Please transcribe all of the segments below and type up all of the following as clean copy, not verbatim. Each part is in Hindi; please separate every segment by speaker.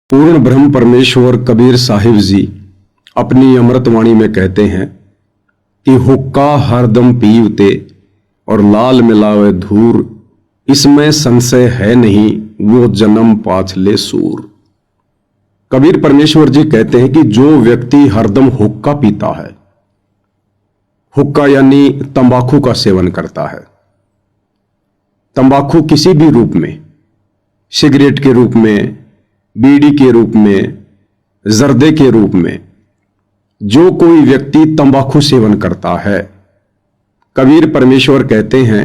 Speaker 1: पूर्ण ब्रह्म परमेश्वर कबीर साहिब जी अपनी अमृतवाणी में कहते हैं कि हुक्का हरदम पीवते और लाल मिलावे धूर, इसमें संशय है नहीं वो जन्म पाछले सूर। कबीर परमेश्वर जी कहते हैं कि जो व्यक्ति हरदम हुक्का पीता है, हुक्का यानी तंबाकू का सेवन करता है, तंबाकू किसी भी रूप में, सिगरेट के रूप में, बीड़ी के रूप में, जर्दे के रूप में, जो कोई व्यक्ति तंबाकू सेवन करता है, कबीर परमेश्वर कहते हैं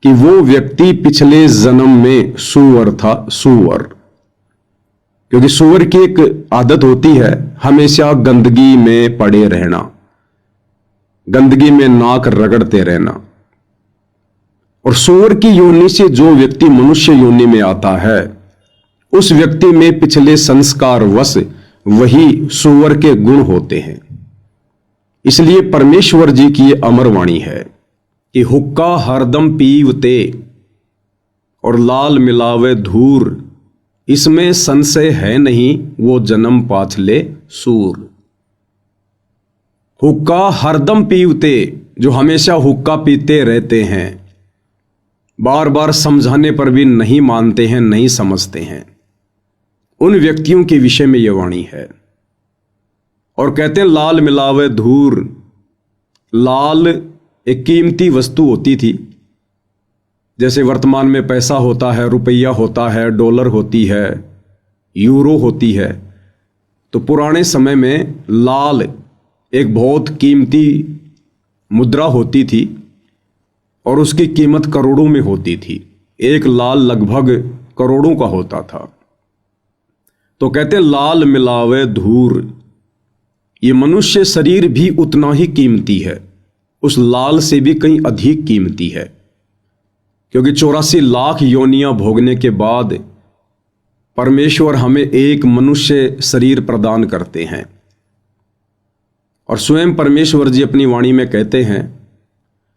Speaker 1: कि वो व्यक्ति पिछले जन्म में सूअर था, सूअर। क्योंकि सूअर की एक आदत होती है हमेशा गंदगी में पड़े रहना, गंदगी में नाक रगड़ते रहना। और सूअर की योनि से जो व्यक्ति मनुष्य योनि में आता है, उस व्यक्ति में पिछले संस्कार वश वही सूअर के गुण होते हैं। इसलिए परमेश्वर जी की ये अमर वाणी है कि हुक्का हरदम पीवते और लाल मिलावे धूर, इसमें संशय है नहीं वो जन्म पाछले सूर। हुक्का हरदम पीवते, जो हमेशा हुक्का पीते रहते हैं, बार बार समझाने पर भी नहीं मानते हैं, नहीं समझते हैं, उन व्यक्तियों के विषय में यह वाणी है। और कहते हैं लाल मिलावे धूर। लाल एक कीमती वस्तु होती थी, जैसे वर्तमान में पैसा होता है, रुपया होता है, डॉलर होती है, यूरो होती है। तो पुराने समय में लाल एक बहुत कीमती मुद्रा होती थी और उसकी कीमत करोड़ों में होती थी। एक लाल लगभग करोड़ों का होता था। तो कहते लाल मिलावे धूर, ये मनुष्य शरीर भी उतना ही कीमती है, उस लाल से भी कहीं अधिक कीमती है। क्योंकि 84 लाख योनियां भोगने के बाद परमेश्वर हमें एक मनुष्य शरीर प्रदान करते हैं। और स्वयं परमेश्वर जी अपनी वाणी में कहते हैं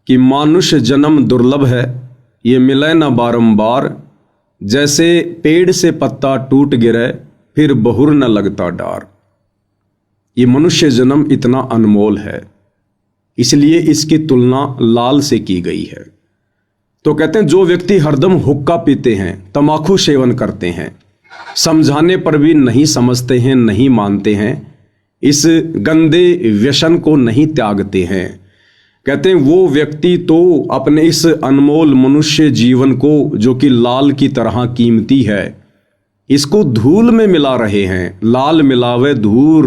Speaker 1: कि मानुष जन्म दुर्लभ है, ये मिले न बारंबार, जैसे पेड़ से पत्ता टूट गिरे फिर बहुर न लगता डार। ये मनुष्य जन्म इतना अनमोल है, इसलिए इसकी तुलना लाल से की गई है। तो कहते हैं जो व्यक्ति हरदम हुक्का पीते हैं, तंबाकू सेवन करते हैं, समझाने पर भी नहीं समझते हैं, नहीं मानते हैं, इस गंदे व्यसन को नहीं त्यागते हैं, कहते हैं वो व्यक्ति तो अपने इस अनमोल मनुष्य जीवन को, जो कि लाल की तरह कीमती है, इसको धूल में मिला रहे हैं। लाल मिलावे धूर।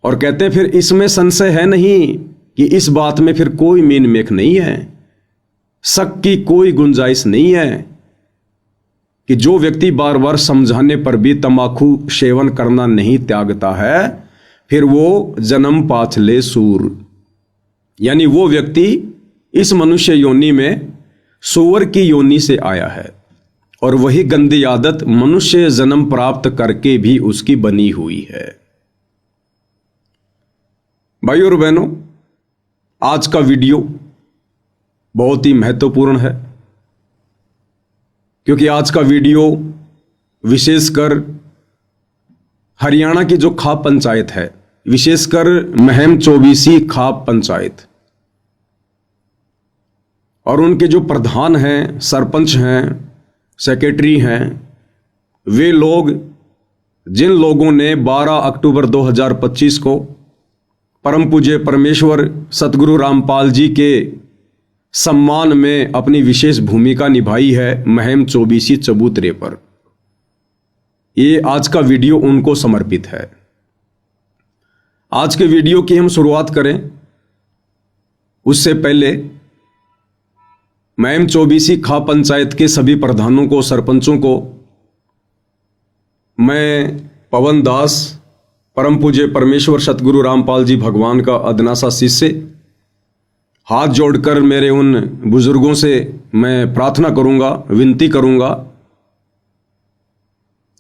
Speaker 1: और कहते हैं फिर इसमें संशय है नहीं कि इस बात में फिर कोई मीन मेख नहीं है, शक की कोई गुंजाइश नहीं है कि जो व्यक्ति बार बार समझाने पर भी तंबाकू सेवन करना नहीं त्यागता है, फिर वो जन्म पाछले सूर, यानी वो व्यक्ति इस मनुष्य योनि में सूअर की योनि से आया है और वही गंदी आदत मनुष्य जन्म प्राप्त करके भी उसकी बनी हुई है। भाइयों और बहनों, आज का वीडियो बहुत ही महत्वपूर्ण है, क्योंकि आज का वीडियो विशेषकर हरियाणा की जो खाप पंचायत है, विशेषकर महम 24 खाप पंचायत, और उनके जो प्रधान हैं, सरपंच हैं, सेक्रेटरी हैं, वे लोग, जिन लोगों ने 12 अक्टूबर 2025 को परम पूज्य परमेश्वर सतगुरु रामपाल जी के सम्मान में अपनी विशेष भूमिका निभाई है महम 24 चबूतरे पर, ये आज का वीडियो उनको समर्पित है। आज के वीडियो की हम शुरुआत करें उससे पहले महम 24 खाप पंचायत के सभी प्रधानों को, सरपंचों को मैं पवन दास, परम पूज्य परमेश्वर सतगुरु रामपाल जी भगवान का अदना सा शिष्य, हाथ जोड़कर मेरे उन बुजुर्गों से मैं प्रार्थना करूंगा, विनती करूंगा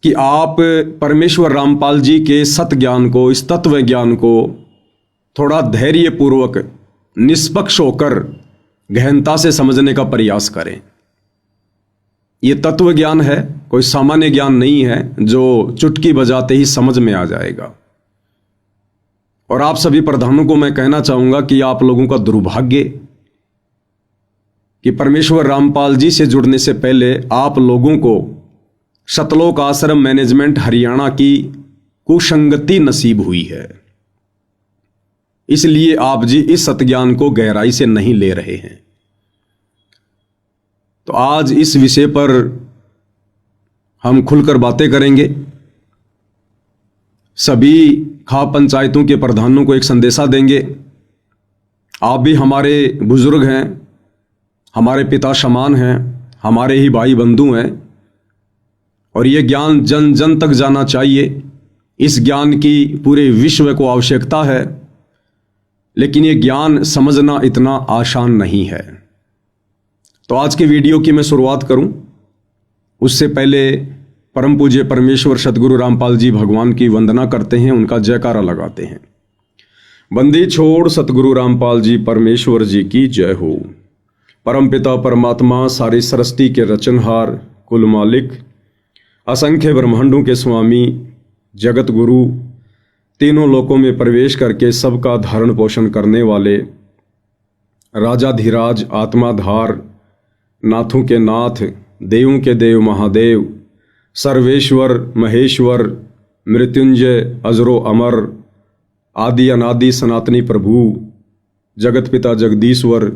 Speaker 1: कि आप परमेश्वर रामपाल जी के सत ज्ञान को, इस तत्व ज्ञान को थोड़ा धैर्यपूर्वक, निष्पक्ष होकर गहनता से समझने का प्रयास करें। ये तत्व ज्ञान है कोई सामान्य ज्ञान नहीं है जो चुटकी बजाते ही समझ में आ जाएगा। और आप सभी प्रधानों को मैं कहना चाहूंगा कि आप लोगों का दुर्भाग्य कि परमेश्वर रामपाल जी से जुड़ने से पहले आप लोगों को सतलोक आश्रम मैनेजमेंट हरियाणा की कुसंगति नसीब हुई है, इसलिए आप जी इस सत्ज्ञान को गहराई से नहीं ले रहे हैं। तो आज इस विषय पर हम खुलकर बातें करेंगे। सभी खाप पंचायतों के प्रधानों को एक संदेशा देंगे। आप भी हमारे बुजुर्ग हैं, हमारे पिता समान हैं, हमारे ही भाई बंधु हैं, और ये ज्ञान जन जन तक जाना चाहिए। इस ज्ञान की पूरे विश्व को आवश्यकता है, लेकिन ये ज्ञान समझना इतना आसान नहीं है। तो आज की वीडियो की मैं शुरुआत करूं, उससे पहले परम पूज्य परमेश्वर सतगुरु रामपाल जी भगवान की वंदना करते हैं, उनका जयकारा लगाते हैं। बंदी छोड़ सतगुरु रामपाल जी परमेश्वर जी की जय हो। परमपिता परमात्मा सारी सृष्टि के रचनहार, कुल मालिक, असंख्य ब्रह्मांडों के स्वामी, जगत गुरु, तीनों लोकों में प्रवेश करके सबका धारण पोषण करने वाले, राजाधिराज, आत्माधार, नाथों के नाथ, देवों के देव महादेव, सर्वेश्वर महेश्वर, मृत्युंजय, अजरो अमर, आदि अनादि सनातनी प्रभु, जगत पिता जगदीश्वर,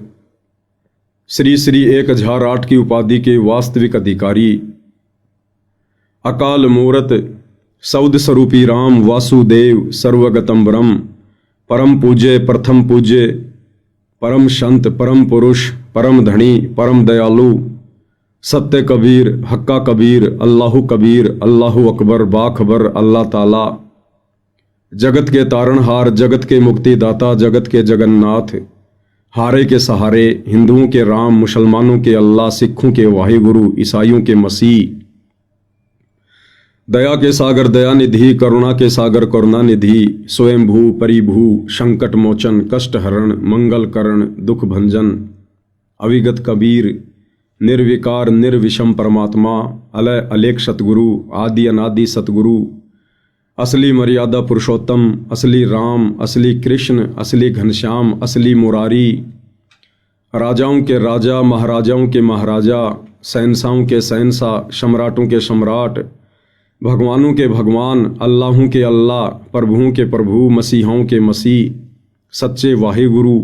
Speaker 1: श्री श्री 1008 की उपाधि के वास्तविक अधिकारी, अकाल मूरत, सौद स्वरूपी राम वासुदेव, सर्वगतम ब्रह्म, परम पूज्य, प्रथम पूज्य, परम संत, परम पुरुष, परम धनी, परम दयालु, सत्य कबीर, हक्का कबीर, अल्लाहु कबीर, अल्लाहु अकबर, बाखबर, अल्लाह ताला, जगत के तारणहार, जगत के मुक्तिदाता, जगत के जगन्नाथ, हारे के सहारे, हिंदुओं के राम, मुसलमानों के अल्लाह, सिखों के वाहिगुरु, ईसाइयों के मसीह, दया के सागर दया निधि, करुणा के सागर करुणा निधि, स्वयंभू परिभू, संकट मोचन, कष्ट हरण, मंगल करण, दुख भंजन, अविगत कबीर, निर्विकार निर्विषम परमात्मा, अलय अलेख सतगुरु, आदि अनादि सतगुरु, असली मर्यादा पुरुषोत्तम, असली राम, असली कृष्ण, असली घनश्याम, असली मुरारी, राजाओं के राजा, महाराजाओं के महाराजा, शहंशाहों के शहंशाह, सम्राटों के सम्राट, भगवानों के भगवान, अल्लाहों के अल्लाह, प्रभुओं के प्रभु, मसीहाओं के मसीह, सच्चे वाहिगुरु,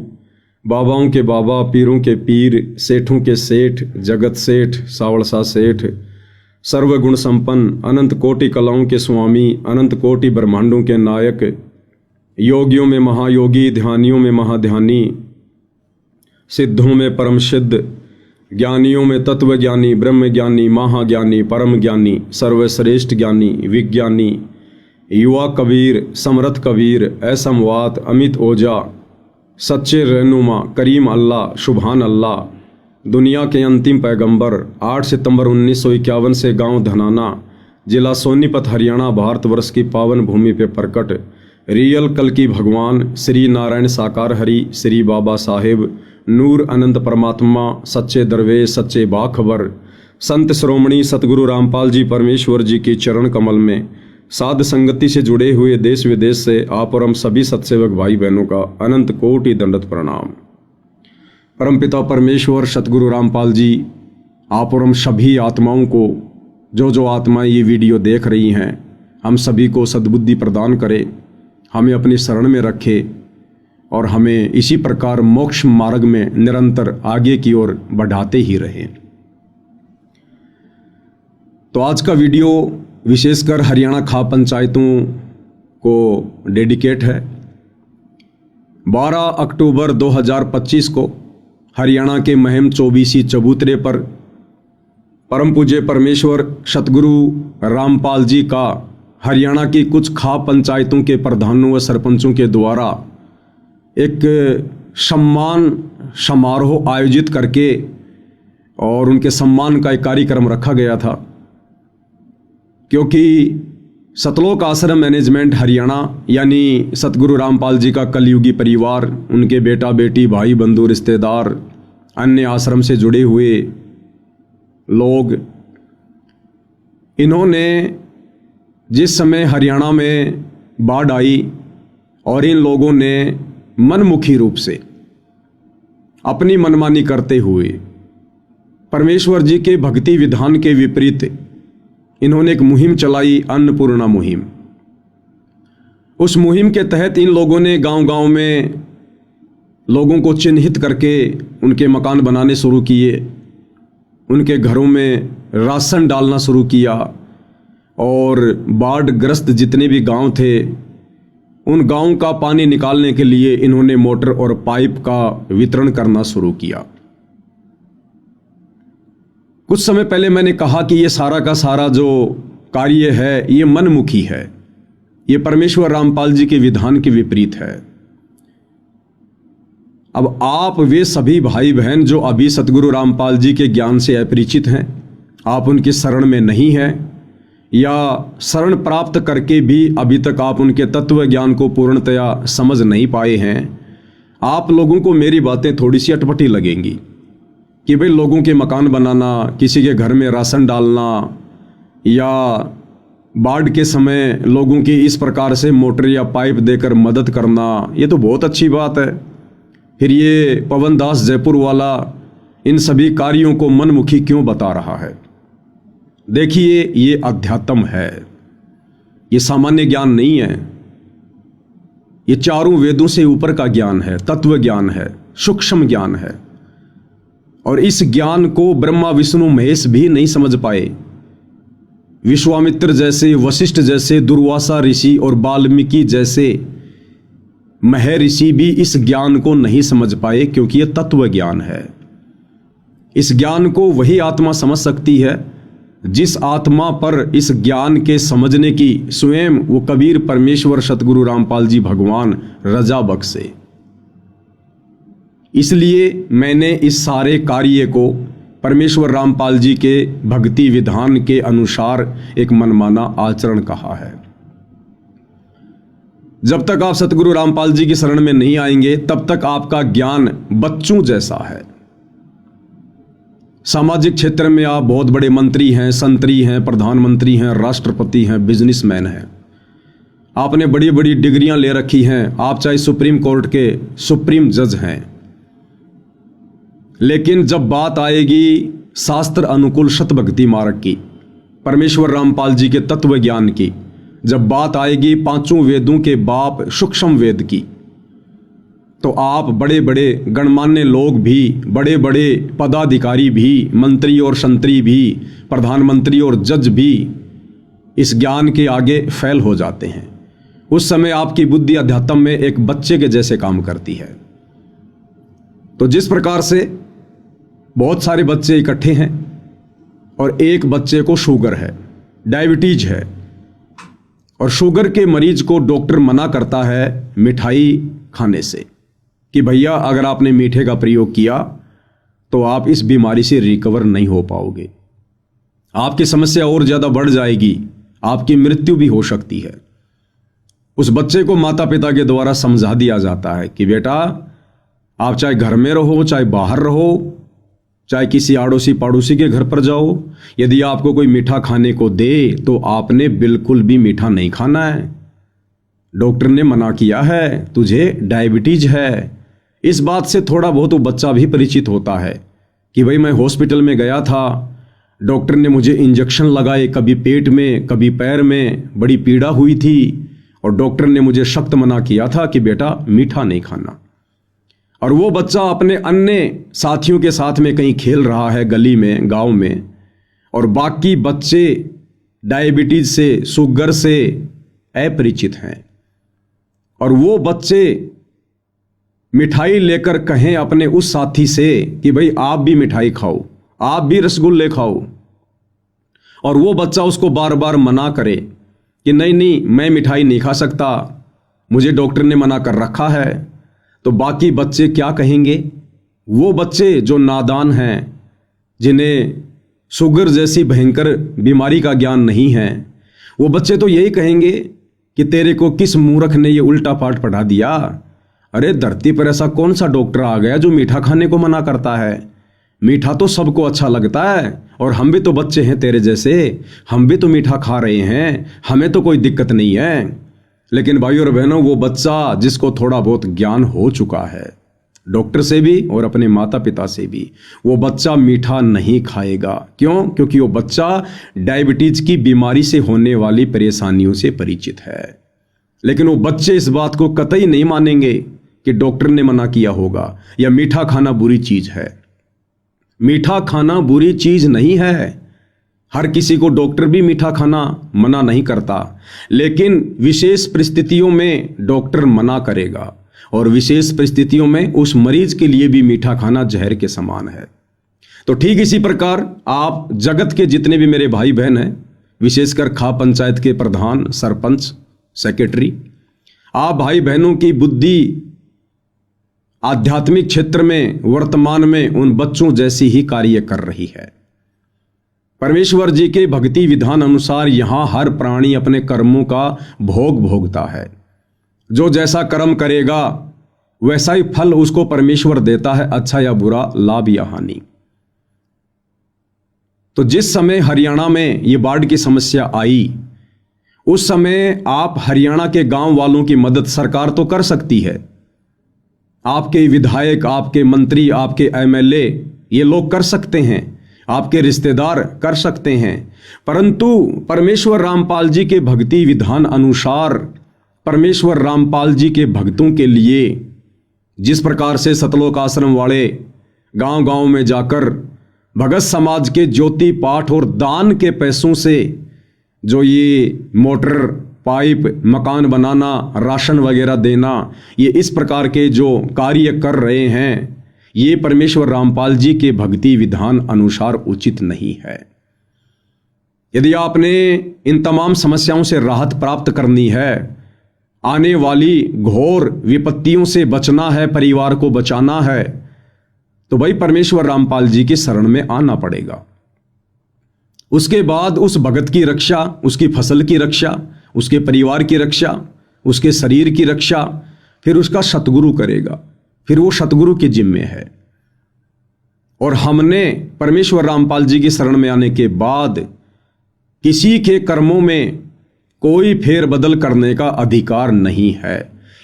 Speaker 1: बाबाओं के बाबा, पीरों के पीर, सेठों के सेठ, जगत सेठ, सावड़सा सेठ, सर्वगुण संपन्न, अनंत कोटि कलाओं के स्वामी, अनंत कोटि ब्रह्मांडों के नायक, योगियों में महायोगी, ध्यानियों में महाध्यानी, सिद्धों में परम सिद्ध, ज्ञानियों में तत्व ज्ञानी, ब्रह्म ज्ञानी, महाज्ञानी, परम ज्ञानी, सर्वश्रेष्ठ ज्ञानी, विज्ञानी, युवा कबीर, समर्थ कबीर, असमवात, अमित ओजा, सच्चे रहनुमा, करीम अल्लाह, सुभान अल्लाह, दुनिया के अंतिम पैगंबर, 8 सितंबर 1951 से गांव धनाना, जिला सोनीपत, हरियाणा, भारतवर्ष की पावन भूमि पे प्रकट रियल कल की भगवान श्री नारायण साकार हरि, श्री बाबा साहेब, नूर अनंत परमात्मा, सच्चे दरवेश, सच्चे बाखबर, संत श्रोमणी सतगुरु रामपाल जी परमेश्वर जी की चरण कमल में साध संगति से जुड़े हुए देश विदेश से आप और हम सभी सत्सेवक भाई बहनों का अनंत कोटि दंडवत प्रणाम। परमपिता परमेश्वर सतगुरु रामपाल जी आप और हम सभी आत्माओं को, जो आत्माएं ये वीडियो देख रही हैं, हम सभी को सद्बुद्धि प्रदान करे, हमें अपनी शरण में रखे और हमें इसी प्रकार मोक्ष मार्ग में निरंतर आगे की ओर बढ़ाते ही रहे। तो आज का वीडियो विशेषकर हरियाणा खाप पंचायतों को डेडिकेट है। 12 अक्टूबर 2025 को हरियाणा के महम 24 चबूतरे पर परम पूज्य परमेश्वर सतगुरु रामपाल जी का हरियाणा की कुछ खाप पंचायतों के प्रधानों व सरपंचों के द्वारा एक सम्मान समारोह आयोजित करके और उनके सम्मान का एक कार्यक्रम रखा गया था, क्योंकि सतलोक आश्रम मैनेजमेंट हरियाणा यानी सतगुरु रामपाल जी का कलयुगी परिवार, उनके बेटा बेटी, भाई बंधु, रिश्तेदार, अन्य आश्रम से जुड़े हुए लोग इन्होंने जिस समय हरियाणा में बाढ़ आई और इन लोगों ने मनमुखी रूप से अपनी मनमानी करते हुए परमेश्वर जी के भक्ति विधान के विपरीत इन्होंने एक मुहिम चलाई, अन्नपूर्णा मुहिम। उस मुहिम के तहत इन लोगों ने गांव-गांव में लोगों को चिन्हित करके उनके मकान बनाने शुरू किए, उनके घरों में राशन डालना शुरू किया और बाढ़ ग्रस्त जितने भी गांव थे उन गांव का पानी निकालने के लिए इन्होंने मोटर और पाइप का वितरण करना शुरू किया। कुछ समय पहले मैंने कहा कि ये सारा का सारा जो कार्य है ये मनमुखी है, ये परमेश्वर रामपाल जी के विधान के विपरीत है। अब आप वे सभी भाई बहन जो अभी सतगुरु रामपाल जी के ज्ञान से अपरिचित हैं, आप उनकी शरण में नहीं हैं या शरण प्राप्त करके भी अभी तक आप उनके तत्व ज्ञान को पूर्णतया समझ नहीं पाए हैं, आप लोगों को मेरी बातें थोड़ी सी अटपटी लगेंगी कि भाई लोगों के मकान बनाना, किसी के घर में राशन डालना या बाढ़ के समय लोगों की इस प्रकार से मोटर या पाइप देकर मदद करना, ये तो बहुत अच्छी बात है। फिर ये पवन दास जयपुर वाला इन सभी कार्यों को मनमुखी क्यों बता रहा है? देखिए, ये अध्यात्म है, ये सामान्य ज्ञान नहीं है, ये चारों वेदों से ऊपर का ज्ञान है, तत्व ज्ञान है, सूक्ष्म ज्ञान है। और इस ज्ञान को ब्रह्मा विष्णु महेश भी नहीं समझ पाए। विश्वामित्र जैसे, वशिष्ठ जैसे, दुर्वासा ऋषि और वाल्मीकि जैसे महर्षि भी इस ज्ञान को नहीं समझ पाए, क्योंकि यह तत्व ज्ञान है। इस ज्ञान को वही आत्मा समझ सकती है जिस आत्मा पर इस ज्ञान के समझने की स्वयं वो कबीर परमेश्वर सतगुरु रामपाल जी भगवान रजा बख्शे। इसलिए मैंने इस सारे कार्य को परमेश्वर रामपाल जी के भक्ति विधान के अनुसार एक मनमाना आचरण कहा है। जब तक आप सतगुरु रामपाल जी की शरण में नहीं आएंगे तब तक आपका ज्ञान बच्चों जैसा है। सामाजिक क्षेत्र में आप बहुत बड़े मंत्री हैं, संतरी हैं, प्रधानमंत्री हैं, राष्ट्रपति हैं, बिजनेसमैन हैं, आपने बड़ी बड़ी डिग्रियां ले रखी हैं, आप चाहे सुप्रीम कोर्ट के सुप्रीम जज हैं, लेकिन जब बात आएगी शास्त्र अनुकूल शतभक्ति मार्ग की, परमेश्वर रामपाल जी के तत्व ज्ञान की, जब बात आएगी पांचों वेदों के बाप सूक्ष्म वेद की, तो आप बड़े बड़े गणमान्य लोग भी, बड़े बड़े पदाधिकारी भी, मंत्री और संतरी भी, प्रधानमंत्री और जज भी इस ज्ञान के आगे फेल हो जाते हैं। उस समय आपकी बुद्धि अध्यात्म में एक बच्चे के जैसे काम करती है। तो जिस प्रकार से बहुत सारे बच्चे इकट्ठे हैं और एक बच्चे को शुगर है, डायबिटीज है, और शुगर के मरीज को डॉक्टर मना करता है मिठाई खाने से कि भैया अगर आपने मीठे का प्रयोग किया तो आप इस बीमारी से रिकवर नहीं हो पाओगे, आपकी समस्या और ज्यादा बढ़ जाएगी, आपकी मृत्यु भी हो सकती है। उस बच्चे को माता पिता के द्वारा समझा दिया जाता है कि बेटा आप चाहे घर में रहो, चाहे बाहर रहो, चाहे किसी आड़ोसी पड़ोसी के घर पर जाओ, यदि आपको कोई मीठा खाने को दे तो आपने बिल्कुल भी मीठा नहीं खाना है। डॉक्टर ने मना किया है, तुझे डायबिटीज है। इस बात से थोड़ा बहुत वो बच्चा भी परिचित होता है कि भाई मैं हॉस्पिटल में गया था, डॉक्टर ने मुझे इंजेक्शन लगाए, कभी पेट में कभी पैर में, बड़ी पीड़ा हुई थी और डॉक्टर ने मुझे सख्त मना किया था कि बेटा मीठा नहीं खाना। और वो बच्चा अपने अन्य साथियों के साथ में कहीं खेल रहा है गली में, गांव में, और बाकी बच्चे डायबिटीज से, शुगर से अपरिचित हैं, और वो बच्चे मिठाई लेकर कहें अपने उस साथी से कि भाई आप भी मिठाई खाओ, आप भी रसगुल्ले खाओ, और वो बच्चा उसको बार बार मना करे कि नहीं नहीं मैं मिठाई नहीं खा सकता, मुझे डॉक्टर ने मना कर रखा है, तो बाकी बच्चे क्या कहेंगे? वो बच्चे जो नादान हैं, जिन्हें शुगर जैसी भयंकर बीमारी का ज्ञान नहीं है, वो बच्चे तो यही कहेंगे कि तेरे को किस मूर्ख ने ये उल्टा पाठ पढ़ा दिया। अरे धरती पर ऐसा कौन सा डॉक्टर आ गया जो मीठा खाने को मना करता है? मीठा तो सबको अच्छा लगता है और हम भी तो बच्चे हैं तेरे जैसे, हम भी तो मीठा खा रहे हैं, हमें तो कोई दिक्कत नहीं है। लेकिन भाइयों और बहनों, वो बच्चा जिसको थोड़ा बहुत ज्ञान हो चुका है डॉक्टर से भी और अपने माता पिता से भी, वो बच्चा मीठा नहीं खाएगा। क्यों? क्योंकि वो बच्चा डायबिटीज की बीमारी से होने वाली परेशानियों से परिचित है। लेकिन वो बच्चे इस बात को कतई नहीं मानेंगे कि डॉक्टर ने मना किया होगा या मीठा खाना बुरी चीज है। मीठा खाना बुरी चीज नहीं है। हर किसी को डॉक्टर भी मीठा खाना मना नहीं करता, लेकिन विशेष परिस्थितियों में डॉक्टर मना करेगा और विशेष परिस्थितियों में उस मरीज के लिए भी मीठा खाना जहर के समान है। तो ठीक इसी प्रकार आप जगत के जितने भी मेरे भाई बहन हैं, विशेषकर खा पंचायत के प्रधान, सरपंच, सेक्रेटरी, आप भाई बहनों की बुद्धि आध्यात्मिक क्षेत्र में वर्तमान में उन बच्चों जैसी ही कार्य कर रही है। परमेश्वर जी के भक्ति विधान अनुसार यहां हर प्राणी अपने कर्मों का भोग भोगता है। जो जैसा कर्म करेगा वैसा ही फल उसको परमेश्वर देता है, अच्छा या बुरा, लाभ या हानि। तो जिस समय हरियाणा में ये बाढ़ की समस्या आई, उस समय आप हरियाणा के गांव वालों की मदद सरकार तो कर सकती है। आपके विधायक, आपके मंत्री, आपके एमएलए, ये लोग कर सकते हैं, आपके रिश्तेदार कर सकते हैं, परंतु परमेश्वर रामपाल जी के भक्ति विधान अनुसार परमेश्वर रामपाल जी के भक्तों के लिए जिस प्रकार से सतलोक आश्रम वाले गांव-गांव में जाकर भगत समाज के ज्योति पाठ और दान के पैसों से जो ये मोटर, पाइप, मकान बनाना, राशन वगैरह देना, ये इस प्रकार के जो कार्य कर रहे हैं, ये परमेश्वर रामपाल जी के भक्ति विधान अनुसार उचित नहीं है। यदि आपने इन तमाम समस्याओं से राहत प्राप्त करनी है, आने वाली घोर विपत्तियों से बचना है, परिवार को बचाना है, तो भाई परमेश्वर रामपाल जी की शरण में आना पड़ेगा। उसके बाद उस भगत की रक्षा, उसकी फसल की रक्षा, उसके परिवार की रक्षा, उसके शरीर की रक्षा फिर उसका सतगुरु करेगा। फिर वो सतगुरु के जिम्मे है। और हमने परमेश्वर रामपाल जी की शरण में आने के बाद किसी के कर्मों में कोई फेरबदल करने का अधिकार नहीं है।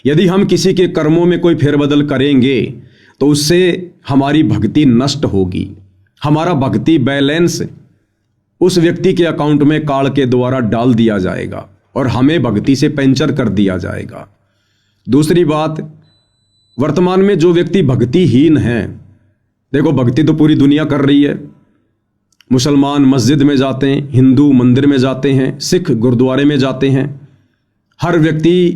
Speaker 1: यदि हम किसी के कर्मों में कोई फेरबदल करेंगे तो उससे हमारी भक्ति नष्ट होगी, हमारा भक्ति बैलेंस उस व्यक्ति के अकाउंट में काल के द्वारा डाल दिया जाएगा और हमें भक्ति से पेंचर कर दिया जाएगा। दूसरी बात, वर्तमान में जो व्यक्ति भक्तिहीन है, देखो भक्ति तो पूरी दुनिया कर रही है। मुसलमान मस्जिद में जाते हैं, हिंदू मंदिर में जाते हैं, सिख गुरुद्वारे में जाते हैं। हर व्यक्ति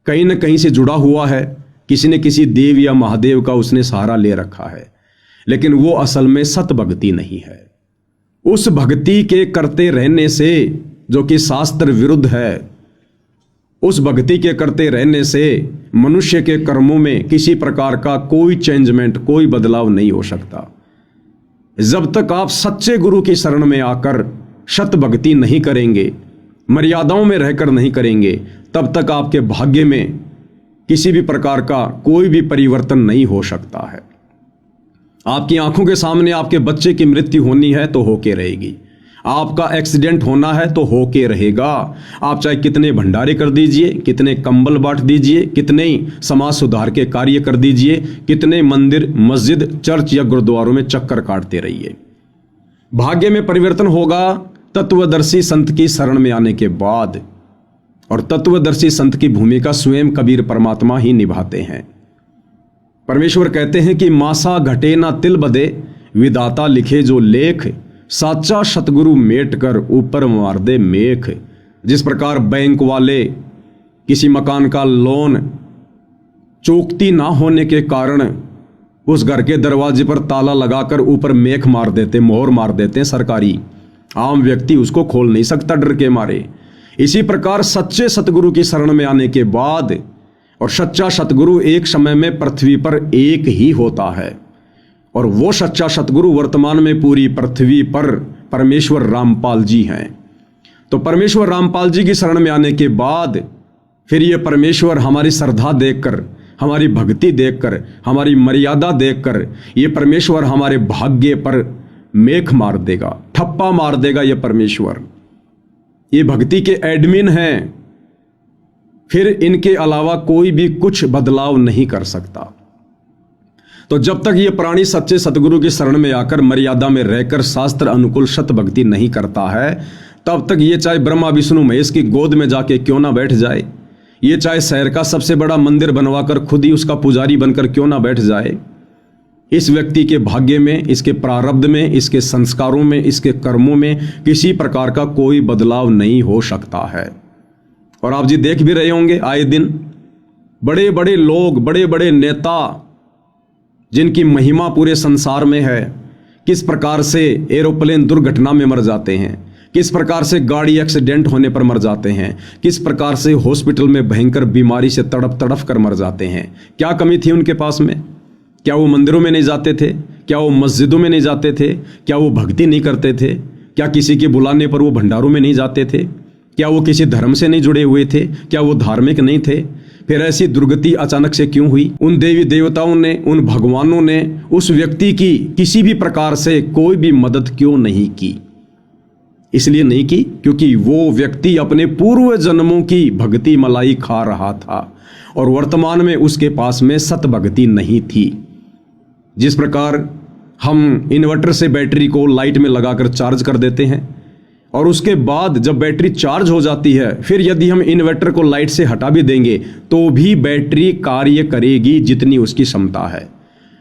Speaker 1: कहीं न कहीं से जुड़ा हुआ है, किसी न किसी देव या महादेव का उसने सहारा ले रखा है, लेकिन वो असल में सत भक्ति नहीं है। उस भक्ति के करते रहने से, जो कि शास्त्र विरुद्ध है, उस भक्ति के करते रहने से मनुष्य के कर्मों में किसी प्रकार का कोई चेंजमेंट, कोई बदलाव नहीं हो सकता। जब तक आप सच्चे गुरु की शरण में आकर सत भक्ति नहीं करेंगे, मर्यादाओं में रहकर नहीं करेंगे, तब तक आपके भाग्य में किसी भी प्रकार का कोई भी परिवर्तन नहीं हो सकता है। आपकी आंखों के सामने आपके बच्चे की मृत्यु होनी है तो होके रहेगी, आपका एक्सीडेंट होना है तो होके रहेगा। आप चाहे कितने भंडारे कर दीजिए, कितने कंबल बांट दीजिए, कितने समाज सुधार के कार्य कर दीजिए, कितने मंदिर, मस्जिद, चर्च या गुरुद्वारों में चक्कर काटते रहिए, भाग्य में परिवर्तन होगा तत्वदर्शी संत की शरण में आने के बाद। और तत्वदर्शी संत की भूमिका स्वयं कबीर परमात्मा ही निभाते हैं। परमेश्वर कहते हैं कि मासा घटे ना तिल बदे, विदाता लिखे जो लेख, साचा सतगुरु मेट कर ऊपर मार दे मेख। जिस प्रकार बैंक वाले किसी मकान का लोन चूकती ना होने के कारण उस घर के दरवाजे पर ताला लगाकर ऊपर मेख मार देते, मोहर मार देते हैं सरकारी, आम व्यक्ति उसको खोल नहीं सकता डर के मारे। इसी प्रकार सच्चे सतगुरु की शरण में आने के बाद, और सच्चा सतगुरु एक समय में पृथ्वी पर एक ही होता है, और वो सच्चा सतगुरु वर्तमान में पूरी पृथ्वी पर परमेश्वर रामपाल जी हैं। तो परमेश्वर रामपाल जी की शरण में आने के बाद फिर ये परमेश्वर हमारी श्रद्धा देखकर, हमारी भक्ति देखकर, हमारी मर्यादा देखकर ये परमेश्वर हमारे भाग्य पर मेख मार देगा, ठप्पा मार देगा। ये परमेश्वर ये भक्ति के एडमिन हैं, फिर इनके अलावा कोई भी कुछ बदलाव नहीं कर सकता। तो जब तक ये प्राणी सच्चे सतगुरु की शरण में आकर मर्यादा में रहकर शास्त्र अनुकूल सत भक्ति नहीं करता है, तब तक ये चाहे ब्रह्मा विष्णु महेश की गोद में जाके क्यों ना बैठ जाए, ये चाहे शहर का सबसे बड़ा मंदिर बनवाकर खुद ही उसका पुजारी बनकर क्यों ना बैठ जाए, इस व्यक्ति के भाग्य में, इसके प्रारब्ध में, इसके संस्कारों में, इसके कर्मों में किसी प्रकार का कोई बदलाव नहीं हो सकता है। और आप जी देख भी रहे होंगे आए दिन बड़े बड़े लोग, बड़े बड़े नेता जिनकी महिमा पूरे संसार में है, किस प्रकार से एरोप्लेन दुर्घटना में मर जाते हैं, किस प्रकार से गाड़ी एक्सीडेंट होने पर मर जाते हैं, किस प्रकार से हॉस्पिटल में भयंकर बीमारी से तड़प तड़प कर मर जाते हैं। क्या कमी थी उनके पास में? क्या वो मंदिरों में नहीं जाते थे? क्या वो मस्जिदों में नहीं जाते थे? क्या वो भक्ति नहीं करते थे? क्या किसी के बुलाने पर वो भंडारों में नहीं जाते थे? क्या वो किसी धर्म से नहीं जुड़े हुए थे? क्या वो धार्मिक नहीं थे? फिर ऐसी दुर्गति अचानक से क्यों हुई? उन देवी देवताओं ने, उन भगवानों ने उस व्यक्ति की किसी भी प्रकार से कोई भी मदद क्यों नहीं की? इसलिए नहीं की क्योंकि वो व्यक्ति अपने पूर्व जन्मों की भक्ति मलाई खा रहा था और वर्तमान में उसके पास में सत भक्ति नहीं थी। जिस प्रकार हम इन्वर्टर से बैटरी को लाइट में लगाकर चार्ज कर देते हैं और उसके बाद जब बैटरी चार्ज हो जाती है, फिर यदि हम इन्वर्टर को लाइट से हटा भी देंगे तो भी बैटरी कार्य करेगी जितनी उसकी क्षमता है।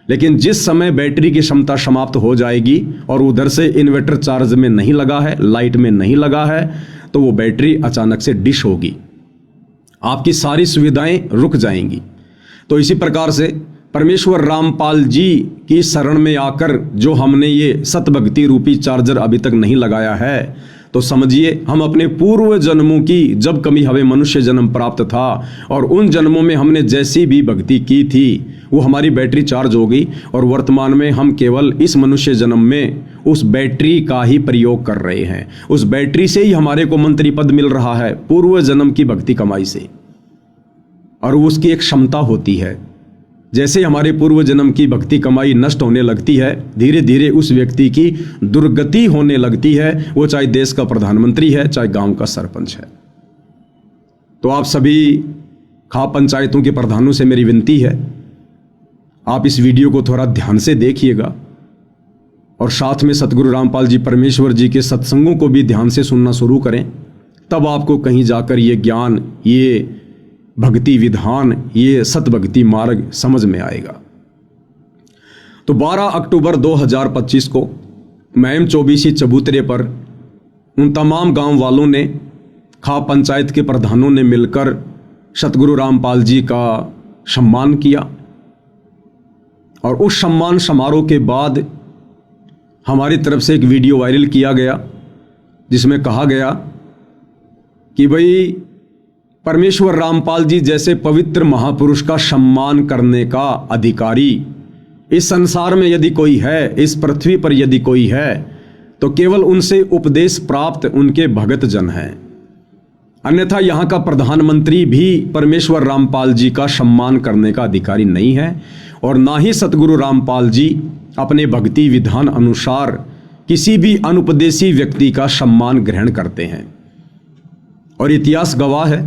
Speaker 1: लेकिन जिस समय बैटरी की क्षमता समाप्त हो जाएगी और उधर से इन्वर्टर चार्ज में नहीं लगा है, लाइट में नहीं लगा है, तो वो बैटरी अचानक से डिश होगी, आपकी सारी सुविधाएं रुक जाएंगी। तो इसी प्रकार से परमेश्वर रामपाल जी की शरण में आकर जो हमने ये सतभक्ति रूपी चार्जर अभी तक नहीं लगाया है, तो समझिए हम अपने पूर्व जन्मों की, जब कभी हमें मनुष्य जन्म प्राप्त था और उन जन्मों में हमने जैसी भी भक्ति की थी वो हमारी बैटरी चार्ज हो गई और वर्तमान में हम केवल इस मनुष्य जन्म में उस बैटरी का ही प्रयोग कर रहे हैं। उस बैटरी से ही हमारे को मंत्री पद मिल रहा है पूर्व जन्म की भक्ति कमाई से, और उसकी एक क्षमता होती है। जैसे हमारे पूर्व जन्म की भक्ति कमाई नष्ट होने लगती है, धीरे धीरे उस व्यक्ति की दुर्गति होने लगती है, वो चाहे देश का प्रधानमंत्री है, चाहे गांव का सरपंच है। तो आप सभी खाप पंचायतों के प्रधानों से मेरी विनती है, आप इस वीडियो को थोड़ा ध्यान से देखिएगा और साथ में सतगुरु रामपाल जी परमेश्वर जी के सत्संगों को भी ध्यान से सुनना शुरू करें। तब आपको कहीं जाकर ये ज्ञान, ये भक्ति विधान, ये सतभक्ति मार्ग समझ में आएगा। तो 12 अक्टूबर 2025 को मैम 24 चबूतरे पर उन तमाम गांव वालों ने, खाप पंचायत के प्रधानों ने मिलकर सतगुरु रामपाल जी का सम्मान किया। और उस सम्मान समारोह के बाद हमारी तरफ से एक वीडियो वायरल किया गया जिसमें कहा गया कि भाई परमेश्वर रामपाल जी जैसे पवित्र महापुरुष का सम्मान करने का अधिकारी इस संसार में यदि कोई है, इस पृथ्वी पर यदि कोई है, तो केवल उनसे उपदेश प्राप्त उनके भगत जन हैं। अन्यथा यहाँ का प्रधानमंत्री भी परमेश्वर रामपाल जी का सम्मान करने का अधिकारी नहीं है और ना ही सतगुरु रामपाल जी अपने भक्ति विधान अनुसार किसी भी अनुपदेशी व्यक्ति का सम्मान ग्रहण करते हैं। और इतिहास गवाह है,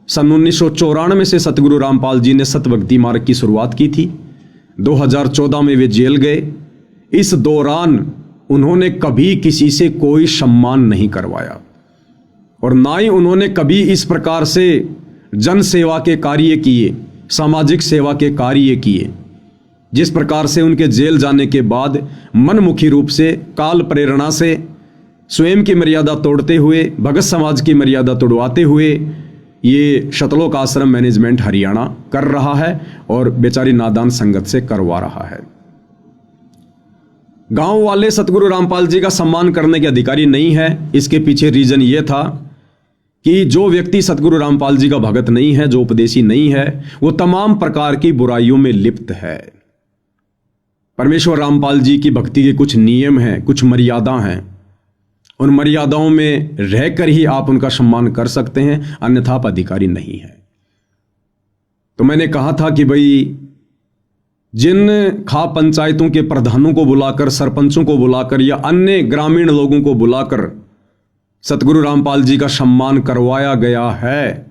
Speaker 1: सन 1994 से सतगुरु रामपाल जी ने सतभक्ति मार्ग की शुरुआत की थी। 2014 में वे जेल गए। इस दौरान उन्होंने कभी किसी से कोई सम्मान नहीं करवाया और ना ही उन्होंने कभी इस प्रकार से जन सेवा के कार्य किए, सामाजिक सेवा के कार्य किए, जिस प्रकार से उनके जेल जाने के बाद मनमुखी रूप से, काल प्रेरणा से, स्वयं की मर्यादा तोड़ते हुए, भगत समाज की मर्यादा तोड़वाते हुए ये शतलोक आश्रम मैनेजमेंट हरियाणा कर रहा है और बेचारी नादान संगत से करवा रहा है। गांव वाले सतगुरु रामपाल जी का सम्मान करने के अधिकारी नहीं है। इसके पीछे रीजन ये था कि जो व्यक्ति सतगुरु रामपाल जी का भगत नहीं है, जो उपदेशी नहीं है, वो तमाम प्रकार की बुराइयों में लिप्त है। परमेश्वर रामपाल जी की भक्ति के कुछ नियम हैं, कुछ मर्यादा हैं। उन मर्यादाओं में रहकर ही आप उनका सम्मान कर सकते हैं, अन्यथा आप अधिकारी नहीं है। तो मैंने कहा था कि भाई जिन खाप पंचायतों के प्रधानों को बुलाकर, सरपंचों को बुलाकर या अन्य ग्रामीण लोगों को बुलाकर सतगुरु रामपाल जी का सम्मान करवाया गया है,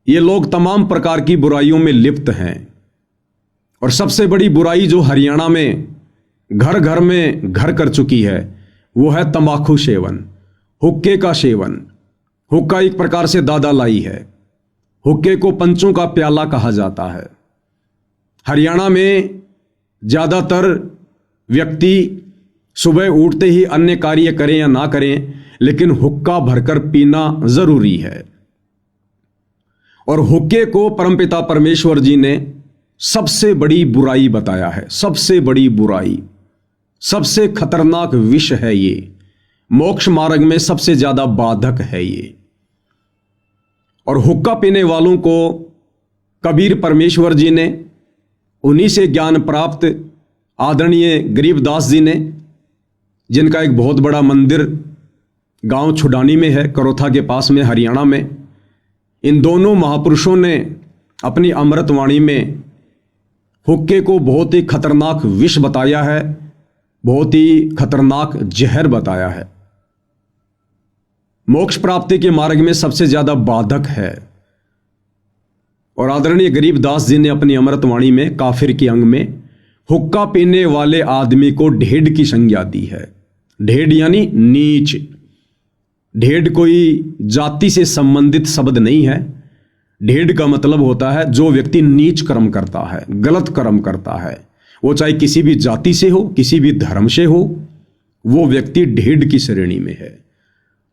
Speaker 1: ये लोग तमाम प्रकार की बुराइयों में लिप्त हैं। और सबसे बड़ी बुराई जो हरियाणा में घर घर में घर कर चुकी है वो है तंबाकू सेवन, हुक्के का सेवन। हुक्का एक प्रकार से दादा लाई है। हुक्के को पंचों का प्याला कहा जाता है। हरियाणा में ज़्यादातर व्यक्ति सुबह उठते ही अन्य कार्य करें या ना करें, लेकिन हुक्का भरकर पीना जरूरी है। और हुक्के को परमपिता परमेश्वर जी ने सबसे बड़ी बुराई बताया है। सबसे बड़ी बुराई, सबसे खतरनाक विष है ये। मोक्ष मार्ग में सबसे ज्यादा बाधक है ये। और हुक्का पीने वालों को कबीर परमेश्वर जी ने, उन्हीं से ज्ञान प्राप्त आदरणीय गरीबदास जी ने, जिनका एक बहुत बड़ा मंदिर गांव छुडानी में है, करोथा के पास में, हरियाणा में, इन दोनों महापुरुषों ने अपनी अमृतवाणी में हुक्के को बहुत ही खतरनाक विष बताया है, बहुत ही खतरनाक जहर बताया है। मोक्ष प्राप्ति के मार्ग में सबसे ज्यादा बाधक है। और आदरणीय गरीबदास जी ने अपनी अमृतवाणी में काफिर के अंग में हुक्का पीने वाले आदमी को ढेड़ की संज्ञा दी है। ढेड़ यानी नीच। ढेड़ कोई जाति से संबंधित शब्द नहीं है। ढेड़ का मतलब होता है जो व्यक्ति नीच कर्म करता है, गलत कर्म करता है, वो चाहे किसी भी जाति से हो, किसी भी धर्म से हो, वो व्यक्ति ढेड़ की श्रेणी में है।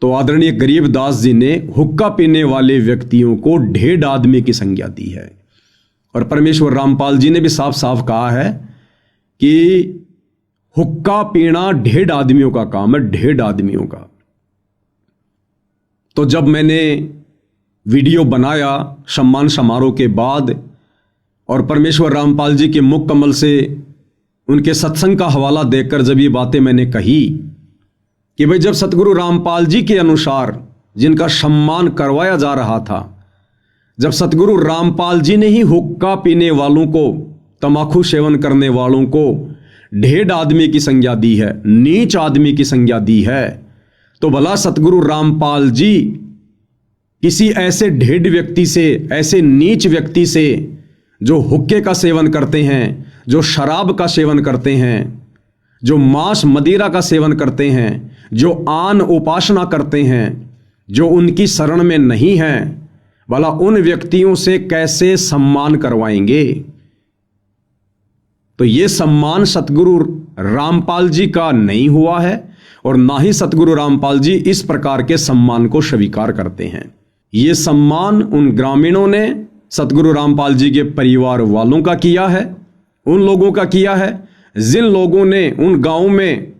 Speaker 1: तो आदरणीय गरीबदास जी ने हुक्का पीने वाले व्यक्तियों को ढेड़ आदमी की संज्ञा दी है। और परमेश्वर रामपाल जी ने भी साफ साफ कहा है कि हुक्का पीना ढेड़ आदमियों का काम है, ढेड़ आदमियों का। तो जब मैंने वीडियो बनाया सम्मान समारोह के बाद और परमेश्वर रामपाल जी के मुख कमल से उनके सत्संग का हवाला देकर जब ये बातें मैंने कही कि भाई जब सतगुरु रामपाल जी के अनुसार जिनका सम्मान करवाया जा रहा था, जब सतगुरु रामपाल जी ने ही हुक्का पीने वालों को, तंबाकू सेवन करने वालों को ढेड़ आदमी की संज्ञा दी है, नीच आदमी की संज्ञा दी है, तो भला सतगुरु रामपाल जी किसी ऐसे ढेड़ व्यक्ति से, ऐसे नीच व्यक्ति से जो हुक्के का सेवन करते हैं, जो शराब का सेवन करते हैं, जो मांस मदिरा का सेवन करते हैं, जो आन उपासना करते हैं, जो उनकी शरण में नहीं है, भला उन व्यक्तियों से कैसे सम्मान करवाएंगे? तो ये सम्मान सतगुरु रामपाल जी का नहीं हुआ है और ना ही सतगुरु रामपाल जी इस प्रकार के सम्मान को स्वीकार करते हैं। ये सम्मान उन ग्रामीणों ने सतगुरु रामपाल जी के परिवार वालों का किया है, उन लोगों का किया है जिन लोगों ने उन गांवों में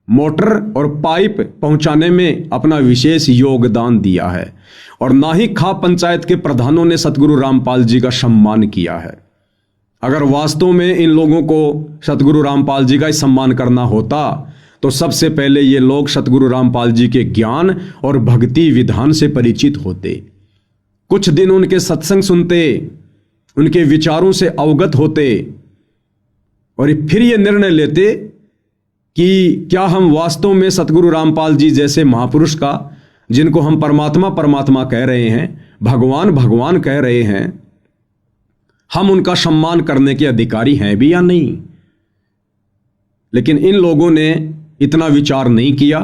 Speaker 1: मोटर और पाइप पहुंचाने में अपना विशेष योगदान दिया है। और ना ही खाप पंचायत के प्रधानों ने सतगुरु रामपाल जी का सम्मान किया है। अगर वास्तव में इन लोगों को सतगुरु रामपाल जी का ही सम्मान करना होता तो सबसे पहले ये लोग सतगुरु रामपाल जी के ज्ञान और भक्ति विधान से परिचित होते, कुछ दिन उनके सत्संग सुनते, उनके विचारों से अवगत होते और फिर ये निर्णय लेते कि क्या हम वास्तव में सतगुरु रामपाल जी जैसे महापुरुष का, जिनको हम परमात्मा परमात्मा कह रहे हैं, भगवान भगवान कह रहे हैं, हम उनका सम्मान करने के अधिकारी हैं भी या नहीं। लेकिन इन लोगों ने इतना विचार नहीं किया।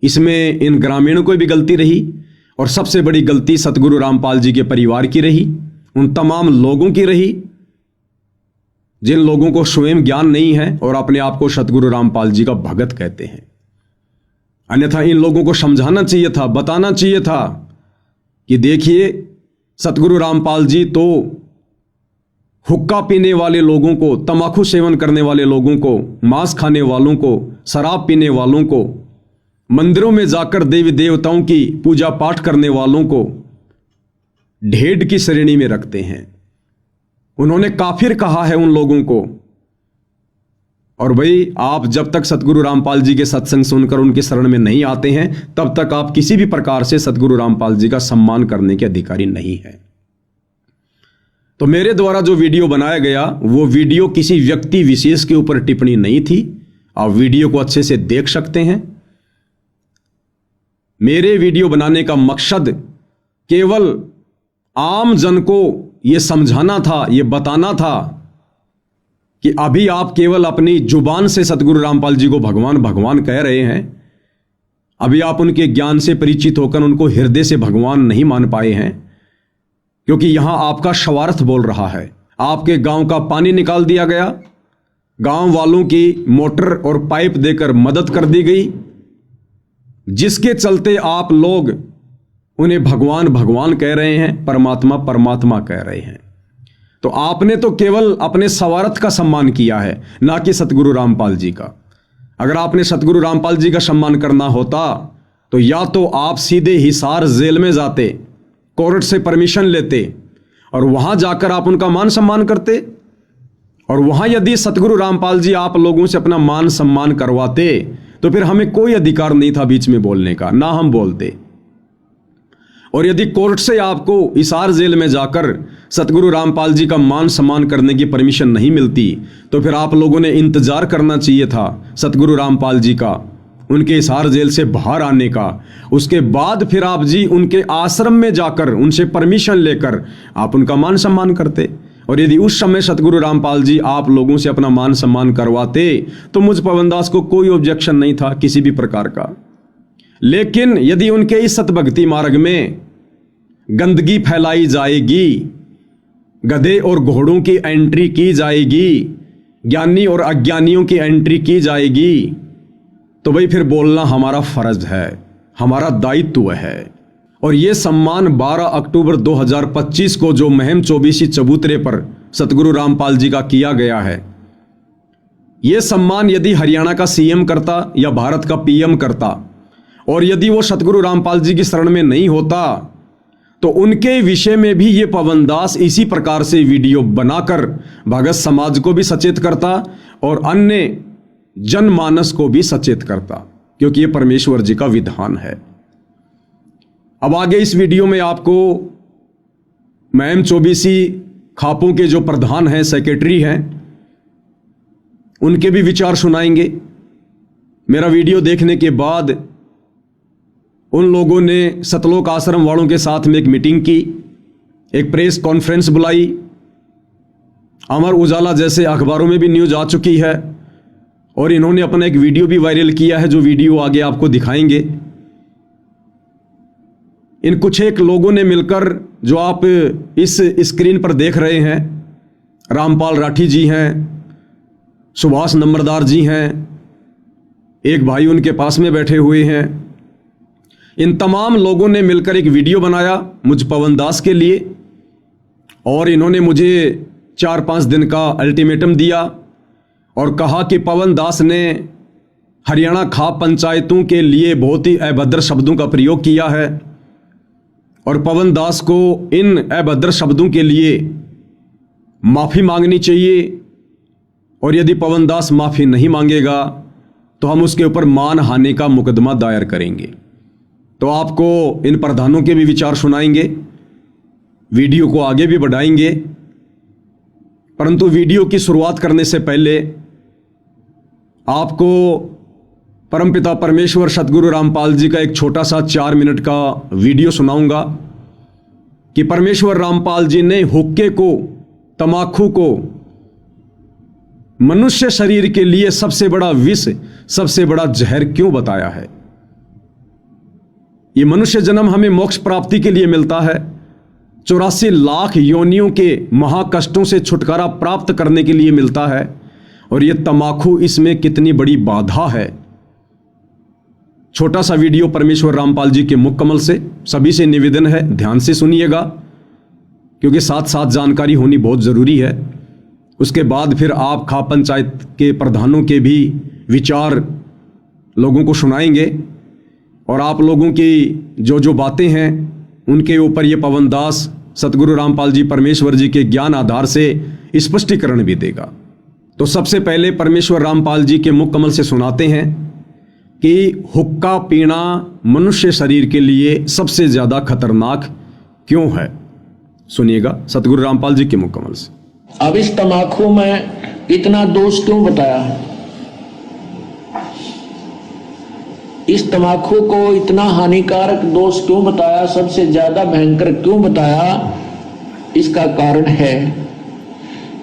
Speaker 1: इसमें इन ग्रामीणों को भी गलती रही और सबसे बड़ी गलती सतगुरु रामपाल जी के परिवार की रही, उन तमाम लोगों की रही जिन लोगों को स्वयं ज्ञान नहीं है और अपने आप को सतगुरु रामपाल जी का भगत कहते हैं। अन्यथा इन लोगों को समझाना चाहिए था, बताना चाहिए था कि देखिए सतगुरु रामपाल जी तो हुक्का पीने वाले लोगों को, तंबाकू सेवन करने वाले लोगों को, मांस खाने वालों को, शराब पीने वालों को, मंदिरों में जाकर देवी देवताओं की पूजा पाठ करने वालों को ढेड़ की श्रेणी में रखते हैं। उन्होंने काफिर कहा है उन लोगों को। और भाई आप जब तक सतगुरु रामपाल जी के सत्संग सुनकर उनके शरण में नहीं आते हैं तब तक आप किसी भी प्रकार से सतगुरु रामपाल जी का सम्मान करने के अधिकारी नहीं है। तो मेरे द्वारा जो वीडियो बनाया गया वो वीडियो किसी व्यक्ति विशेष के ऊपर टिप्पणी नहीं थी। आप वीडियो को अच्छे से देख सकते हैं। मेरे वीडियो बनाने का मकसद केवल आम जन को यह समझाना था, यह बताना था कि अभी आप केवल अपनी जुबान से सतगुरु रामपाल जी को भगवान भगवान कह रहे हैं। अभी आप उनके ज्ञान से परिचित होकर उनको हृदय से भगवान नहीं मान पाए हैं, क्योंकि यहां आपका स्वार्थ बोल रहा है। आपके गांव का पानी निकाल दिया गया, गांव वालों की मोटर और पाइप देकर मदद कर दी गई, जिसके चलते आप लोग उन्हें भगवान भगवान कह रहे हैं, परमात्मा परमात्मा कह रहे हैं। तो आपने तो केवल अपने स्वार्थ का सम्मान किया है, ना कि सतगुरु रामपाल जी का। अगर आपने सतगुरु रामपाल जी का सम्मान करना होता तो या तो आप सीधे हिसार जेल में जाते, कोर्ट से परमिशन लेते और वहां जाकर आप उनका मान सम्मान करते, और वहां यदि सतगुरु रामपाल जी आप लोगों से अपना मान सम्मान करवाते तो फिर हमें कोई अधिकार नहीं था बीच में बोलने का, ना हम बोलते। और यदि कोर्ट से आपको हिसार जेल में जाकर सतगुरु रामपाल जी का मान सम्मान करने की परमिशन नहीं मिलती तो फिर आप लोगों ने इंतजार करना चाहिए था सतगुरु रामपाल जी का, उनके हिसार जेल से बाहर आने का। उसके बाद फिर आप जी उनके आश्रम में जाकर उनसे परमिशन लेकर आप उनका मान सम्मान करते। और यदि उस समय सतगुरु रामपाल जी आप लोगों से अपना मान सम्मान करवाते तो मुझ पवनदास को कोई ऑब्जेक्शन नहीं था किसी भी प्रकार का। लेकिन यदि उनके इस सतभक्ति मार्ग में गंदगी फैलाई जाएगी, गधे और घोड़ों की एंट्री की जाएगी, ज्ञानी और अज्ञानियों की एंट्री की जाएगी, तो भाई फिर बोलना हमारा फर्ज है, हमारा दायित्व है। और यह सम्मान 12 अक्टूबर 2025 को जो महम चौबीसी चबूतरे पर सतगुरु रामपाल जी का किया गया है, यह सम्मान यदि हरियाणा का सीएम करता या भारत का पीएम करता, और यदि वो सतगुरु रामपाल जी की शरण में नहीं होता तो उनके विषय में भी ये पवनदास इसी प्रकार से वीडियो बनाकर भगत समाज को भी सचेत करता और अन्य जनमानस को भी सचेत करता, क्योंकि ये परमेश्वर जी का विधान है। अब आगे इस वीडियो में आपको महम चौबीसी खापों के जो प्रधान हैं, सेक्रेटरी हैं, उनके भी विचार सुनाएंगे। मेरा वीडियो देखने के बाद उन लोगों ने सतलोक आश्रम वालों के साथ में एक मीटिंग की, एक प्रेस कॉन्फ्रेंस बुलाई। अमर उजाला जैसे अखबारों में भी न्यूज आ चुकी है और इन्होंने अपना एक वीडियो भी वायरल किया है, जो वीडियो आगे आपको दिखाएंगे। इन कुछ एक लोगों ने मिलकर, जो आप इस स्क्रीन पर देख रहे हैं, रामपाल राठी जी हैं, सुभाष नंबरदार जी हैं, एक भाई उनके पास में बैठे हुए हैं, इन तमाम लोगों ने मिलकर एक वीडियो बनाया मुझ पवनदास के लिए। और इन्होंने मुझे 4-5 दिन का अल्टीमेटम दिया और कहा कि पवनदास ने हरियाणा खाप पंचायतों के लिए बहुत ही अभद्र शब्दों का प्रयोग किया है और पवनदास को इन अभद्र शब्दों के लिए माफ़ी मांगनी चाहिए, और यदि पवनदास माफ़ी नहीं मांगेगा तो हम उसके ऊपर मानहानि का मुकदमा दायर करेंगे। तो आपको इन प्रधानों के भी विचार सुनाएंगे, वीडियो को आगे भी बढ़ाएंगे। परंतु वीडियो की शुरुआत करने से पहले आपको परमपिता परमेश्वर सतगुरु रामपाल जी का एक छोटा सा 4 मिनट का वीडियो सुनाऊंगा कि परमेश्वर रामपाल जी ने हुक्के को, तमाकू को मनुष्य शरीर के लिए सबसे बड़ा विष, सबसे बड़ा जहर क्यों बताया है। ये मनुष्य जन्म हमें मोक्ष प्राप्ति के लिए मिलता है, 84 लाख योनियों के महाकष्टों से छुटकारा प्राप्त करने के लिए मिलता है, और ये तमाकू इसमें कितनी बड़ी बाधा है। छोटा सा वीडियो परमेश्वर रामपाल जी के मुख कमल से, सभी से निवेदन है ध्यान से सुनिएगा, क्योंकि साथ साथ जानकारी होनी बहुत जरूरी है। उसके बाद फिर आप खाप पंचायत के प्रधानों के भी विचार लोगों को सुनाएंगे, और आप लोगों की जो जो बातें हैं उनके ऊपर ये पवनदास सतगुरु रामपाल जी परमेश्वर जी के ज्ञान आधार से स्पष्टीकरण भी देगा। तो सबसे पहले परमेश्वर रामपाल जी के मुख कमल से सुनाते हैं कि हुक्का पीना मनुष्य शरीर के लिए सबसे ज्यादा खतरनाक क्यों है। सुनिएगा सतगुरु रामपाल जी के मुकम्मल से।
Speaker 2: अब इस तम्बाकू में इतना दोष क्यों बताया, इस तम्बाकू को इतना हानिकारक दोष क्यों बताया, सबसे ज्यादा भयंकर क्यों बताया? इसका कारण है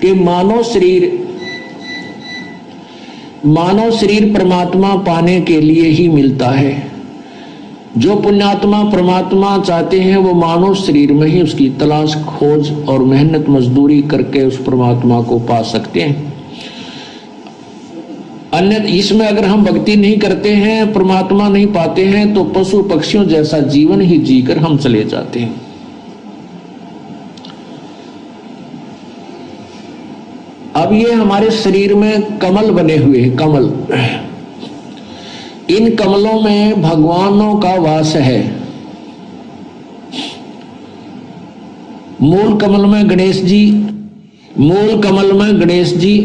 Speaker 2: कि मानव शरीर परमात्मा पाने के लिए ही मिलता है। जो पुण्यात्मा परमात्मा चाहते हैं वो मानव शरीर में ही उसकी तलाश खोज और मेहनत मजदूरी करके उस परमात्मा को पा सकते हैं। अन्य इसमें अगर हम भक्ति नहीं करते हैं, परमात्मा नहीं पाते हैं, तो पशु पक्षियों जैसा जीवन ही जीकर हम चले जाते हैं। अब ये हमारे शरीर में कमल बने हुए हैं, कमल, इन कमलों में भगवानों का वास है। मूल कमल में गणेश जी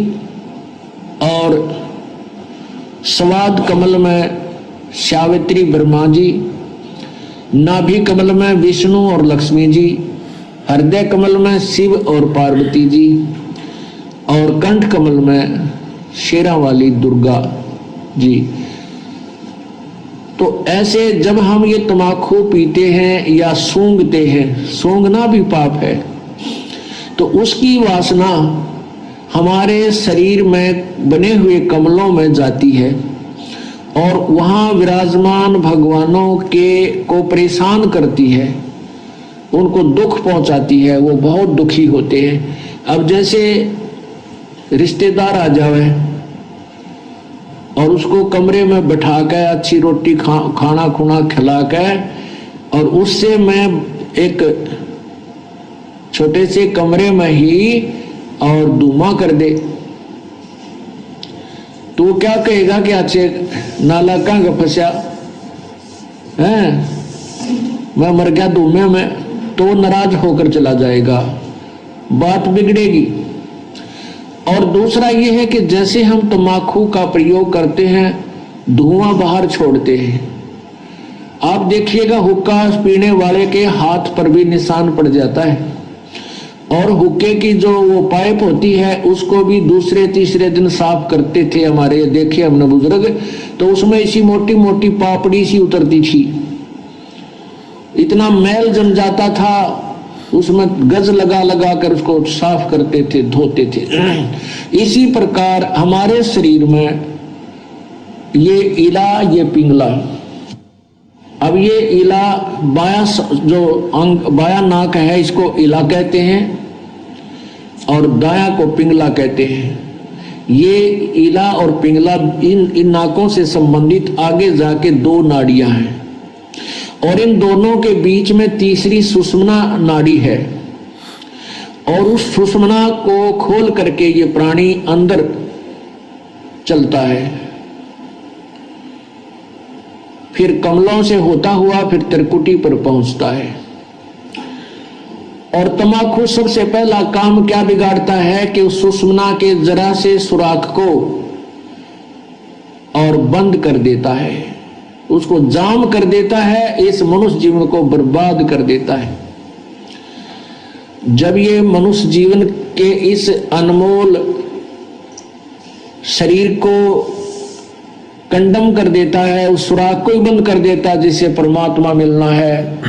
Speaker 2: और स्वाद कमल में सावित्री ब्रह्मा जी, नाभि कमल में विष्णु और लक्ष्मी जी, हृदय कमल में शिव और पार्वती जी, और कंठ कमल में शेरा वाली दुर्गा जी। तो ऐसे जब हम ये तम्बाकू पीते हैं या सूंघते हैं, सूंघना भी पाप है, तो उसकी वासना हमारे शरीर में बने हुए कमलों में जाती है और वहां विराजमान भगवानों को परेशान करती है, उनको दुख पहुंचाती है, वो बहुत दुखी होते हैं। अब जैसे रिश्तेदार आ जावे और उसको कमरे में बैठा के अच्छी रोटी खाना खुना खिला के और उससे मैं एक छोटे से कमरे में ही और धुआं कर दे, तो वो क्या कहेगा कि अच्छे नाला कहाँ फंसा है, मैं मर गया धुएं में, तो नाराज होकर चला जाएगा, बात बिगड़ेगी। और दूसरा ये है कि जैसे हम तम्बाकू का प्रयोग करते हैं, धुआं बाहर छोड़ते हैं, आप देखिएगा हुक्का पीने वाले के हाथ पर भी निशान पड़ जाता है, और हुक्के की जो वो पाइप होती है उसको भी दूसरे तीसरे दिन साफ करते थे हमारे, देखे हमने बुजुर्ग, तो उसमें ऐसी मोटी मोटी पापड़ी सी उतरती थी, इतना मैल जम जाता था, उसमें गज लगा लगा कर उसको साफ करते थे, धोते थे। इसी प्रकार हमारे शरीर में ये इला, ये पिंगला, अब ये इला बाया जो अंग बाया नाक है इसको इला कहते हैं और दाया को पिंगला कहते हैं। ये इला और पिंगला इन नाकों से संबंधित आगे जाके दो नाड़ियां हैं और इन दोनों के बीच में तीसरी सुषुम्ना नाड़ी है और उस सुषुम्ना को खोल करके ये प्राणी अंदर चलता है, फिर कमलों से होता हुआ फिर त्रिकुटी पर पहुंचता है। और तम्बाकू सबसे पहला काम क्या बिगाड़ता है कि उस सुषुम्ना के जरा से सुराख को और बंद कर देता है, उसको जाम कर देता है, इस मनुष्य जीवन को बर्बाद कर देता है। जब ये मनुष्य जीवन के इस अनमोल शरीर को कंडम कर देता है, उस सुराख को ही बंद कर देता है जिससे परमात्मा मिलना है,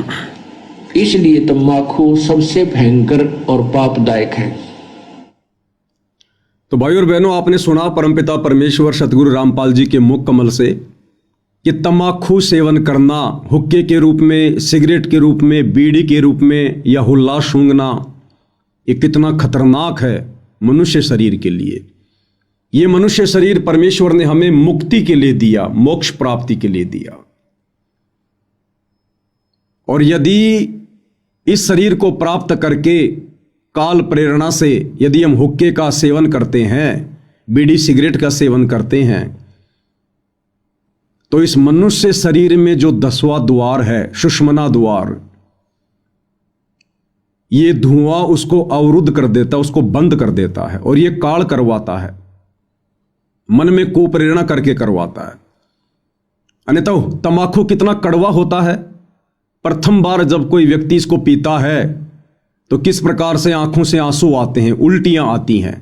Speaker 2: इसलिए तम्बाकू सबसे भयंकर और पापदायक है।
Speaker 1: तो भाई और बहनों, आपने सुना परमपिता परमेश्वर सतगुरु रामपाल जी के मुख कमल से कि तम्बाकू सेवन करना हुक्के के रूप में, सिगरेट के रूप में, बीड़ी के रूप में या हुल्ला सूंघना, ये कितना खतरनाक है मनुष्य शरीर के लिए। ये मनुष्य शरीर परमेश्वर ने हमें मुक्ति के लिए दिया, मोक्ष प्राप्ति के लिए दिया, और यदि इस शरीर को प्राप्त करके काल प्रेरणा से यदि हम हुक्के का सेवन करते हैं, बीड़ी सिगरेट का सेवन करते हैं, तो इस मनुष्य शरीर में जो 10वां द्वार है, सुषुम्ना द्वार, ये धुआं उसको अवरुद्ध कर देता, उसको बंद कर देता है और ये काल करवाता है, मन में कुप्रेरणा करके करवाता है। अन्यथा तम्बाकू कितना कड़वा होता है। प्रथम बार जब कोई व्यक्ति इसको पीता है तो किस प्रकार से आंखों से आंसू आते हैं, उल्टियां आती हैं,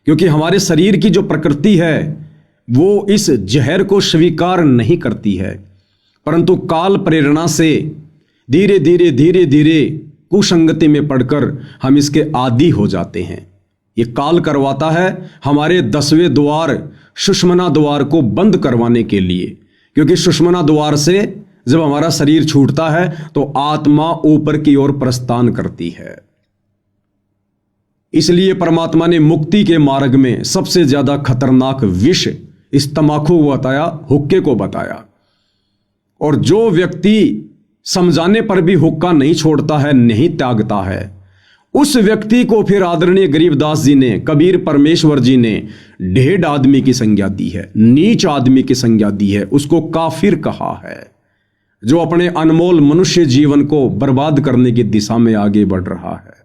Speaker 1: क्योंकि हमारे शरीर की जो प्रकृति है वो इस जहर को स्वीकार नहीं करती है, परंतु काल प्रेरणा से धीरे धीरे धीरे धीरे कुसंगति में पड़कर हम इसके आदी हो जाते हैं। ये काल करवाता है हमारे 10वें द्वार सुषुम्ना द्वार को बंद करवाने के लिए, क्योंकि सुषुम्ना द्वार से जब हमारा शरीर छूटता है तो आत्मा ऊपर की ओर प्रस्थान करती है। इसलिए परमात्मा ने मुक्ति के मार्ग में सबसे ज्यादा खतरनाक विष इस तमाकू को बताया, हुक्के को बताया। और जो व्यक्ति समझाने पर भी हुक्का नहीं छोड़ता है, नहीं त्यागता है, उस व्यक्ति को फिर आदरणीय गरीबदास जी ने, कबीर परमेश्वर जी ने ढेड आदमी की संज्ञा दी है, नीच आदमी की संज्ञा दी है, उसको काफिर कहा है, जो अपने अनमोल मनुष्य जीवन को बर्बाद करने की दिशा में आगे बढ़ रहा है।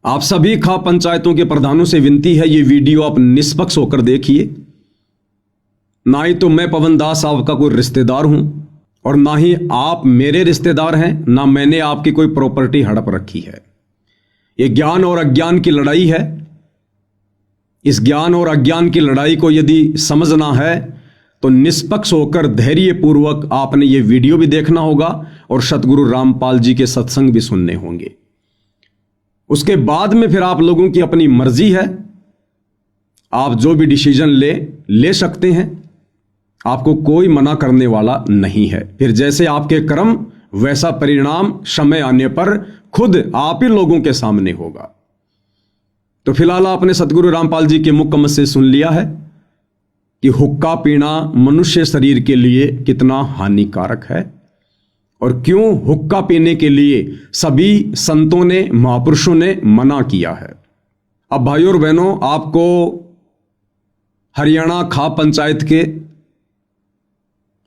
Speaker 1: आप सभी खाप पंचायतों के प्रधानों से विनती है, ये वीडियो आप निष्पक्ष होकर देखिए। ना ही तो मैं पवन दास आपका कोई रिश्तेदार हूं और ना ही आप मेरे रिश्तेदार हैं, ना मैंने आपकी कोई प्रॉपर्टी हड़प रखी है। ये ज्ञान और अज्ञान की लड़ाई है। इस ज्ञान और अज्ञान की लड़ाई को यदि समझना है तो निष्पक्ष होकर धैर्यपूर्वक आपने ये वीडियो भी देखना होगा और सतगुरु रामपाल जी के सत्संग भी सुनने होंगे। उसके बाद में फिर आप लोगों की अपनी मर्जी है, आप जो भी डिसीजन ले सकते हैं, आपको कोई मना करने वाला नहीं है। फिर जैसे आपके कर्म वैसा परिणाम समय आने पर खुद आप ही लोगों के सामने होगा। तो फिलहाल आपने सतगुरु रामपाल जी के मुख से सुन लिया है कि हुक्का पीना मनुष्य शरीर के लिए कितना हानिकारक है और क्यों हुक्का पीने के लिए सभी संतों ने, महापुरुषों ने मना किया है। अब भाइयों और बहनों, आपको हरियाणा खाप पंचायत के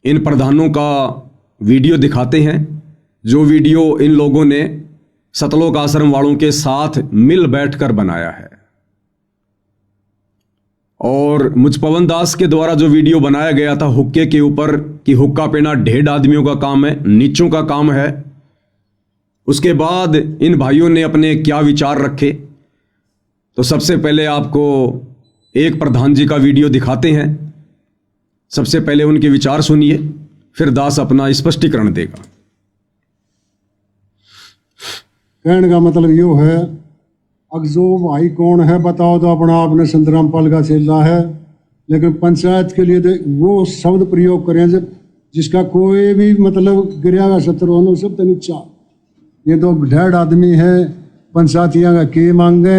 Speaker 1: इन प्रधानों का वीडियो दिखाते हैं, जो वीडियो इन लोगों ने सतलोक आश्रम वालों के साथ मिल बैठकर बनाया है। और मुझ पवन दास के द्वारा जो वीडियो बनाया गया था हुक्के के ऊपर कि हुक्का पीना ढेड आदमियों का काम है, नीचों का काम है, उसके बाद इन भाइयों ने अपने क्या विचार रखे। तो सबसे पहले आपको एक प्रधान जी का वीडियो दिखाते हैं। सबसे पहले उनके विचार सुनिए, फिर दास अपना स्पष्टीकरण देगा।
Speaker 3: कहने का मतलब यो है, अब जो भाई कौन है बताओ तो अपना आपने संत रामपाल का चेला है, लेकिन पंचायत के लिए वो शब्द प्रयोग करें जब जिसका कोई भी मतलब गिरिया हुआ शत्रु हो शब्द नीचा। ये तो ढेड आदमी है, पंचायतियाँ का के मांगे,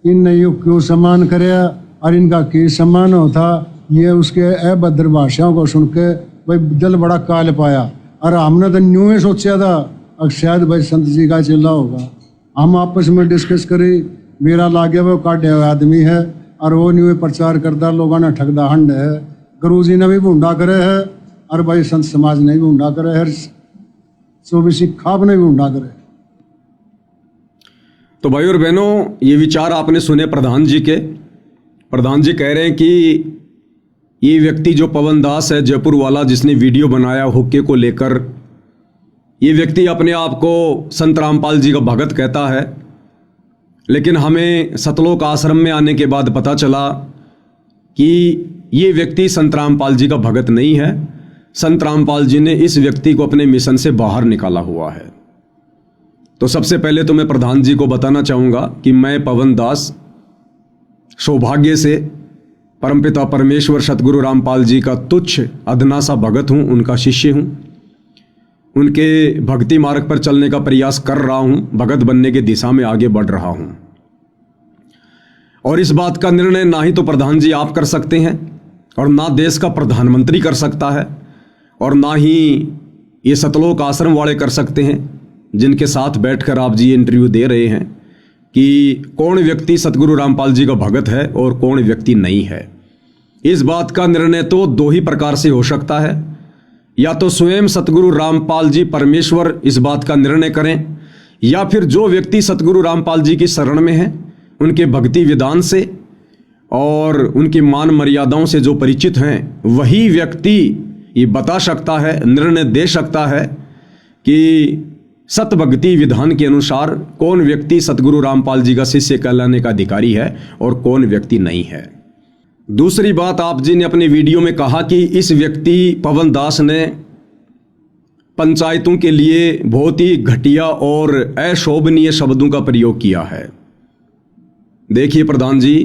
Speaker 3: इनने यो क्यों सम्मान करे और इनका के सम्मान होता। ये उसके अभद्र भाषाओं को सुन के भाई दिल बड़ा काल पाया। और हमने तो न्यू ही सोचा था अब शायद भाई संत जी का चेला होगा। हम आपस में डिस्कस करी, मेरा लागे वो काटे हुए आदमी है और वो न्यू प्रचार करता, लोगों ने ठगदा हंड है, गुरु जी ने भी भूंडा करे है और भाई संत समाज ने भी भूंडा करे है, चौबीसी खाप ने भी भूंडा करे।
Speaker 1: तो भाई और बहनों, ये विचार आपने सुने प्रधान जी के। प्रधान जी कह रहे हैं कि ये व्यक्ति जो पवन दास है जयपुर वाला, जिसने वीडियो बनाया हुक्के को लेकर, ये व्यक्ति अपने आप को संत रामपाल जी का भगत कहता है, लेकिन हमें सतलोक आश्रम में आने के बाद पता चला कि ये व्यक्ति संत रामपाल जी का भगत नहीं है। संत रामपाल जी ने इस व्यक्ति को अपने मिशन से बाहर निकाला हुआ है। तो सबसे पहले तो मैं प्रधान जी को बताना चाहूँगा कि मैं पवन दास सौभाग्य से परमपिता परमेश्वर सतगुरु रामपाल जी का तुच्छ अदना सा भगत हूँ, उनका शिष्य हूँ। उनके भक्ति मार्ग पर चलने का प्रयास कर रहा हूँ, भगत बनने की दिशा में आगे बढ़ रहा हूँ। और इस बात का निर्णय ना ही तो प्रधान जी आप कर सकते हैं और ना देश का प्रधानमंत्री कर सकता है और ना ही ये सतलोक आश्रम वाले कर सकते हैं, जिनके साथ बैठकर आप जी ये इंटरव्यू दे रहे हैं कि कौन व्यक्ति सतगुरु रामपाल जी का भगत है और कौन व्यक्ति नहीं है। इस बात का निर्णय तो दो ही प्रकार से हो सकता है, या तो स्वयं सतगुरु रामपाल जी परमेश्वर इस बात का निर्णय करें, या फिर जो व्यक्ति सतगुरु रामपाल जी की शरण में है, उनके भक्ति विधान से और उनकी मान मर्यादाओं से जो परिचित हैं, वही व्यक्ति ये बता सकता है, निर्णय दे सकता है कि सत भक्ति विधान के अनुसार कौन व्यक्ति सतगुरु रामपाल जी का शिष्य कहलाने का अधिकारी है और कौन व्यक्ति नहीं है। दूसरी बात, आप जी ने अपने वीडियो में कहा कि इस व्यक्ति पवन दास ने पंचायतों के लिए बहुत ही घटिया और अशोभनीय शब्दों का प्रयोग किया है। देखिए प्रधान जी,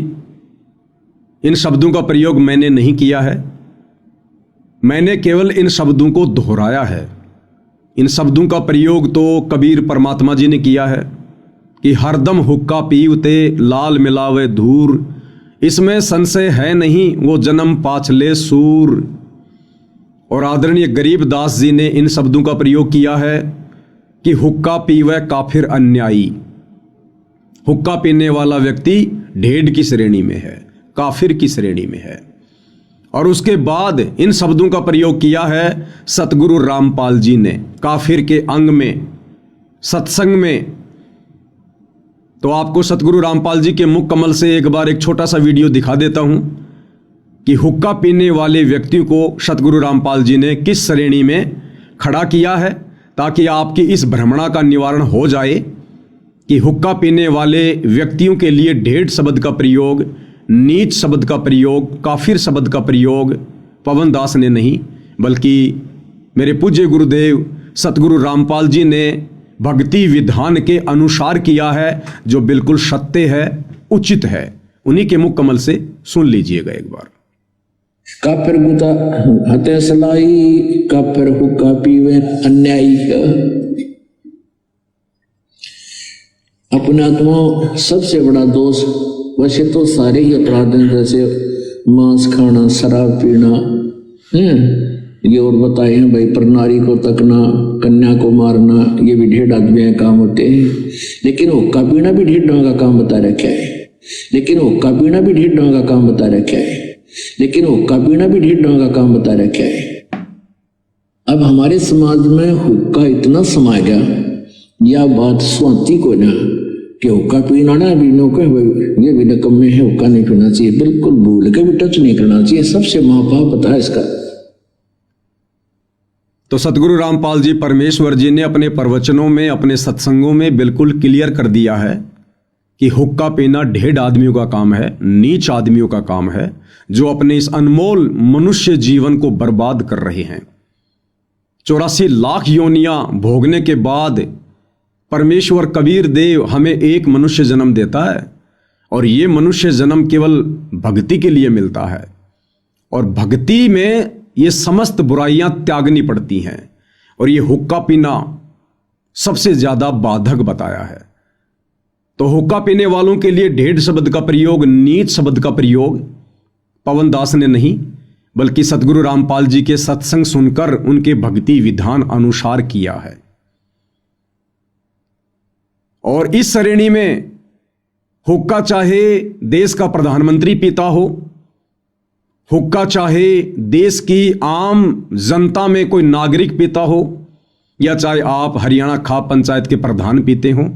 Speaker 1: इन शब्दों का प्रयोग मैंने नहीं किया है, मैंने केवल इन शब्दों को दोहराया है। इन शब्दों का प्रयोग तो कबीर परमात्मा जी ने किया है कि हरदम हुक्का पीवते लाल मिलावे धूर, इसमें संशय है नहीं वो जन्म पाछले सूर। और आदरणीय गरीबदास जी ने इन शब्दों का प्रयोग किया है कि हुक्का पीवे काफिर अन्यायी। हुक्का पीने वाला व्यक्ति ढेड की श्रेणी में है, काफिर की श्रेणी में है। और उसके बाद इन शब्दों का प्रयोग किया है सतगुरु रामपाल जी ने काफिर के अंग में, सत्संग में। तो आपको सतगुरु रामपाल जी के मुख कमल से एक बार एक छोटा सा वीडियो दिखा देता हूं कि हुक्का पीने वाले व्यक्ति को सतगुरु रामपाल जी ने किस श्रेणी में खड़ा किया है, ताकि आपकी इस भ्रमणा का निवारण हो जाए कि हुक्का पीने वाले व्यक्तियों के लिए ढेड शब्द का प्रयोग, नीच शब्द का प्रयोग, काफिर शब्द का प्रयोग पवन दास ने नहीं, बल्कि मेरे पूज्य गुरुदेव सतगुरु रामपाल जी ने भक्ति विधान के अनुसार किया है, जो बिल्कुल सत्य है, उचित है। उन्हीं के मुख कमल से सुन लीजिएगा एक बार।
Speaker 2: काफिर गुता हते सलाई, काफिर हुक्का पीवे अन्यायी। अपने आत्मा सबसे बड़ा दोष, वैसे तो सारे ही अपराध हैं, जैसे मांस खाना, शराब पीना, ये और बताए हैं भाई, पर नारी को तकना, कन्या को मारना, ये भी ढेर आदमी का काम होते हैं। लेकिन हुक्का पीना भी ढेर का काम बता रखा है, लेकिन हुक्का पीना भी ढेर का काम बता रखा है, लेकिन हुक्का पीना भी ढेर का काम बता रखा है। अब हमारे समाज में हुक्का इतना समा गया, या बात स्वाति को ना कि हुक्का पीना ना भी नो कह ये भी रकम में है, हुक्का नहीं पीना चाहिए, बिल्कुल भूल के भी टच नहीं करना चाहिए। सबसे महापाप पता है इसका।
Speaker 1: तो सतगुरु रामपाल जी परमेश्वर जी ने अपने प्रवचनों में, अपने सत्संगों में बिल्कुल क्लियर कर दिया है कि हुक्का पीना ढेड आदमियों का काम है, नीच आदमियों का काम है, जो अपने इस अनमोल मनुष्य जीवन को बर्बाद कर रहे हैं। 84 लाख योनियां भोगने के बाद परमेश्वर कबीर देव हमें एक मनुष्य जन्म देता है, और ये मनुष्य जन्म केवल भक्ति के लिए मिलता है, और भक्ति में ये समस्त बुराइयां त्यागनी पड़ती हैं, और ये हुक्का पीना सबसे ज्यादा बाधक बताया है। तो हुक्का पीने वालों के लिए ढेड शब्द का प्रयोग, नीच शब्द का प्रयोग पवन दास ने नहीं, बल्कि सतगुरु रामपाल जी के सत्संग सुनकर उनके भक्ति विधान अनुसार किया है। और इस श्रेणी में हुक्का चाहे देश का प्रधानमंत्री पीता हो, हुक्का चाहे देश की आम जनता में कोई नागरिक पीता हो, या चाहे आप हरियाणा खाप पंचायत के प्रधान पीते हो,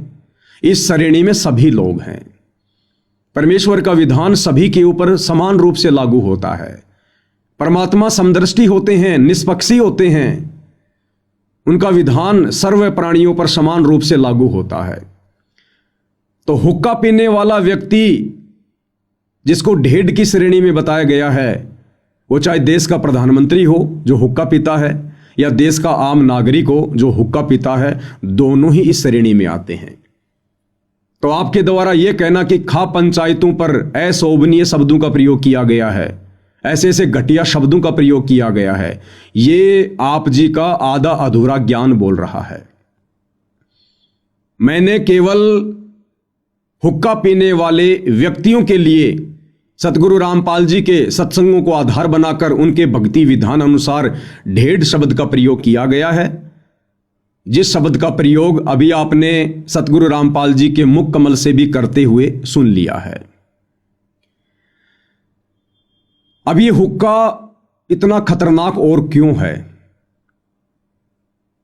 Speaker 1: इस श्रेणी में सभी लोग हैं। परमेश्वर का विधान सभी के ऊपर समान रूप से लागू होता है। परमात्मा समदृष्टि होते हैं, निष्पक्षी होते हैं, उनका विधान सर्व प्राणियों पर समान रूप से लागू होता है। तो हुक्का पीने वाला व्यक्ति जिसको ढेड की श्रेणी में बताया गया है, वो चाहे देश का प्रधानमंत्री हो जो हुक्का पीता है, या देश का आम नागरिक हो जो हुक्का पीता है, दोनों ही इस श्रेणी में आते हैं। तो आपके द्वारा यह कहना कि खाप पंचायतों पर अशोभनीय शब्दों का प्रयोग किया गया है, ऐसे ऐसे घटिया शब्दों का प्रयोग किया गया है, ये आप जी का आधा अधूरा ज्ञान बोल रहा है। मैंने केवल हुक्का पीने वाले व्यक्तियों के लिए सतगुरु रामपाल जी के सत्संगों को आधार बनाकर उनके भक्ति विधान अनुसार ढेड शब्द का प्रयोग किया गया है, जिस शब्द का प्रयोग अभी आपने सतगुरु रामपाल जी के मुख कमल से भी करते हुए सुन लिया है। अब ये हुक्का इतना खतरनाक और क्यों है?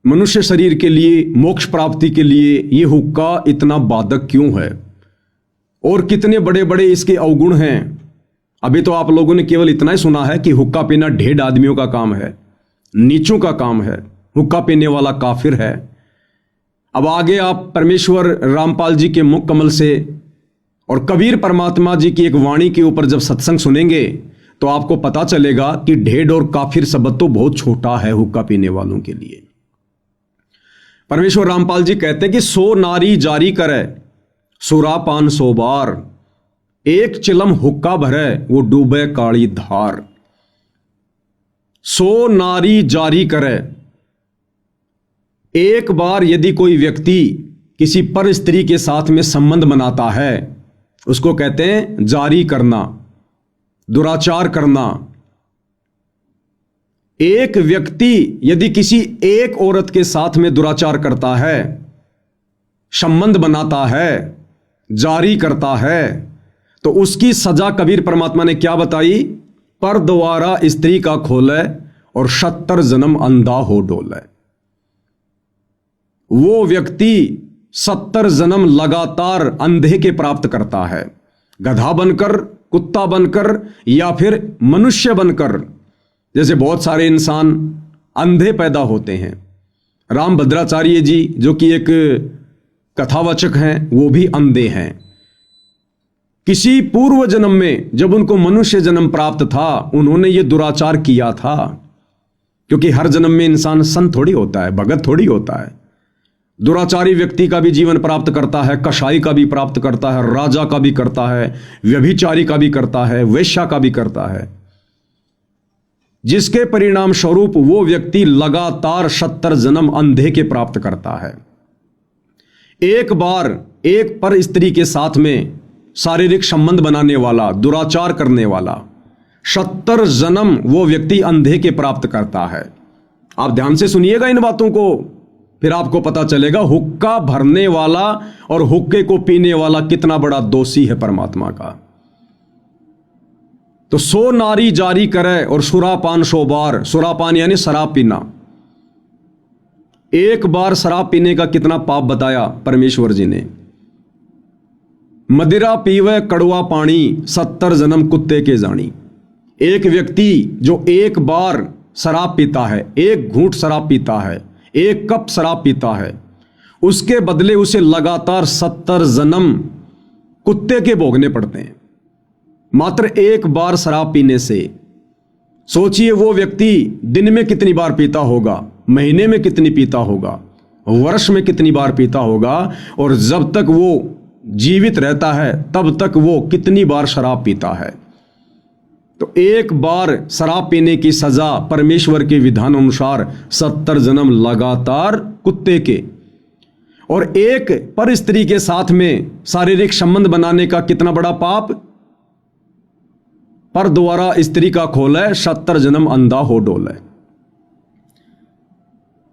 Speaker 1: मनुष्य शरीर के लिए, मोक्ष प्राप्ति के लिए ये हुक्का इतना बाधक क्यों है, और कितने बड़े बड़े इसके अवगुण हैं? अभी तो आप लोगों ने केवल इतना ही सुना है कि हुक्का पीना ढेड आदमियों का काम है, नीचों का काम है, हुक्का पीने वाला काफिर है। अब आगे आप परमेश्वर रामपाल जी के मुख कमल से और कबीर परमात्मा जी की एक वाणी के ऊपर जब सत्संग सुनेंगे तो आपको पता चलेगा कि ढेड और काफिर शब्द तो बहुत छोटा है हुक्का पीने वालों के लिए। परमेश्वर रामपाल जी कहते हैं कि 100 नारी जारी करे सुरापान 100 बार, एक चिलम हुक्का भरे वो डूबे काली धार। 100 नारी जारी करे, एक बार यदि कोई व्यक्ति किसी पर स्त्री के साथ में संबंध बनाता है उसको कहते हैं जारी करना, दुराचार करना। एक व्यक्ति यदि किसी एक औरत के साथ में दुराचार करता है, संबंध बनाता है, जारी करता है, तो उसकी सजा कबीर परमात्मा ने क्या बताई? पर द्वारा स्त्री का खोले और 70 जन्म अंधा हो डोले। वो व्यक्ति 70 जन्म लगातार अंधे के प्राप्त करता है, गधा बनकर, कुत्ता बनकर या फिर मनुष्य बनकर। जैसे बहुत सारे इंसान अंधे पैदा होते हैं। राम भद्राचार्य जी जो कि एक कथावाचक हैं वो भी अंधे हैं। किसी पूर्व जन्म में जब उनको मनुष्य जन्म प्राप्त था उन्होंने ये दुराचार किया था, क्योंकि हर जन्म में इंसान संत थोड़ी होता है, भगत थोड़ी होता है। दुराचारी व्यक्ति का भी जीवन प्राप्त करता है, कसाई का भी प्राप्त करता है, राजा का भी करता है, व्यभिचारी का भी करता है, वेश्या का भी करता है, जिसके परिणाम स्वरूप वो व्यक्ति लगातार 70 जन्म अंधे के प्राप्त करता है। एक बार एक पर स्त्री के साथ में शारीरिक संबंध बनाने वाला, दुराचार करने वाला 70 जन्म वो व्यक्ति अंधे के प्राप्त करता है। आप ध्यान से सुनिएगा इन बातों को, फिर आपको पता चलेगा हुक्का भरने वाला और हुक्के को पीने वाला कितना बड़ा दोषी है परमात्मा का। तो 100 नारी जारी करे और सुरापान 100 बार। सुरापान यानी शराब पीना। एक बार शराब पीने का कितना पाप बताया परमेश्वर जी ने? मदिरा पीवे कड़वा पानी 70 जन्म कुत्ते के जानी। एक व्यक्ति जो एक बार शराब पीता है, एक घूंट शराब पीता है, एक कप शराब पीता है, उसके बदले उसे लगातार 70 जन्म कुत्ते के भोगने पड़ते हैं, मात्र एक बार शराब पीने से। सोचिए वो व्यक्ति दिन में कितनी बार पीता होगा, महीने में कितनी पीता होगा, वर्ष में कितनी बार पीता होगा, और जब तक वो जीवित रहता है तब तक वो कितनी बार शराब पीता है। तो एक बार शराब पीने की सजा परमेश्वर के विधान अनुसार 70 जन्म लगातार कुत्ते के, और एक पर स्त्री के साथ में शारीरिक संबंध बनाने का कितना बड़ा पाप? पर द्वारा स्त्री का खोले 70 जन्म अंधा हो डोले।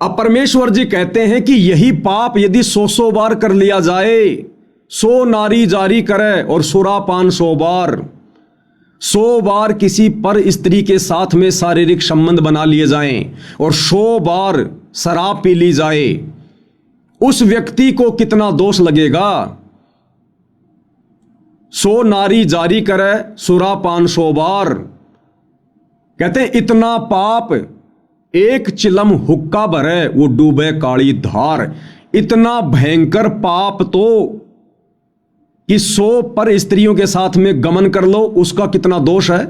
Speaker 1: अब परमेश्वर जी कहते हैं कि यही पाप यदि 100 बार कर लिया जाए, 100 नारी जारी करे और सुरापान 100 बार, 100 बार किसी पर स्त्री के साथ में शारीरिक संबंध बना लिए जाएं और 100 बार शराब पी ली जाए, उस व्यक्ति को कितना दोष लगेगा? 100 नारी जारी करे सुरापान 100 बार। कहते हैं इतना पाप, एक चिलम हुक्का भरे वो डूबे काली धार। इतना भयंकर पाप तो कि 100 पर स्त्रियों के साथ में गमन कर लो उसका कितना दोष है,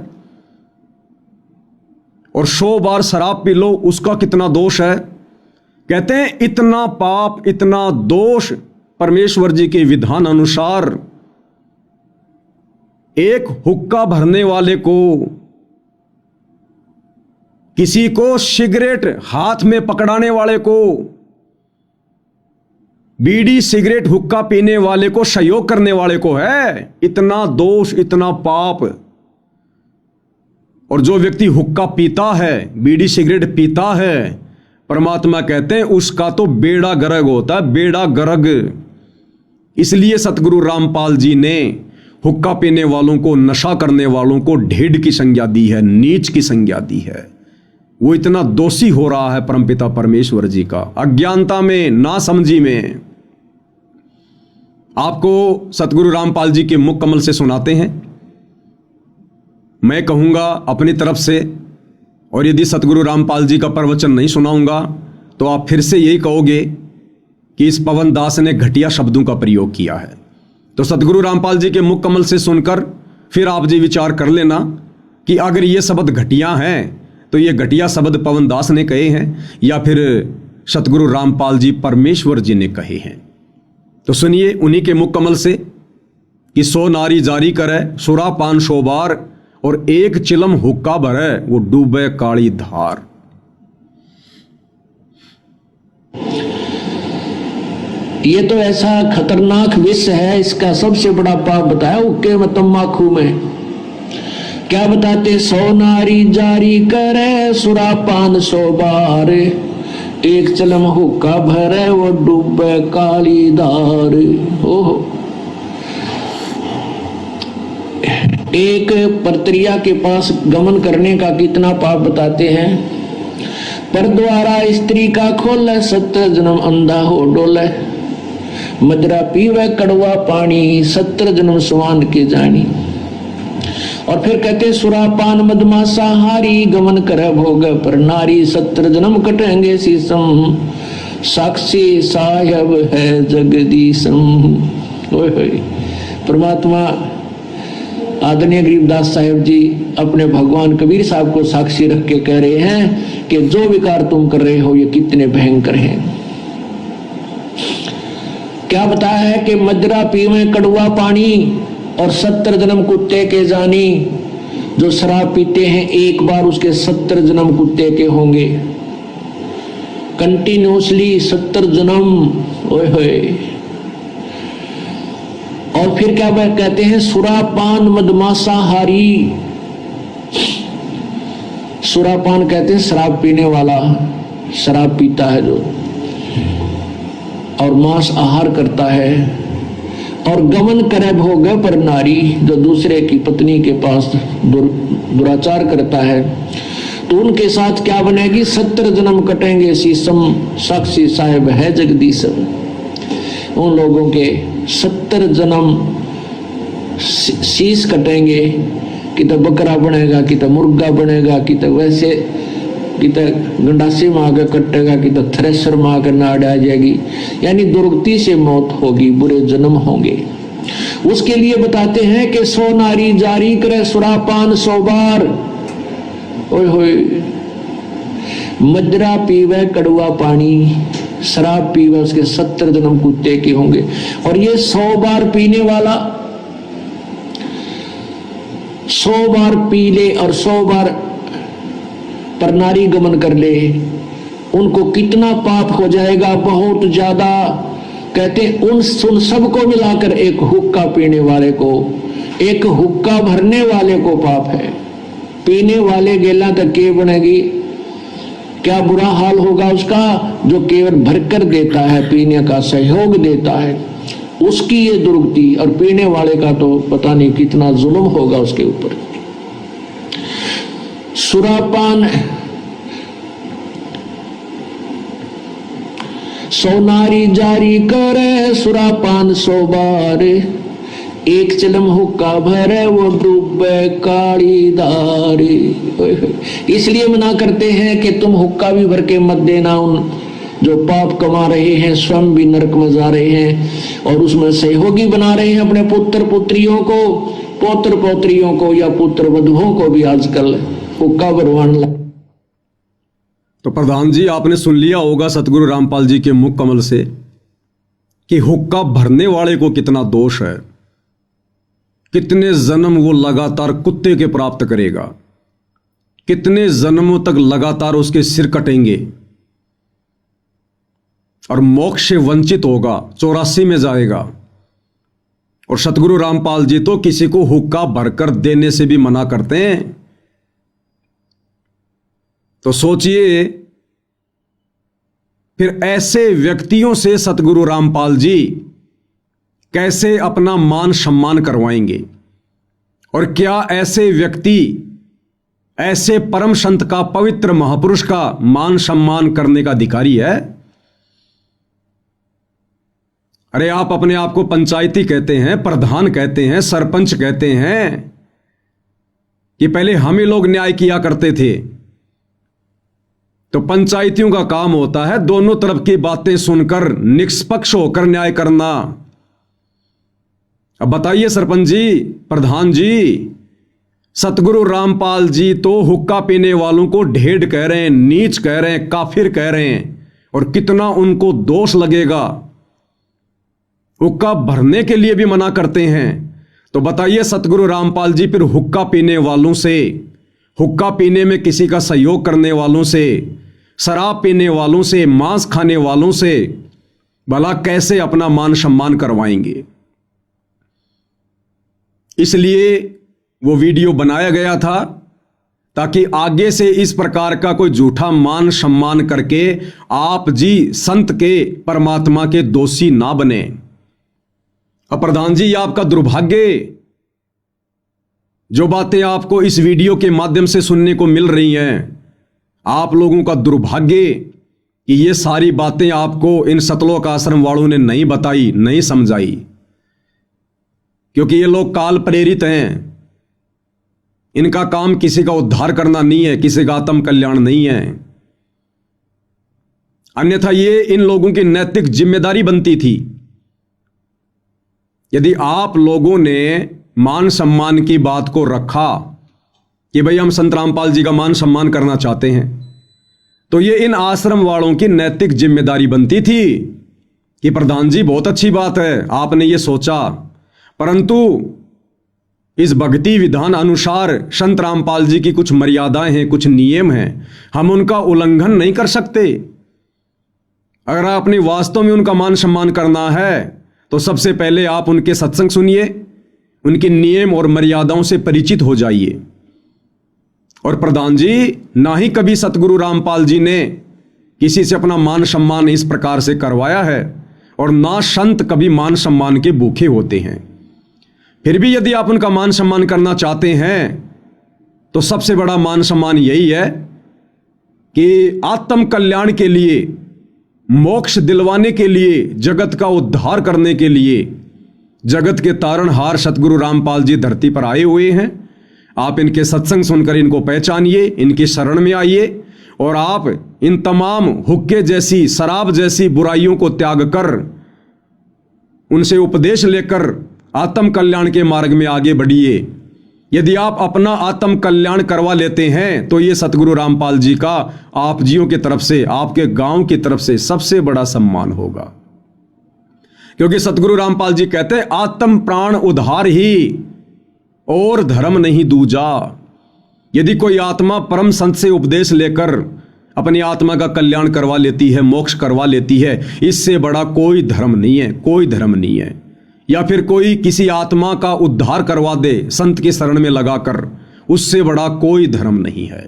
Speaker 1: और 100 बार शराब पी लो उसका कितना दोष है। कहते हैं इतना पाप, इतना दोष परमेश्वर जी के विधान अनुसार एक हुक्का भरने वाले को, किसी को सिगरेट हाथ में पकड़ाने वाले को, बीड़ी सिगरेट हुक्का पीने वाले को, सहयोग करने वाले को है इतना दोष, इतना पाप। और जो व्यक्ति हुक्का पीता है, बीड़ी सिगरेट पीता है, परमात्मा कहते हैं उसका तो बेड़ा गर्क होता है, बेड़ा गर्क। इसलिए सतगुरु रामपाल जी ने हुक्का पीने वालों को, नशा करने वालों को ढेड की संज्ञा दी है, नीच की संज्ञा दी है। वो इतना दोषी हो रहा है परमपिता परमेश्वर जी का, अज्ञानता में, नासमझी में। आपको सतगुरु रामपाल जी के मुख कमल से सुनाते हैं। मैं कहूंगा अपनी तरफ से, और यदि सतगुरु रामपाल जी का प्रवचन नहीं सुनाऊंगा तो आप फिर से यही कहोगे कि इस पवन दास ने घटिया शब्दों का प्रयोग किया है। तो सतगुरु रामपाल जी के मुख कमल से सुनकर फिर आप जी विचार कर लेना कि अगर ये शब्द घटिया हैं तो ये घटिया शब्द पवन दास ने कहे हैं या फिर सतगुरु रामपाल जी परमेश्वर जी ने कहे हैं। तो सुनिए उन्हीं के मुख कमल से कि 100 नारी जारी करे सुरा पान 100 बार और एक चिलम हुक्का भरे वो डूबे काली धार।
Speaker 2: ये तो ऐसा खतरनाक विष है, इसका सबसे बड़ा पाप बताया हुक्के में तम्बाकू में। क्या बताते, 100 नारी जारी करे सुरापान 100 बार, एक चलम हुक्का भरे वो डूबे काली धार। ओहो, एक परत्रिया के पास गमन करने का कितना पाप बताते हैं। पर द्वारा स्त्री का खोले 70 जन्म अंधा हो डोले, मदरा पीवे कड़वा पानी 70 जन्म स्वान के जानी। और फिर कहते सुरापान मदमासा हारी, गमन करे भोग पर नारी 70 जन्म कटेंगे शीसम, साक्षी साहेब है जगदीशम। परमात्मा आदरणीय गरीबदास साहेब जी अपने भगवान कबीर साहब को साक्षी रख के कह रहे हैं कि जो विकार तुम कर रहे हो ये कितने भयंकर हैं। क्या बताया है कि मदरा पीवे कड़वा पानी और 70 जन्म कुत्ते के जानी। जो शराब पीते हैं एक बार उसके 70 जन्म कुत्ते के होंगे, कंटिन्यूसली 70 जन्म। ओए होए। और फिर क्या कहते हैं, सुरापान मदमासा हारी। सुरापान कहते हैं शराब पीने वाला, शराब पीता है जो, और मांस आहार करता है। और गमन करे भोग पर नारी, जो दूसरे की पत्नी के पास दुराचार करता है, तो उनके साथ क्या बनेगी, 70 जन्म कटेंगे शीसम, साक्षी साहेब है जगदीशम। उन लोगों के 70 जन्म शीश कटेंगे, कि तो बकरा बनेगा, कि तो मुर्गा बनेगा, कि तो वैसे, कि तो गंडासी में आगे कटेगा, कि तो थ्रेसर में आकर नाड़ आ जाएगी। यानी दुर्गति से मौत होगी, बुरे जन्म होंगे। उसके लिए बताते हैं कि 100 नारी जारी करे सुरापान 100 बार। ओए होए। मदरा पीवे कड़वा पानी, शराब पीवे उसके 70 जन्म कुत्ते के होंगे। और ये 100 बार पीने वाला 100 बार पी ले और 100 बार पर नारी गमन कर ले, उनको कितना पाप हो जाएगा, बहुत ज्यादा। कहते उन सबको मिलाकर एक हुक्का पीने वाले को, एक हुक्का भरने वाले को पाप है। पीने वाले गेला तक के बनेगी, क्या बुरा हाल होगा उसका, जो केवल भरकर देता है, पीने का सहयोग देता है, उसकी ये दुर्गति। और पीने वाले का तो पता नहीं कितना जुल्म होगा उसके ऊपर। सुरापान 100 नारी जारी करे सुरापान 100 बार, एक चिलम हुक्का भरे वो डूबे काली धारी। इसलिए मना करते हैं कि तुम हुक्का भी भर के मत देना। उन जो पाप कमा रहे हैं, स्वयं भी नरक में जा रहे हैं और उसमें सहयोगी बना रहे हैं अपने पुत्र पुत्रियों को, पौत्र पौत्रियों को या पुत्र वधुओं को भी आजकल हुक्का भरवाने लगे।
Speaker 1: तो प्रधान जी आपने सुन लिया होगा सतगुरु रामपाल जी के मुख कमल से कि हुक्का भरने वाले को कितना दोष है, कितने जन्म वो लगातार कुत्ते के प्राप्त करेगा, कितने जन्मों तक लगातार उसके सिर कटेंगे और मोक्ष से वंचित होगा, 84 में जाएगा। और सतगुरु रामपाल जी तो किसी को हुक्का भरकर देने से भी मना करते हैं। तो सोचिए फिर ऐसे व्यक्तियों से सतगुरु रामपाल जी कैसे अपना मान सम्मान करवाएंगे। और क्या ऐसे व्यक्ति ऐसे परम संत का, पवित्र महापुरुष का मान सम्मान करने का अधिकारी है? अरे आप अपने आप को पंचायती कहते हैं, प्रधान कहते हैं, सरपंच कहते हैं कि पहले हम ही लोग न्याय किया करते थे। तो पंचायतियों का काम होता है दोनों तरफ की बातें सुनकर निष्पक्ष होकर न्याय करना। अब बताइए सरपंच जी, प्रधान जी, सतगुरु रामपाल जी तो हुक्का पीने वालों को ढेड़ कह रहे हैं, नीच कह रहे हैं, काफिर कह रहे हैं, और कितना उनको दोष लगेगा। हुक्का भरने के लिए भी मना करते हैं। तो बताइए सतगुरु रामपाल जी फिर हुक्का पीने वालों से, हुक्का पीने में किसी का सहयोग करने वालों से, शराब पीने वालों से, मांस खाने वालों से भला कैसे अपना मान सम्मान करवाएंगे? इसलिए वो वीडियो बनाया गया था ताकि आगे से इस प्रकार का कोई झूठा मान सम्मान करके आप जी संत के परमात्मा के दोषी ना बने। अब प्रधान जी, ये आपका दुर्भाग्य, जो बातें आपको इस वीडियो के माध्यम से सुनने को मिल रही हैं, आप लोगों का दुर्भाग्य कि ये सारी बातें आपको इन सतलोक आश्रम वालों ने नहीं बताई, नहीं समझाई, क्योंकि ये लोग काल प्रेरित हैं। इनका काम किसी का उद्धार करना नहीं है, किसी का आत्म कल्याण नहीं है। अन्यथा ये इन लोगों की नैतिक जिम्मेदारी बनती थी। यदि आप लोगों ने मान सम्मान की बात को रखा कि भाई हम संत रामपाल जी का मान सम्मान करना चाहते हैं, तो ये इन आश्रम वालों की नैतिक जिम्मेदारी बनती थी कि प्रधान जी बहुत अच्छी बात है आपने ये सोचा, परंतु इस भक्ति विधान अनुसार संत रामपाल जी की कुछ मर्यादाएं हैं, कुछ नियम हैं, हम उनका उल्लंघन नहीं कर सकते। अगर आपने वास्तव में उनका मान सम्मान करना है तो सबसे पहले आप उनके सत्संग सुनिए, उनके नियम और मर्यादाओं से परिचित हो जाइए। और प्रधान जी, ना ही कभी सतगुरु रामपाल जी ने किसी से अपना मान सम्मान इस प्रकार से करवाया है, और ना संत कभी मान सम्मान के भूखे होते हैं। फिर भी यदि आप उनका मान सम्मान करना चाहते हैं तो सबसे बड़ा मान सम्मान यही है कि आत्म कल्याण के लिए, मोक्ष दिलवाने के लिए, जगत का उद्धार करने के लिए जगत के तारणहार सतगुरु रामपाल जी धरती पर आए हुए हैं। आप इनके सत्संग सुनकर इनको पहचानिए, इनकी शरण में आइए, और आप इन तमाम हुक्के जैसी, शराब जैसी बुराइयों को त्याग कर उनसे उपदेश लेकर आत्म कल्याण के मार्ग में आगे बढ़िए। यदि आप अपना आत्म कल्याण करवा लेते हैं तो ये सतगुरु रामपाल जी का आप जियों की तरफ से, आपके गांव की तरफ से सबसे बड़ा सम्मान होगा। क्योंकि सतगुरु रामपाल जी कहते हैं आत्म प्राण उद्धार ही और धर्म नहीं दूजा। यदि कोई आत्मा परम संत से उपदेश लेकर अपनी आत्मा का कल्याण करवा लेती है, मोक्ष करवा लेती है, इससे बड़ा कोई धर्म नहीं है, कोई धर्म नहीं है। या फिर कोई किसी आत्मा का उद्धार करवा दे संत की शरण में लगाकर, उससे बड़ा कोई धर्म नहीं है।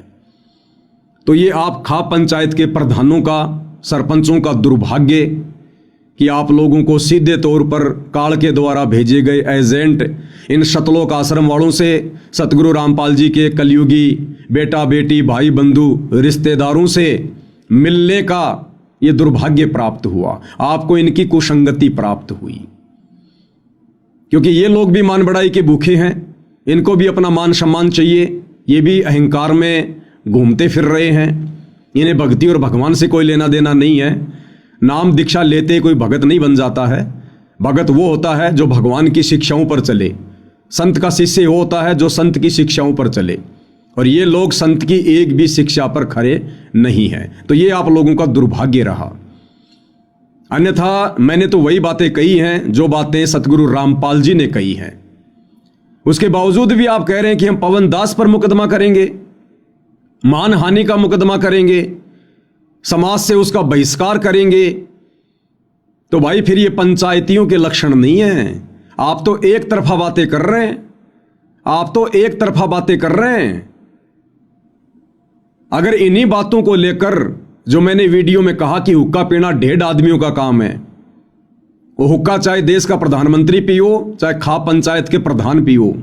Speaker 1: तो ये आप खा पंचायत के प्रधानों का, सरपंचों का दुर्भाग्य कि आप लोगों को सीधे तौर पर काल के द्वारा भेजे गए एजेंट इन सतलोक आश्रम वालों से सतगुरु रामपाल जी के कलयुगी बेटा बेटी, भाई बंधु, रिश्तेदारों से मिलने का ये दुर्भाग्य प्राप्त हुआ। आपको इनकी कुसंगति प्राप्त हुई, क्योंकि ये लोग भी मान बढ़ाई के भूखे हैं, इनको भी अपना मान सम्मान चाहिए। ये भी अहंकार में घूमते फिर रहे हैं। इन्हें भक्ति और भगवान से कोई लेना देना नहीं है। नाम दीक्षा लेते कोई भगत नहीं बन जाता है। भगत वो होता है जो भगवान की शिक्षाओं पर चले। संत का शिष्य वो होता है जो संत की शिक्षाओं पर चले, और ये लोग संत की एक भी शिक्षा पर खरे नहीं है। तो ये आप लोगों का दुर्भाग्य रहा। अन्यथा मैंने तो वही बातें कही हैं जो बातें सतगुरु रामपाल जी ने कही हैं। उसके बावजूद भी आप कह रहे हैं कि हम पवन दास पर मुकदमा करेंगे, मानहानि का मुकदमा करेंगे, समाज से उसका बहिष्कार करेंगे। तो भाई फिर ये पंचायतियों के लक्षण नहीं है। आप तो एक तरफा बातें कर रहे हैं, आप तो एक तरफा बातें कर रहे हैं। अगर इन्हीं बातों को लेकर, जो मैंने वीडियो में कहा कि हुक्का पीना 1.5 आदमियों का काम है, वो हुक्का चाहे देश का प्रधानमंत्री पियो, चाहे खा पंचायत के प्रधान पियो,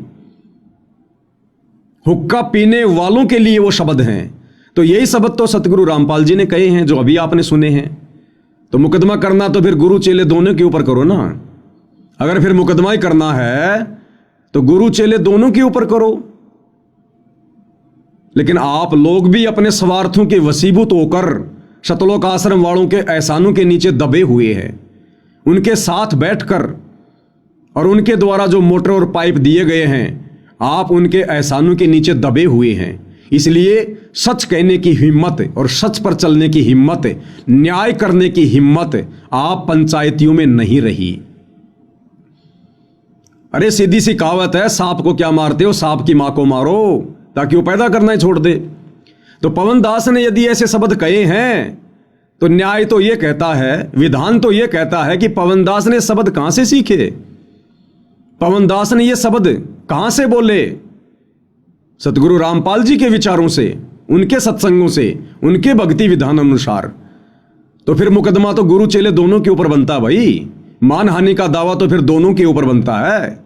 Speaker 1: हुक्का पीने वालों के लिए वो शब्द हैं। तो यही शब्द तो सतगुरु रामपाल जी ने कहे हैं जो अभी आपने सुने हैं। तो मुकदमा करना तो फिर गुरु चेले दोनों के ऊपर करो ना। अगर फिर मुकदमा ही करना है तो गुरु चेले दोनों के ऊपर करो। लेकिन आप लोग भी अपने स्वार्थों के वसीभूत होकर शतलोक आश्रम वालों के एहसानों के नीचे दबे हुए हैं। उनके साथ बैठकर और उनके द्वारा जो मोटर और पाइप दिए गए हैं, आप उनके एहसानों के नीचे दबे हुए हैं। इसलिए सच कहने की हिम्मत और सच पर चलने की हिम्मत, न्याय करने की हिम्मत आप पंचायतियों में नहीं रही। अरे सीधी सी कहावत है, सांप को क्या मारते हो, सांप की मां को मारो, ताकि वो पैदा करना ही छोड़ दे। तो पवन दास ने यदि ऐसे शब्द कहे हैं तो न्याय तो यह कहता है, विधान तो यह कहता है कि पवन दास ने शब्द कहां से सीखे, पवन दास ने ये शब्द कहां से बोले? सतगुरु रामपाल जी के विचारों से, उनके सत्संगों से, उनके भक्ति विधान अनुसार। तो फिर मुकदमा तो गुरु चेले दोनों के ऊपर बनता भाई, मानहानि का दावा तो फिर दोनों के ऊपर बनता है।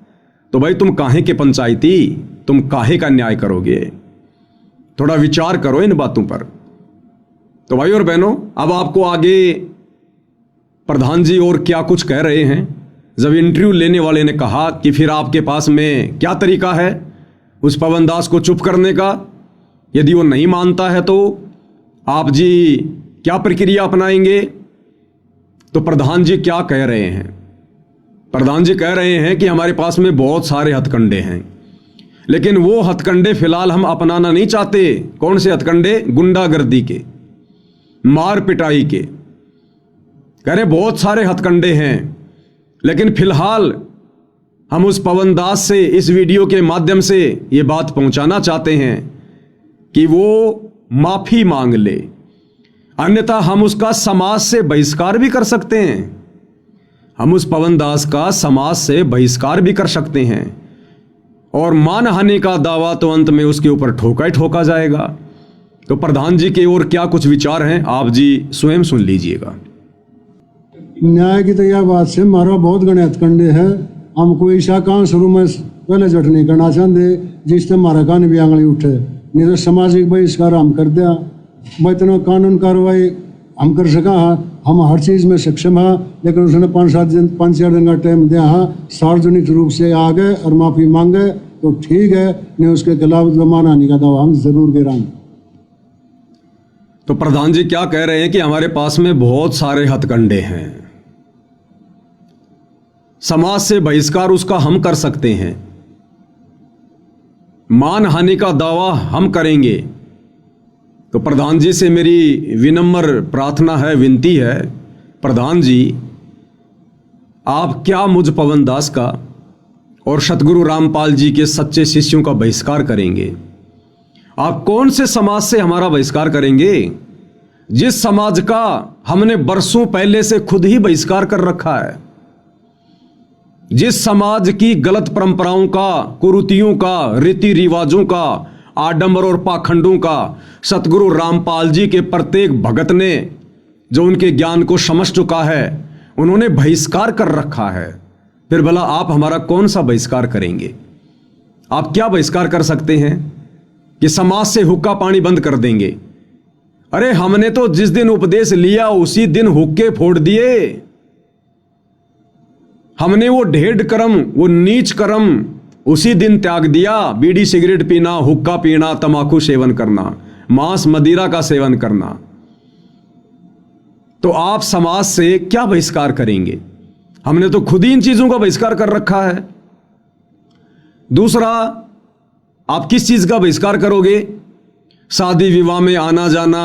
Speaker 1: तो भाई तुम काहे के पंचायती, तुम काहे का न्याय करोगे? थोड़ा विचार करो इन बातों पर। तो भाई और बहनों, अब आपको आगे प्रधान जी और क्या कुछ कह रहे हैं। जब इंटरव्यू लेने वाले ने कहा कि फिर आपके पास में क्या तरीका है उस पवन दास को चुप करने का, यदि वो नहीं मानता है तो आप जी क्या प्रक्रिया अपनाएंगे? तो प्रधान जी क्या कह रहे हैं? प्रधान जी कह रहे हैं कि हमारे पास में बहुत सारे हथकंडे हैं, लेकिन वो हथकंडे फिलहाल हम अपनाना नहीं चाहते। कौन से हथकंडे? गुंडागर्दी के, मार पिटाई के। कह रहे बहुत सारे हथकंडे हैं, लेकिन फिलहाल हम उस पवन दास से इस वीडियो के माध्यम से ये बात पहुंचाना चाहते हैं कि वो माफी मांग ले, अन्यथा हम उसका समाज से बहिष्कार भी कर सकते हैं। हम उस पवन दास का समाज से बहिष्कार भी कर सकते हैं और मानहानि का दावा तो अंत में उसके ऊपर ठोका ही ठोका जाएगा। तो प्रधान जी के और क्या कुछ विचार हैं, आप जी स्वयं सुन लीजिएगा।
Speaker 3: न्याय की तो यह बात से मारा बहुत गणे हथकंडे है। हम कोई ऐसा काम शुरू में पहले जट नहीं करना चाहते जिससे हमारा कान भी आंगली उठे, नहीं तो सामाजिक बहिष्कार हम कर दिया। मैं इतना कानून कार्रवाई हम कर सका, हम हर चीज़ में सक्षम है, लेकिन उसने 5-4 दिन का टाइम दिया है। सार्वजनिक रूप से आ गए और माफ़ी मांगे तो ठीक है, नहीं उसके खिलाफ मानहानि का दावा हम जरूर गिराएंगे।
Speaker 1: तो प्रधान जी क्या कह रहे हैं कि हमारे पास में बहुत सारे हथकंडे हैं, समाज से बहिष्कार उसका हम कर सकते हैं, मानहानि का दावा हम करेंगे। तो प्रधान जी से मेरी विनम्र प्रार्थना है, विनती है, प्रधान जी आप क्या मुझ पवन दास का और सतगुरु रामपाल जी के सच्चे शिष्यों का बहिष्कार करेंगे? आप कौन से समाज से हमारा बहिष्कार करेंगे? जिस समाज का हमने बरसों पहले से खुद ही बहिष्कार कर रखा है, जिस समाज की गलत परंपराओं का, कुरीतियों का, रीति रिवाजों का, आडंबर और पाखंडों का सतगुरु रामपाल जी के प्रत्येक भगत ने जो उनके ज्ञान को समझ चुका है, उन्होंने बहिष्कार कर रखा है। फिर भला आप हमारा कौन सा बहिष्कार करेंगे? आप क्या बहिष्कार कर सकते हैं कि समाज से हुक्का पानी बंद कर देंगे? अरे हमने तो जिस दिन उपदेश लिया उसी दिन हुक्के फोड़ दिए। हमने वो ढेढ़ कर्म, वो नीच कर्म उसी दिन त्याग दिया। बीड़ी सिगरेट पीना, हुक्का पीना, तंबाकू सेवन करना, मांस मदिरा का सेवन करना। तो आप समाज से क्या बहिष्कार करेंगे? हमने तो खुद ही इन चीजों का बहिष्कार कर रखा है। दूसरा, आप किस चीज का बहिष्कार करोगे? शादी विवाह में आना जाना,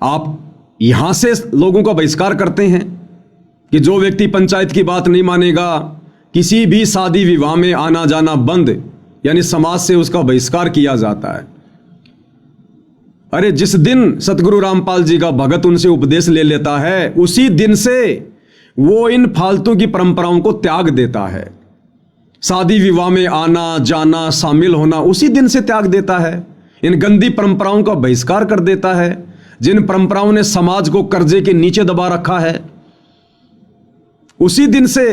Speaker 1: आप यहां से लोगों का बहिष्कार करते हैं कि जो व्यक्ति पंचायत की बात नहीं मानेगा, किसी भी शादी विवाह में आना जाना बंद, यानी समाज से उसका बहिष्कार किया जाता है। अरे जिस दिन सतगुरु रामपाल जी का भगत उनसे उपदेश ले लेता है, उसी दिन से वो इन फालतू की परंपराओं को त्याग देता है। शादी विवाह में आना जाना, शामिल होना उसी दिन से त्याग देता है। इन गंदी परंपराओं का बहिष्कार कर देता है, जिन परंपराओं ने समाज को कर्जे के नीचे दबा रखा है। उसी दिन से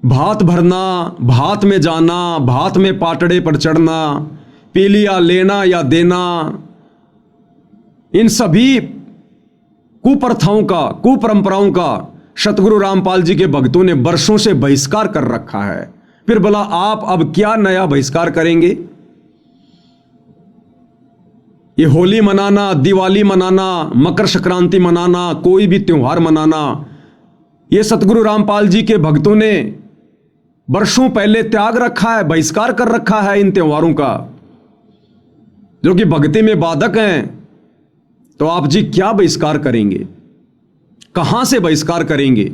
Speaker 1: भात भरना, भात में जाना, भात में पाटड़े पर चढ़ना, पीलिया लेना या देना, इन सभी कुप्रथाओं का, कुपरंपराओं का सतगुरु रामपाल जी के भक्तों ने वर्षों से बहिष्कार कर रखा है। फिर भला आप अब क्या नया बहिष्कार करेंगे? ये होली मनाना, दिवाली मनाना, मकर संक्रांति मनाना, कोई भी त्योहार मनाना, ये सतगुरु रामपाल जी के भक्तों ने वर्षों पहले त्याग रखा है, बहिष्कार कर रखा है इन त्योहारों का, जो कि भक्ति में बाधक हैं। तो आप जी क्या बहिष्कार करेंगे, कहां से बहिष्कार करेंगे?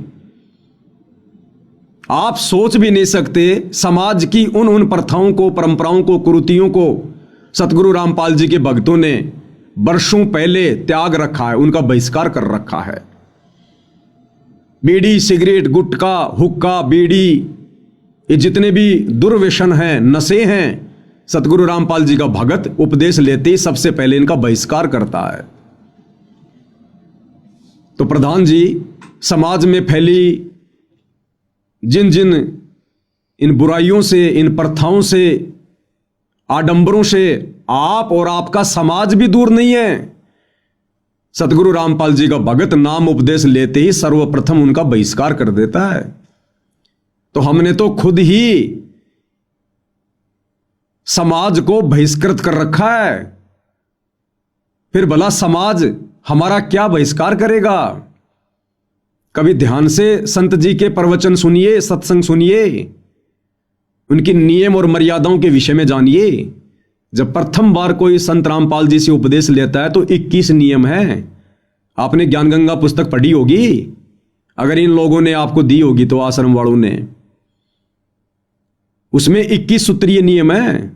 Speaker 1: आप सोच भी नहीं सकते समाज की उन प्रथाओं को, परंपराओं को, कुरीतियों को सतगुरु रामपाल जी के भक्तों ने वर्षों पहले त्याग रखा है, उनका बहिष्कार कर रखा है। बीड़ी, सिगरेट, गुटखा, हुक्का, बीड़ी, ये जितने भी दुर्व्यसन हैं, नशे हैं, सतगुरु रामपाल जी का भगत उपदेश लेते ही सबसे पहले इनका बहिष्कार करता है। तो प्रधान जी, समाज में फैली जिन जिन इन बुराइयों से, इन प्रथाओं से, आडंबरों से आप और आपका समाज भी दूर नहीं है। सतगुरु रामपाल जी का भगत नाम उपदेश लेते ही सर्वप्रथम उनका बहिष्कार कर देता है। तो हमने तो खुद ही समाज को बहिष्कृत कर रखा है, फिर भला समाज हमारा क्या बहिष्कार करेगा? कभी ध्यान से संत जी के प्रवचन सुनिए, सत्संग सुनिए, उनकी नियम और मर्यादाओं के विषय में जानिए। जब प्रथम बार कोई संत रामपाल जी से उपदेश लेता है तो 21 नियम है। आपने ज्ञान गंगा पुस्तक पढ़ी होगी, अगर इन लोगों ने आपको दी होगी तो, आश्रम वालों ने, उसमें 21 सूत्रीय नियम है।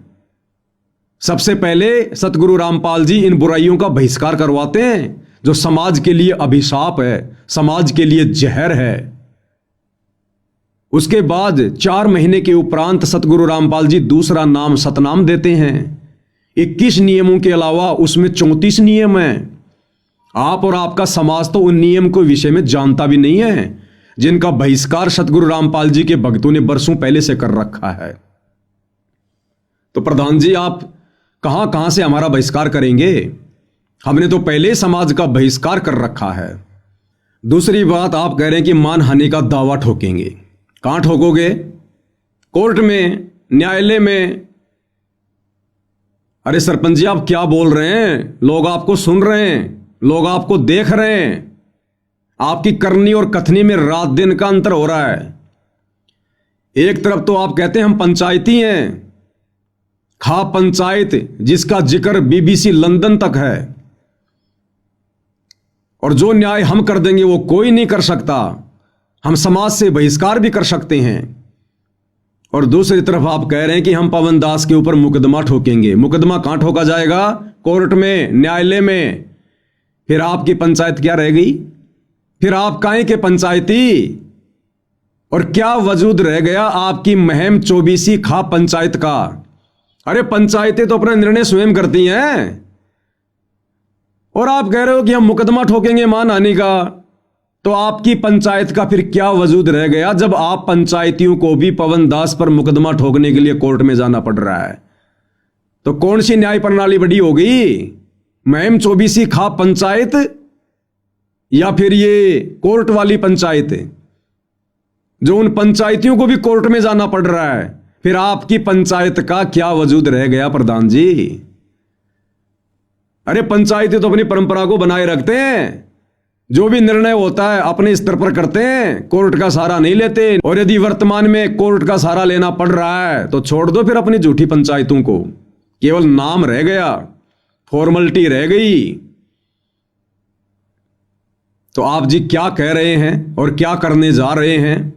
Speaker 1: सबसे पहले सतगुरु रामपाल जी इन बुराइयों का बहिष्कार करवाते हैं जो समाज के लिए अभिशाप है, समाज के लिए जहर है। उसके बाद 4 महीने के उपरांत सतगुरु रामपाल जी दूसरा नाम सतनाम देते हैं। 21 नियमों के अलावा उसमें 34 नियम हैं। आप और आपका समाज तो उन नियम को विषय में जानता भी नहीं है, जिनका बहिष्कार सतगुरु रामपाल जी के भक्तों ने वर्षों पहले से कर रखा है। तो प्रधान जी, आप कहां कहां से हमारा बहिष्कार करेंगे? हमने तो पहले समाज का बहिष्कार कर रखा है। दूसरी बात, आप कह रहे हैं कि मानहानि का दावा ठोकेंगे। कहां ठोकोगे? कोर्ट में, न्यायालय में। अरे सरपंच जी, आप क्या बोल रहे हैं? लोग आपको सुन रहे हैं, लोग आपको देख रहे हैं। आपकी करनी और कथनी में रात दिन का अंतर हो रहा है। एक तरफ तो आप कहते हैं हम पंचायती हैं, खा पंचायत, जिसका जिक्र बीबीसी लंदन तक है, और जो न्याय हम कर देंगे वो कोई नहीं कर सकता, हम समाज से बहिष्कार भी कर सकते हैं। और दूसरी तरफ आप कह रहे हैं कि हम पवन दास के ऊपर मुकदमा ठोकेंगे। मुकदमा कहां ठोका जाएगा? कोर्ट में, न्यायालय में। फिर आपकी पंचायत क्या रह गई? फिर आप काहे के पंचायती? और क्या वजूद रह गया आपकी महम 24 खा पंचायत का? अरे पंचायतें तो अपना निर्णय स्वयं करती हैं, और आप कह रहे हो कि हम मुकदमा ठोकेंगे मानहानि का। तो आपकी पंचायत का फिर क्या वजूद रह गया जब आप पंचायतियों को भी पवन दास पर मुकदमा ठोकने के लिए कोर्ट में जाना पड़ रहा है? तो कौन सी न्याय प्रणाली बड़ी होगी? महम 24 खा पंचायत या फिर ये कोर्ट वाली पंचायत, जो उन पंचायतियों को भी कोर्ट में जाना पड़ रहा है? फिर आपकी पंचायत का क्या वजूद रह गया प्रधान जी? अरे पंचायतें तो अपनी परंपरा को बनाए रखते हैं, जो भी निर्णय होता है अपने स्तर पर करते हैं, कोर्ट का सहारा नहीं लेते। और यदि वर्तमान में कोर्ट का सहारा लेना पड़ रहा है तो छोड़ दो फिर अपनी झूठी पंचायतों को। केवल नाम रह गया, फॉर्मेलिटी रह गई। तो आप जी क्या कह रहे हैं और क्या करने जा रहे हैं,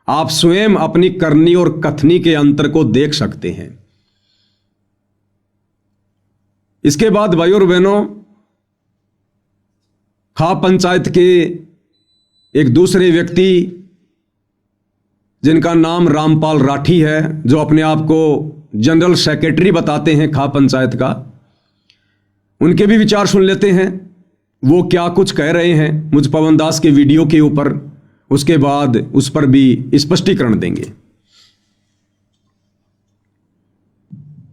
Speaker 1: आप स्वयं अपनी करनी और कथनी के अंतर को देख सकते हैं। इसके बाद भाइयों और बहनों, खा पंचायत के एक दूसरे व्यक्ति जिनका नाम रामपाल राठी है, जो अपने आप को जनरल सेक्रेटरी बताते हैं खा पंचायत का, उनके भी विचार सुन लेते हैं। वो क्या कुछ कह रहे हैं मुझ पवन दास के वीडियो के ऊपर, उसके बाद उस पर भी स्पष्टीकरण देंगे।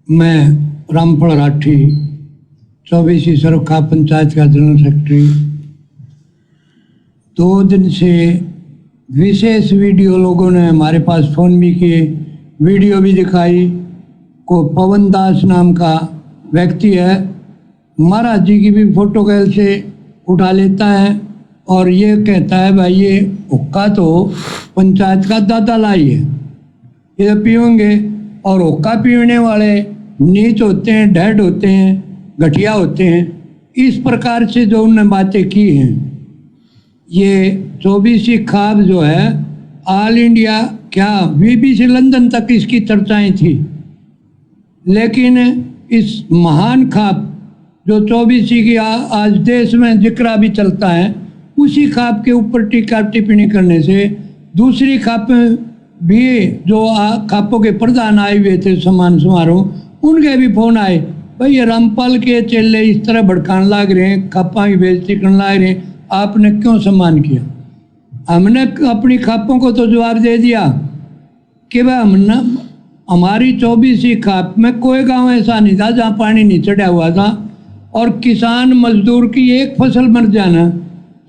Speaker 4: मैं रामपाल राठी 24 सर्व खा पंचायत का जनरल सेक्रेटरी। 2 दिन से विशेष वीडियो लोगों ने हमारे पास फ़ोन भी किए, वीडियो भी दिखाई। को पवन दास नाम का व्यक्ति है, महाराज जी की भी फोटो कैल से उठा लेता है और ये कहता है भाई ये हुक्का तो पंचायत का दादा लाई है, ये पियोगे। और हुक्का पीने वाले नीच होते हैं, ढेड होते हैं, घटिया होते हैं। इस प्रकार से जो उन्होंने बातें की हैं, ये 24 खाब जो है ऑल इंडिया क्या BBC लंदन तक इसकी चर्चाएं थी। लेकिन इस महान खाप जो 24 की आज देश में जिक्रा भी चलता है, उसी खाप के ऊपर टीका टिप्पणी करने से दूसरी खाप भी जो खापों के प्रधान आए हुए थे सम्मान समारोह, उनके भी फोन आए, भाई ये रामपाल के चेले इस तरह भड़काने लग रहे हैं, खापा की बेइज्जती करने लग रहे हैं, आपने क्यों सम्मान किया। हमने अपनी खापों को तो जवाब दे दिया कि भाई हमने हमारी 24 खाप में कोई गांव ऐसा नहीं था जहां पानी नहीं चढ़ा हुआ था, और किसान मजदूर की एक फसल मर जाना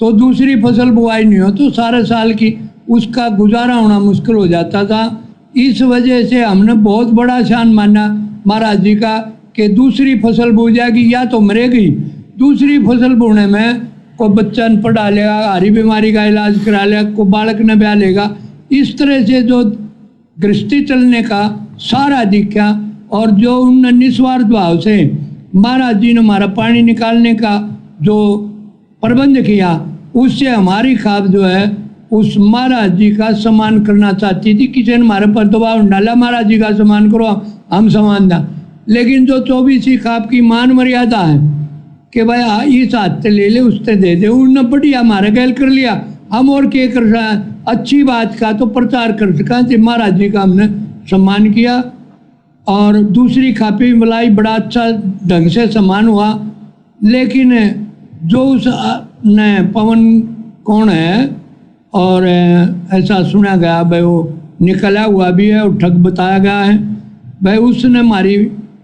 Speaker 4: तो दूसरी फसल बुआई नहीं हो तो सारे साल की उसका गुजारा होना मुश्किल हो जाता था। इस वजह से हमने बहुत बड़ा शान माना महाराज जी का कि दूसरी फसल बो जाएगी या तो मरेगी, दूसरी फसल बोने में को बच्चा न पढ़ा लेगा, हरी बीमारी का इलाज करा लेगा, को बालक न ब्याह लेगा। इस तरह से जो गृहस्थी चलने का सारा दिखा, और जो उन निस्वार्थ भाव से महाराज जी ने हमारा पानी निकालने का जो प्रबंध किया, उससे हमारी खाप जो है उस महाराज जी का सम्मान करना चाहती थी। किसी ने हमारे पर दबाव डाला महाराज जी का सम्मान करो, हम सम्मान दा। लेकिन जो 24 खाप की मान मर्यादा है कि भाई इस हाथ से ले ले उससे दे दे, उन्होंने बढ़िया हमारा गैल कर लिया। हम और क्या कर रहा है, अच्छी बात का तो प्रचार कर सका, महाराज जी का हमने सम्मान किया। और दूसरी खापी बुलाई, बड़ा अच्छा ढंग से सम्मान हुआ। लेकिन जो उस ने पवन कौन है, और ऐसा सुना गया भाई वो निकला हुआ भी है और ठग बताया गया है, भाई उसने हमारी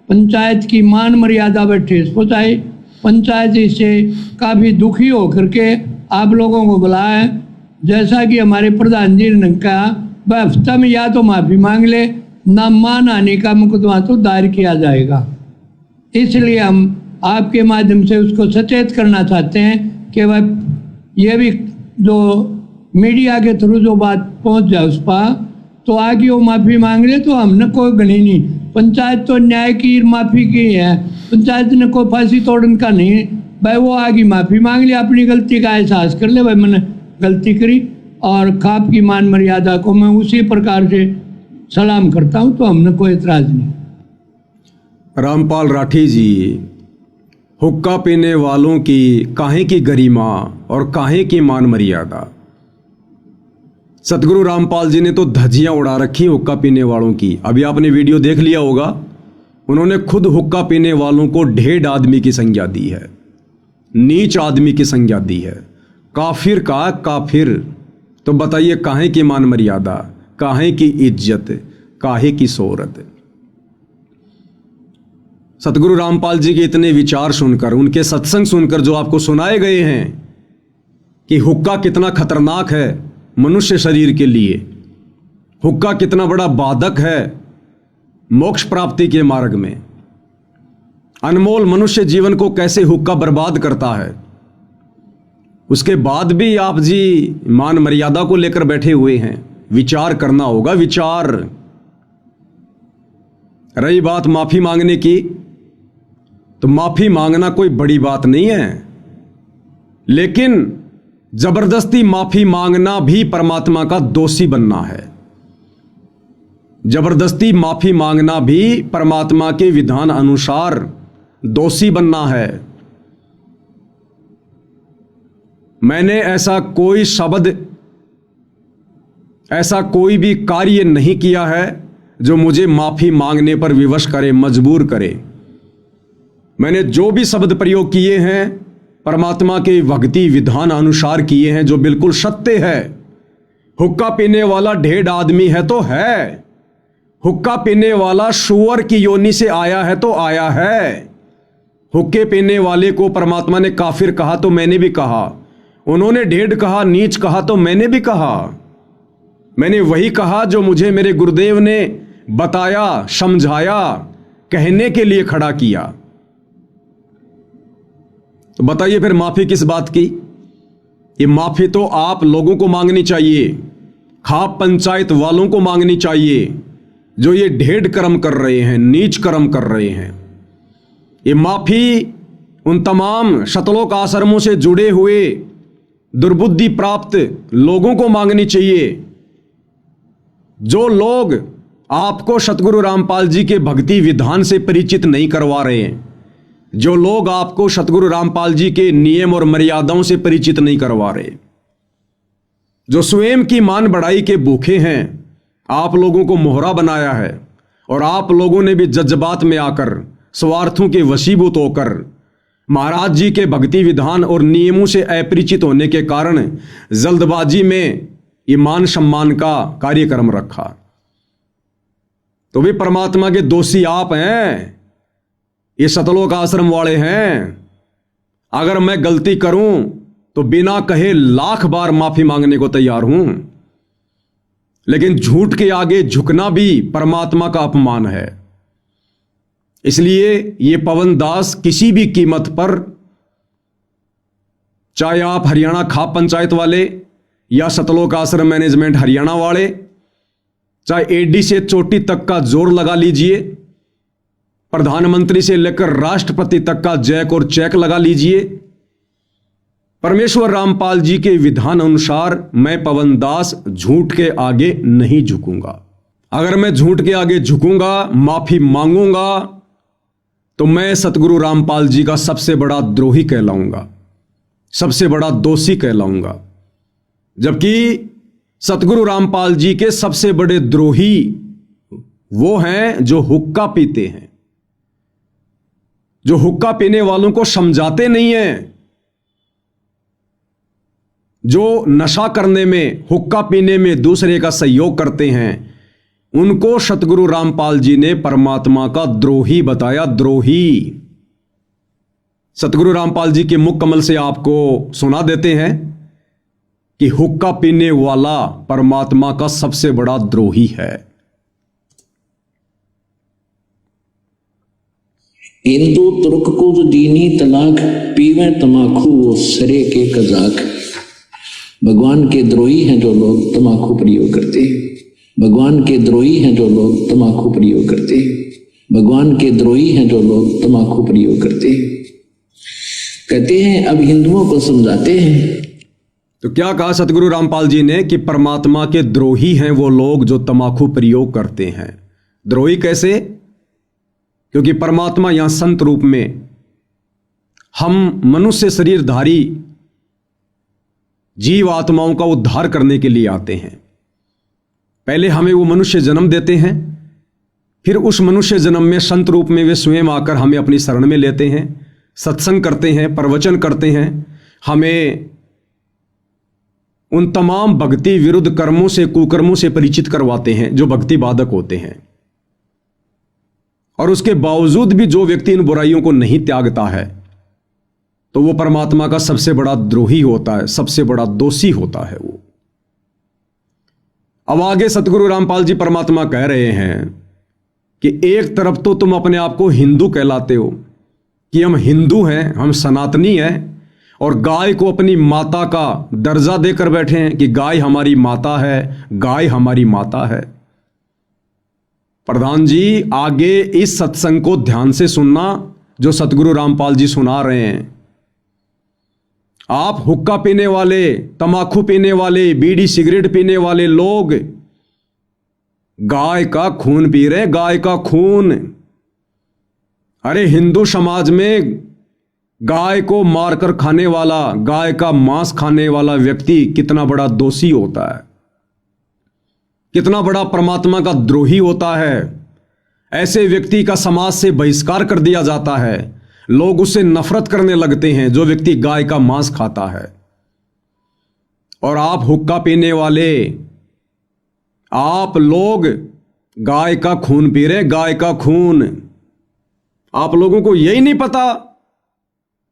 Speaker 4: पंचायत की मान मर्यादा पर ठेस पहुँचाई। पंचायत इससे काफ़ी दुखी होकर के आप लोगों को बुलाया है। जैसा कि हमारे प्रधान जी ने कहा, भाई हफ्ता में या तो माफ़ी मांग ले, ना मान आने का मुकदमा तो दायर किया जाएगा। इसलिए हम आपके माध्यम से उसको सचेत करना चाहते हैं कि भाई ये भी जो मीडिया के थ्रू जो बात पहुंच जाए उस पर, तो आगे वो माफ़ी मांग ले तो हमने कोई गणी नहीं। पंचायत तो न्याय की माफ़ी की है, पंचायत ने कोई फांसी तोड़ने का नहीं। भाई वो आगे माफ़ी मांग ले, अपनी गलती का एहसास कर ले, भाई मैंने गलती करी। और खाप की मान मर्यादा को मैं उसी प्रकार से सलाम करता हूँ, तो हमने कोई एतराज़ नहीं।
Speaker 1: रामपाल राठी जी, हुक्का पीने वालों की काहे की गरिमा और काहे की मान मर्यादा। सतगुरु रामपाल जी ने तो धज्जियां उड़ा रखी हुक्का पीने वालों की। अभी आपने वीडियो देख लिया होगा, उन्होंने खुद हुक्का पीने वालों को ढेड आदमी की संज्ञा दी है, नीच आदमी की संज्ञा दी है, काफिर का काफिर। तो बताइए काहे की मान मर्यादा, काहे की इज्जत, काहे की शोहरत। सतगुरु रामपाल जी के इतने विचार सुनकर, उनके सत्संग सुनकर जो आपको सुनाए गए हैं कि हुक्का कितना खतरनाक है मनुष्य शरीर के लिए, हुक्का कितना बड़ा बाधक है मोक्ष प्राप्ति के मार्ग में, अनमोल मनुष्य जीवन को कैसे हुक्का बर्बाद करता है, उसके बाद भी आप जी मान मर्यादा को लेकर बैठे हुए हैं। विचार करना होगा, विचार। रही बात माफी मांगने की, तो माफी मांगना कोई बड़ी बात नहीं है, लेकिन जबरदस्ती माफी मांगना भी परमात्मा का दोषी बनना है। जबरदस्ती माफी मांगना भी परमात्मा के विधान अनुसार दोषी बनना है। मैंने ऐसा कोई शब्द, ऐसा कोई भी कार्य नहीं किया है जो मुझे माफी मांगने पर विवश करे, मजबूर करे। मैंने जो भी शब्द प्रयोग किए हैं परमात्मा के भक्ति विधान अनुसार किए हैं, जो बिल्कुल सत्य है। हुक्का पीने वाला ढेड आदमी है तो है, हुक्का पीने वाला सुअर की योनि से आया है तो आया है। हुक्के पीने वाले को परमात्मा ने काफिर कहा तो मैंने भी कहा, उन्होंने ढेड कहा, नीच कहा तो मैंने भी कहा। मैंने वही कहा जो मुझे मेरे गुरुदेव ने बताया, समझाया, कहने के लिए खड़ा किया। तो बताइए फिर माफी किस बात की? ये माफी तो आप लोगों को मांगनी चाहिए, खाप पंचायत वालों को मांगनी चाहिए, जो ये ढेड़ कर्म कर रहे हैं, नीच कर्म कर रहे हैं। ये माफी उन तमाम शतलोक आश्रमों से जुड़े हुए दुर्बुद्धि प्राप्त लोगों को मांगनी चाहिए, जो लोग आपको सतगुरु रामपाल जी के भक्ति विधान से परिचित नहीं करवा रहे हैं, जो लोग आपको सतगुरु रामपाल जी के नियम और मर्यादाओं से परिचित नहीं करवा रहे, जो स्वयं की मान बढ़ाई के भूखे हैं, आप लोगों को मोहरा बनाया है और आप लोगों ने भी जज्बात में आकर स्वार्थों के वशीभूत होकर महाराज जी के भक्ति विधान और नियमों से अपरिचित होने के कारण जल्दबाजी में ये मान सम्मान का कार्यक्रम रखा। तो भी परमात्मा के दोषी आप हैं, ये सतलोक आश्रम वाले हैं। अगर मैं गलती करूं तो बिना कहे 1,00,000 बार माफी मांगने को तैयार हूं, लेकिन झूठ के आगे झुकना भी परमात्मा का अपमान है। इसलिए ये पवन दास किसी भी कीमत पर, चाहे आप हरियाणा खाप पंचायत वाले या सतलोक आश्रम मैनेजमेंट हरियाणा वाले, चाहे एडी से चोटी तक का जोर लगा लीजिए, प्रधानमंत्री से लेकर राष्ट्रपति तक का जैक और चेक लगा लीजिए, परमेश्वर रामपाल जी के विधान अनुसार मैं पवन दास झूठ के आगे नहीं झुकूंगा। अगर मैं झूठ के आगे झुकूंगा, माफी मांगूंगा, तो मैं सतगुरु रामपाल जी का सबसे बड़ा द्रोही कहलाऊंगा, सबसे बड़ा दोषी कहलाऊंगा। जबकि सतगुरु रामपाल जी के सबसे बड़े द्रोही वो हैं जो हुक्का पीते हैं, जो हुक्का पीने वालों को समझाते नहीं हैं, जो नशा करने में, हुक्का पीने में दूसरे का सहयोग करते हैं, उनको सतगुरु रामपाल जी ने परमात्मा का द्रोही बताया, द्रोही। सतगुरु रामपाल जी के मुख कमल से आपको सुना देते हैं कि हुक्का पीने वाला परमात्मा का सबसे बड़ा द्रोही है।
Speaker 2: हिंदू तुर्क को जो दीनी तलाक, पीवे तमाकू वो सरे के कजाक। भगवान के द्रोही हैं जो लोग तमाकू प्रयोग करते हैं, भगवान के द्रोही हैं जो लोग तमाकू प्रयोग करते हैं, भगवान के द्रोही हैं जो लोग तमाकू प्रयोग करते हैं। कहते हैं अब हिंदुओं को समझाते हैं।
Speaker 1: तो क्या कहा सतगुरु रामपाल जी ने कि परमात्मा के द्रोही हैं वो लोग जो तमाकू प्रयोग करते हैं। द्रोही कैसे? क्योंकि परमात्मा यहां संत रूप में हम मनुष्य शरीरधारी जीव आत्माओं का उद्धार करने के लिए आते हैं। पहले हमें वो मनुष्य जन्म देते हैं, फिर उस मनुष्य जन्म में संत रूप में वे स्वयं आकर हमें अपनी शरण में लेते हैं, सत्संग करते हैं, प्रवचन करते हैं, हमें उन तमाम भक्ति विरुद्ध कर्मों से, कुकर्मों से परिचित करवाते हैं जो भक्ति बाधक होते हैं। और उसके बावजूद भी जो व्यक्ति इन बुराइयों को नहीं त्यागता है तो वो परमात्मा का सबसे बड़ा द्रोही होता है, सबसे बड़ा दोषी होता है वो। अब आगे सतगुरु रामपाल जी परमात्मा कह रहे हैं कि एक तरफ तो तुम अपने आप को हिंदू कहलाते हो कि हम हिंदू हैं, हम सनातनी हैं, और गाय को अपनी माता का दर्जा देकर बैठे हैं कि गाय हमारी माता है, गाय हमारी माता है। प्रधान जी आगे इस सत्संग को ध्यान से सुनना जो सतगुरु रामपाल जी सुना रहे हैं। आप हुक्का पीने वाले, तमाकू पीने वाले, बीड़ी सिगरेट पीने वाले लोग गाय का खून पी रहे, गाय का खून। अरे हिंदू समाज में गाय को मारकर खाने वाला, गाय का मांस खाने वाला व्यक्ति कितना बड़ा दोषी होता है, कितना बड़ा परमात्मा का द्रोही होता है। ऐसे व्यक्ति का समाज से बहिष्कार कर दिया जाता है, लोग उससे नफरत करने लगते हैं जो व्यक्ति गाय का मांस खाता है। और आप हुक्का पीने वाले, आप लोग गाय का खून पी रहे, गाय का खून। आप लोगों को यही नहीं पता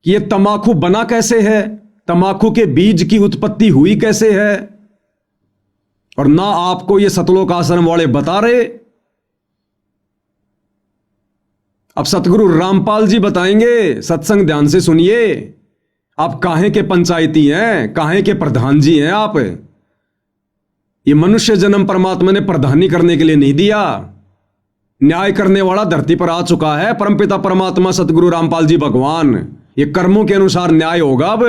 Speaker 1: कि यह तमाकू बना कैसे है, तमाकू के बीज की उत्पत्ति हुई कैसे है, और ना आपको ये सतलोक आश्रम वाले बता रहे। अब सतगुरु रामपाल जी बताएंगे, सत्संग ध्यान से सुनिए। आप काहे के पंचायती हैं, काहे के प्रधान जी हैं आप? ये मनुष्य जन्म परमात्मा ने प्रधानी करने के लिए नहीं दिया। न्याय करने वाला धरती पर आ चुका है, परमपिता परमात्मा सतगुरु रामपाल जी भगवान। ये कर्मों के अनुसार न्याय होगा। अब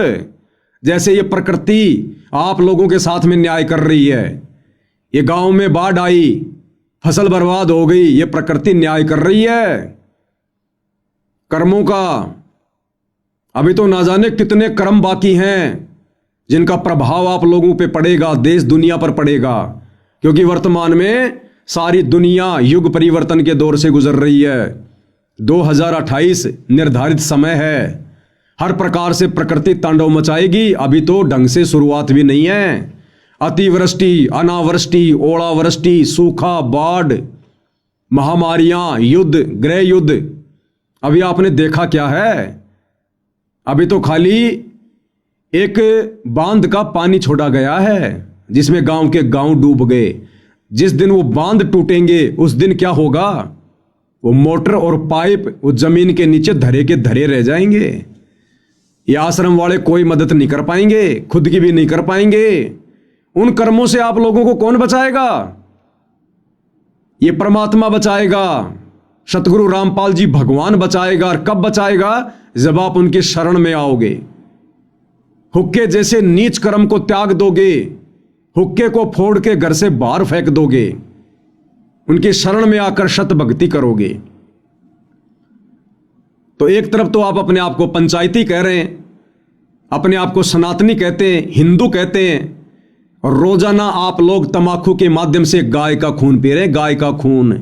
Speaker 1: जैसे ये प्रकृति आप लोगों के साथ में न्याय कर रही है, ये गांव में बाढ़ आई, फसल बर्बाद हो गई, ये प्रकृति न्याय कर रही है कर्मों का। अभी तो ना जाने कितने कर्म बाकी हैं जिनका प्रभाव आप लोगों पे पड़ेगा, देश दुनिया पर पड़ेगा, क्योंकि वर्तमान में सारी दुनिया युग परिवर्तन के दौर से गुजर रही है। 2028 निर्धारित समय है। हर प्रकार से प्रकृति तांडव मचाएगी। अभी तो ढंग से शुरुआत भी नहीं है। अतिवृष्टि, अनावृष्टि, ओलावृष्टि, सूखा, बाढ़, महामारियां, युद्ध, गृह युद्ध। अभी आपने देखा क्या है? अभी तो खाली एक बांध का पानी छोड़ा गया है जिसमें गांव के गांव डूब गए। जिस दिन वो बांध टूटेंगे उस दिन क्या होगा? वो मोटर और पाइप वो जमीन के नीचे धरे के धरे रह जाएंगे। ये आश्रम वाले कोई मदद नहीं कर पाएंगे, खुद की भी नहीं कर पाएंगे। उन कर्मों से आप लोगों को कौन बचाएगा? ये परमात्मा बचाएगा, सतगुरु रामपाल जी भगवान बचाएगा। और कब बचाएगा? जब आप उनकी शरण में आओगे, हुक्के जैसे नीच कर्म को त्याग दोगे, हुक्के को फोड़ के घर से बाहर फेंक दोगे, उनकी शरण में आकर शत भक्ति करोगे। तो एक तरफ तो आप अपने आप को पंचायती कह रहे हैं, अपने आप को सनातनी कहते हैं, हिंदू कहते हैं, और रोजाना आप लोग तंबाकू के माध्यम से गाय का खून पी रहे हैं, गाय का खून।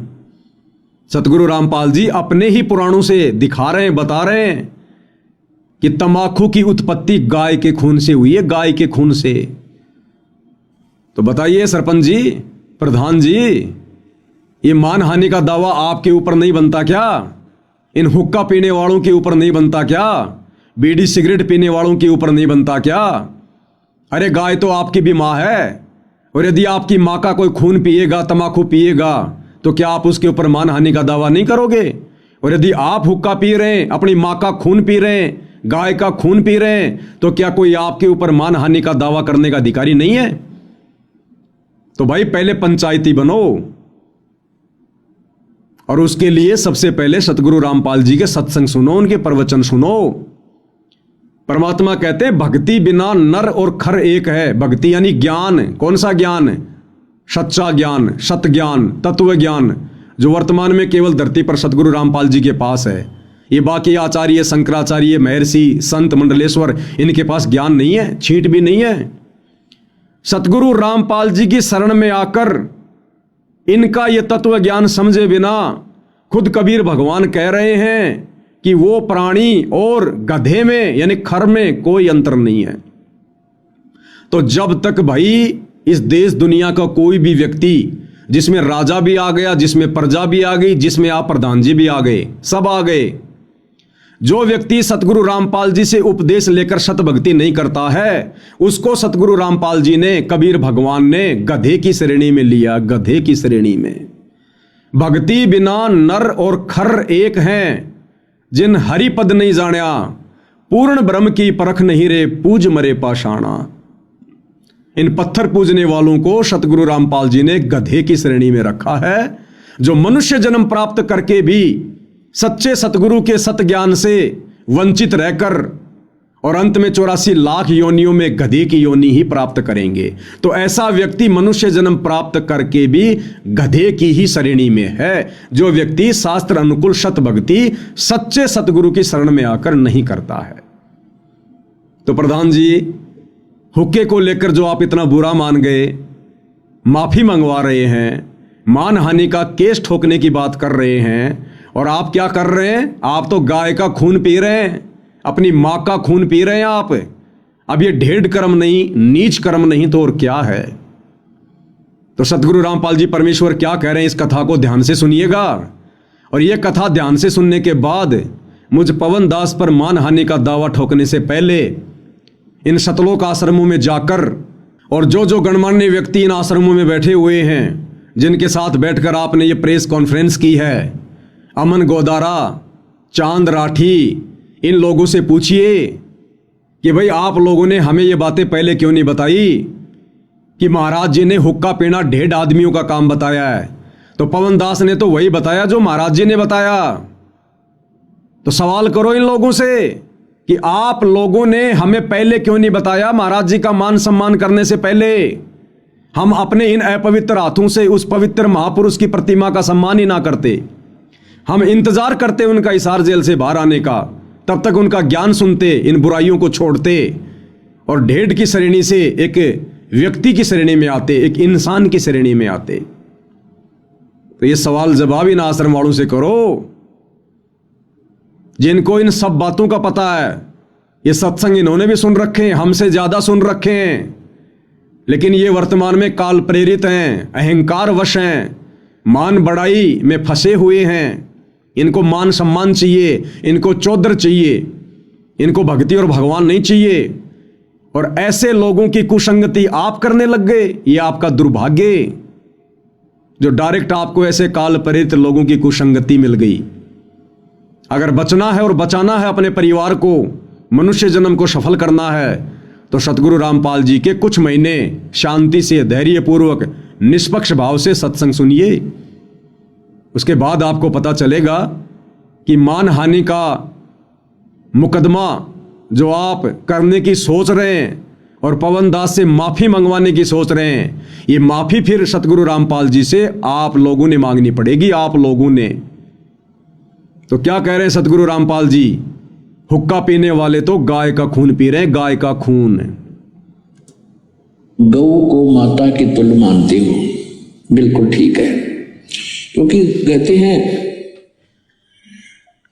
Speaker 1: सतगुरु रामपाल जी अपने ही पुराणों से दिखा रहे हैं, बता रहे हैं कि तंबाकू की उत्पत्ति गाय के खून से हुई है, गाय के खून से। तो बताइए सरपंच जी, प्रधान जी, ये मानहानि का दावा आपके ऊपर नहीं बनता क्या? इन हुक्का पीने वालों के ऊपर नहीं बनता क्या? बीड़ी सिगरेट पीने वालों के ऊपर नहीं बनता क्या? अरे गाय तो आपकी भी माँ है, और यदि आपकी माँ का कोई खून पिएगा, तंबाकू पिएगा, तो क्या आप उसके ऊपर मानहानि का दावा नहीं करोगे? और यदि आप हुक्का पी रहे हैं, अपनी माँ का खून पी रहे हैं, गाय का खून पी रहे हैं, तो क्या कोई आपके ऊपर मानहानि का दावा करने का अधिकारी नहीं है? तो भाई पहले पंचायती बनो, और उसके लिए सबसे पहले सतगुरु रामपाल जी के सत्संग सुनो, उनके प्रवचन सुनो। परमात्मा कहते हैं भक्ति बिना नर और खर एक है। भक्ति यानी ज्ञान। कौन सा ज्ञान? सच्चा ज्ञान, सत ज्ञान, तत्व ज्ञान, जो वर्तमान में केवल धरती पर सतगुरु रामपाल जी के पास है। ये बाकी आचार्य, शंकराचार्य, महर्षि, संत, मंडलेश्वर, इनके पास ज्ञान नहीं है, छींट भी नहीं है। सतगुरु रामपाल जी की शरण में आकर इनका ये तत्व ज्ञान समझे बिना खुद कबीर भगवान कह रहे हैं कि वो प्राणी और गधे में यानी खर में कोई अंतर नहीं है। तो जब तक भाई इस देश दुनिया का कोई भी व्यक्ति, जिसमें राजा भी आ गया, जिसमें प्रजा भी आ गई, जिसमें आप प्रधान जी भी आ गए, सब आ गए, जो व्यक्ति सतगुरु रामपाल जी से उपदेश लेकर सत भक्ति नहीं करता है, उसको सतगुरु रामपाल जी ने, कबीर भगवान ने गधे की श्रेणी में लिया। गधे की श्रेणी में। भक्ति बिना नर और खर एक हैं, जिन हरि पद नहीं जान्या, पूर्ण ब्रह्म की परख नहीं रे, पूज मरे पाषाणा। इन पत्थर पूजने वालों को सतगुरु रामपाल जी ने गधे की श्रेणी में रखा है, जो मनुष्य जन्म प्राप्त करके भी सच्चे सतगुरु के सत ज्ञान से वंचित रहकर और अंत में 84 लाख योनियों में गधे की योनि ही प्राप्त करेंगे। तो ऐसा व्यक्ति मनुष्य जन्म प्राप्त करके भी गधे की ही श्रेणी में है, जो व्यक्ति शास्त्र अनुकूल सत भक्ति सच्चे सतगुरु की शरण में आकर नहीं करता है। तो प्रधान जी, हुक्के को लेकर जो आप इतना बुरा मान गए, माफी मंगवा रहे हैं, मानहानि का केस ठोकने की बात कर रहे हैं, और आप क्या कर रहे हैं? आप तो गाय का खून पी रहे हैं, अपनी मां का खून पी रहे हैं आप। अब ये ढेड़ कर्म नहीं, नीच कर्म नहीं तो और क्या है? तो सतगुरु रामपाल जी परमेश्वर क्या कह रहे हैं, इस कथा को ध्यान से सुनिएगा। और यह कथा ध्यान से सुनने के बाद मुझ पवन दास पर मानहानि का दावा ठोकने से पहले इन सतलोक आश्रमों में जाकर, और जो जो गणमान्य व्यक्ति इन आश्रमों में बैठे हुए हैं, जिनके साथ बैठकर आपने ये प्रेस कॉन्फ्रेंस की है, अमन गोदारा, चांद राठी, इन लोगों से पूछिए कि भाई आप लोगों ने हमें ये बातें पहले क्यों नहीं बताई कि महाराज जी ने हुक्का पीना 1.5 आदमियों का काम बताया है। तो पवन दास ने तो वही बताया जो महाराज जी ने बताया। तो सवाल करो इन लोगों से कि आप लोगों ने हमें पहले क्यों नहीं बताया। महाराज जी का मान सम्मान करने से पहले हम अपने इन अपवित्र हाथों से उस पवित्र महापुरुष की प्रतिमा का सम्मान ही ना करते। हम इंतजार करते उनका हिसार जेल से बाहर आने का, तब तक उनका ज्ञान सुनते, इन बुराइयों को छोड़ते और 1.5 की श्रेणी से एक व्यक्ति की श्रेणी में आते, एक इंसान की श्रेणी में आते। तो ये सवाल जवाब इन आश्रम वालों से करो जिनको इन सब बातों का पता है। ये सत्संग इन्होंने भी सुन रखे हैं, हमसे ज्यादा सुन रखे हैं, लेकिन ये वर्तमान में काल प्रेरित हैं, अहंकार वश हैं, मान बढ़ाई में फंसे हुए हैं। इनको मान सम्मान चाहिए, इनको चौधर चाहिए, इनको भक्ति और भगवान नहीं चाहिए। और ऐसे लोगों की कुसंगति आप करने लग गए। ये आपका दुर्भाग्य जो डायरेक्ट आपको ऐसे काल प्रेरित लोगों की कुसंगति मिल गई। अगर बचना है और बचाना है अपने परिवार को, मनुष्य जन्म को सफल करना है, तो सतगुरु रामपाल जी के कुछ महीने शांति से, धैर्यपूर्वक, निष्पक्ष भाव से सत्संग सुनिए। उसके बाद आपको पता चलेगा कि मान हानि का मुकदमा जो आप करने की सोच रहे हैं और पवन दास से माफी मंगवाने की सोच रहे हैं, ये माफी फिर सतगुरु रामपाल जी से आप लोगों ने मांगनी पड़ेगी। आप लोगों ने तो क्या कह रहे हैं सतगुरु रामपाल जी? हुक्का पीने वाले तो गाय का खून पी रहे हैं, गाय का खून।
Speaker 2: गऊ को माता की तुल्य मानते हो, बिल्कुल ठीक है। क्योंकि कहते हैं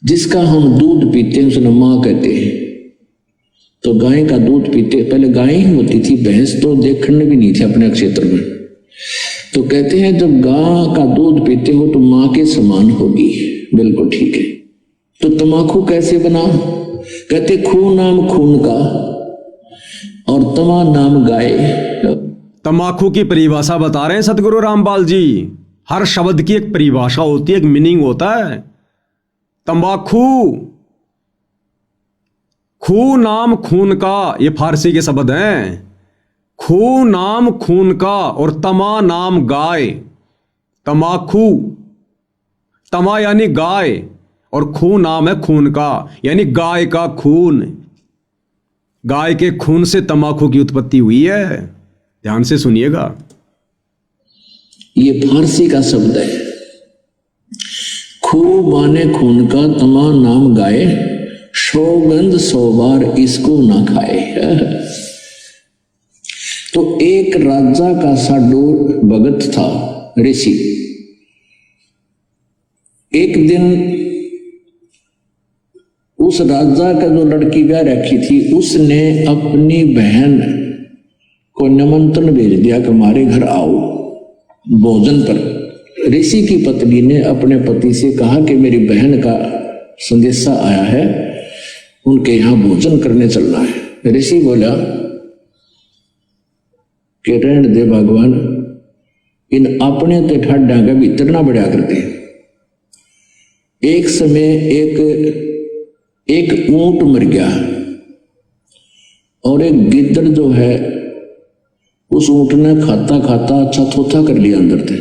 Speaker 2: जिसका हम दूध पीते हैं उसने माँ कहते हैं। तो गाय का दूध पीते, पहले गाय ही होती थी, भैंस तो देखने भी नहीं थी अपने क्षेत्र में। तो कहते हैं जब गाय का दूध पीते हो तो माँ के समान होगी, बिल्कुल ठीक है। तो तमाकू कैसे बना? कहते खून नाम खून का और तमा नाम गाय।
Speaker 1: तमाकू की परिभाषा बता रहे हैं सतगुरु रामपाल जी। हर शब्द की एक परिभाषा होती है, एक मीनिंग होता है। तंबाकू, खू नाम खून का, ये फारसी के शब्द हैं। खू नाम खून का और तमा नाम गाय। तमाकू, तमा यानी गाय और खू नाम है खून का, यानी गाय का खून। गाय के खून से तंबाकू की उत्पत्ति हुई है। ध्यान से सुनिएगा,
Speaker 2: ये फारसी का शब्द है। खू माने खून का, तमा नाम गाय, सौगंध 100 बार इसको ना खाए। तो एक राजा का साडू भगत था, ऋषि। एक दिन उस राजा का जो लड़की ब्याह रखी थी, उसने अपनी बहन को निमंत्रण भेज दिया कि हमारे घर आओ भोजन पर। ऋषि की पत्नी ने अपने पति से कहा कि मेरी बहन का संदेशा आया है, उनके यहाँ भोजन करने चलना है। ऋषि बोला कि रहने दे भगवान, इन अपने तो ठाडा का भीतर ना बढ़िया करते। एक समय एक ऊंट मर गया और एक गिद्दड़ जो है उस ऊंट ने खाता खाता अच्छा थोथा कर लिया अंदर से,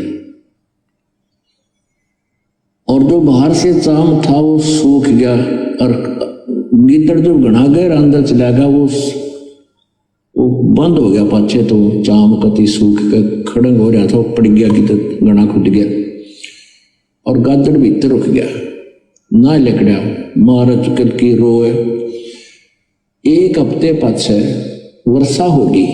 Speaker 2: और जो बाहर से चाम था वो सूख गया और गिद्दड़ जो घना गया अंदर चला गया, वो बंद हो गया पाछे। तो चाम कति सूख के खड़ंग हो रहा था, वो पड़ गया कि घना खुद गया और गादड़ भीतर रुक गया ना लकड़ा मार चुकल की रोए। एक हफ्ते पाछे वर्षा होगी,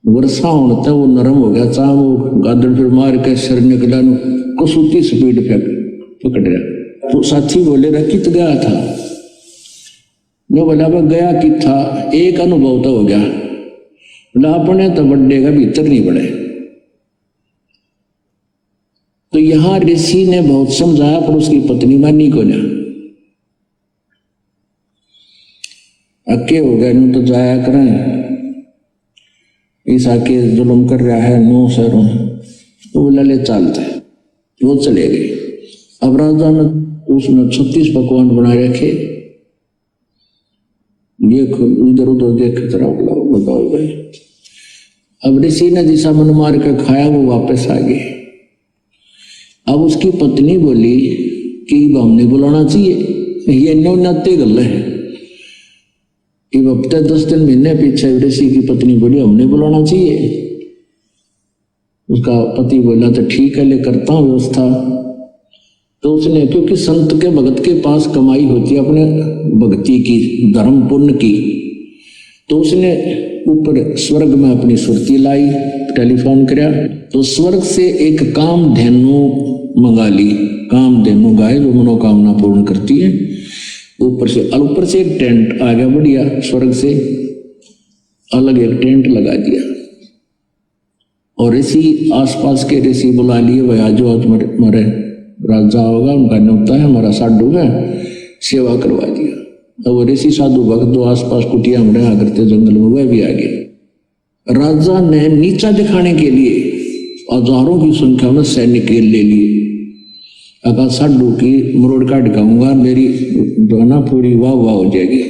Speaker 2: वर्षा होने तक वो नरम हो गया चाम, वो गादड़ फिर मार के सिर निकला, कसूती स्पीड पे पकड़ गया। तो साथी बोले रहा कित गया था? मैं बोला गया कि था, एक अनुभव तो हो गया, बोला अपने तो बड्डे का भीतर नहीं बढ़े। तो यहां ऋषि ने बहुत समझाया पर उसकी पत्नी मानी को ना, अक्के हो गए नु तो जाया करें, इस आके जुल्म कर रहा है नो सरों। तो बोला ले चलते, वो चले गए। अब राजा ने उसने 36 पकवान बना रखे, ये इधर उधर देख जरा बताओ भाई। अब ऋषि ने जिसा मन मार कर खाया वो वापस आ गए। अब उसकी पत्नी बोली कि हमने बुलाना चाहिए, ये नो नाते गल है। अब हफ्ते 10 दिन महीने पीछे ऋषि की पत्नी बोली हमने बुलाना चाहिए। उसका पति बोला तो ठीक है, ले करता हूँ व्यवस्था। तो उसने, क्योंकि संत के भगत के पास कमाई होती है अपने भक्ति की, धर्म पुण्य की, तो उसने ऊपर स्वर्ग में अपनी सुरती लाई, टेलीफोन किया तो स्वर्ग से एक कामधेनु मंगा ली। कामधेनु गाय जो मनोकामना पूर्ण करती है। ऊपर से एक टेंट आ गया बढ़िया, स्वर्ग से अलग एक टेंट लगा दिया। और ऋषि आसपास के ऋषि बुला लिए, भाई आज हमारे राजा होगा, उनका न्योता है, हमारा साधु है, सेवा करवा दिया। अब ऋषि साधु भक्त दो आसपास कुटिया में रहा करते जंगल में, वह भी आ गए। राजा ने नीचा दिखाने के लिए हजारों की संख्या में सैनिक ले लिए। अगर साधु की मरोड़ काट दिखाऊंगा, मेरी दोना पूरी वाह वाह हो जाएगी।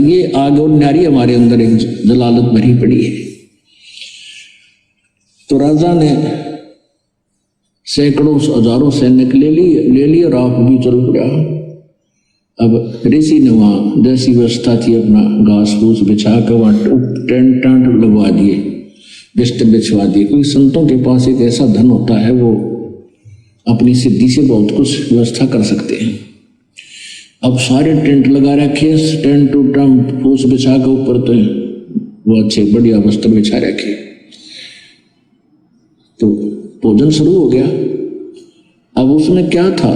Speaker 2: ये आग और नारी हमारे अंदर एक जलालत भरी पड़ी है। तो राजा ने सैकड़ों हजारों सैनिक ले लिए और आप भी चल पड़ा। अब ऋषि ने वहां जैसी व्यवस्था थी अपना घास फूस बिछा कर वहां टेंट लगवा दिए, बिस्तर बिछवा दिए। क्योंकि संतों के पास एक ऐसा धन होता है, वो अपनी सिद्धि से बहुत कुछ व्यवस्था कर सकते हैं। अब सारे टेंट लगा रखे, टेंट फूस बिछा के ऊपर तो वो अच्छे बढ़िया वस्त्र बिछा रखे। तो भोजन शुरू हो गया। अब उसमें क्या था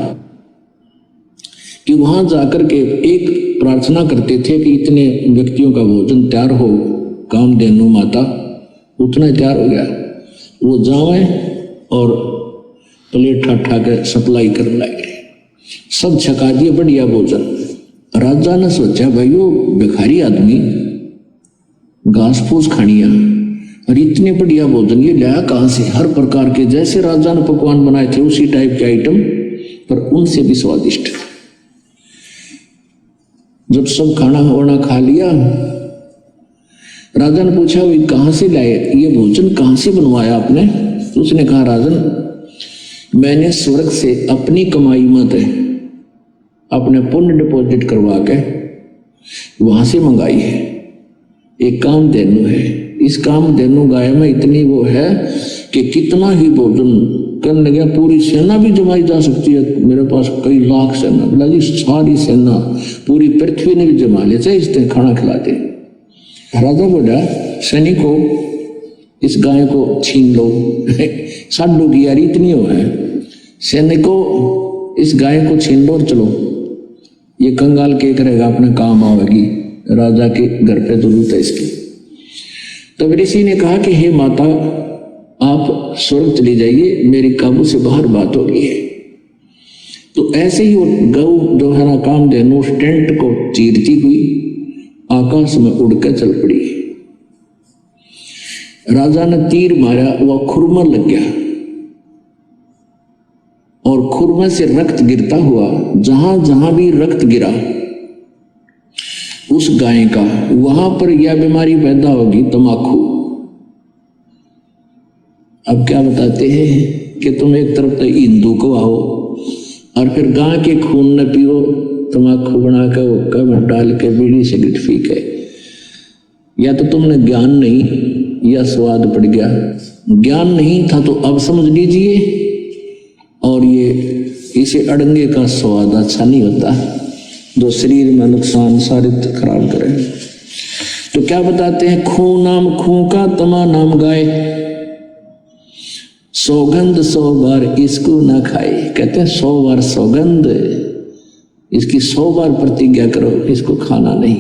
Speaker 2: कि वहां जाकर के एक प्रार्थना करते थे कि इतने व्यक्तियों का भोजन तैयार हो, कामधेनु माता उतना तैयार हो गया। वो जावे और प्लेट ठा के सप्लाई करने लगे, सब छका दिए बढ़िया भोजन। राजा ने सोचा भाई वो भिखारी आदमी घास फूस खानिया और इतने बढ़िया भोजन ये लाया कहां से? हर प्रकार के जैसे राजा ने पकवान बनाए थे उसी टाइप के आइटम, पर उनसे भी स्वादिष्ट। जब सब खाना वाना खा लिया, राजा ने पूछा वो कहां से लाए, ये भोजन कहां से बनवाया आपने? तो उसने कहा राजन, मैंने स्वर्ग से अपनी कमाई मत अपने पुण्य डिपॉजिट करवा के वहां से मंगाई है। एक कामधेनु है, इस कामधेनु गाय में इतनी वो है कि कितना ही भोजन करने गया पूरी सेना भी जमाई जा सकती है। मेरे पास कई लाख सेना, बोला जी सारी सेना पूरी पृथ्वी ने भी जमा ले, चाहे इसने खाना खिला दे। राजा बोला सैनिकों इस गाय को छीन लो। साधु की यार इतनी हो है, सैनिकों इस गाय को छीन लो और चलो, ये कंगाल के करेगा अपना काम आवेगी, राजा के घर पे जरूरत है इसकी। तब ऋषि ने कहा कि हे माता आप स्वर्ग चली जाइए, मेरी काबू से बाहर बात हो गई है। तो ऐसे ही वो गौ जो है ना कामधेनु उस टेंट को चीरती हुई आकाश में उड़कर चल पड़ी। राजा ने तीर मारा, वह खुरमा लग गया और खुरमे से रक्त गिरता हुआ जहां जहां भी रक्त गिरा उस गाय का, वहां पर यह बीमारी पैदा होगी, तमाकू। अब क्या बताते हैं कि तुम एक तरफ तो हिंदू को आओ और फिर गाय के खून न पियो, तमाकू बना कर हुक्का में डाल के बीड़ी सिगरेट पी के। या तो तुमने ज्ञान नहीं या स्वाद पड़ गया। ज्ञान नहीं था तो अब समझ लीजिए, और ये इसे अड़ंगे का स्वाद अच्छा नहीं होता जो शरीर में नुकसान सारे खराब करे। तो क्या बताते हैं, खून नाम खूं का तमा नाम गाय, सौगंध 100 बार इसको ना खाए। कहते हैं 100 बार सौगंध, इसकी 100 बार प्रतिज्ञा करो, इसको खाना नहीं।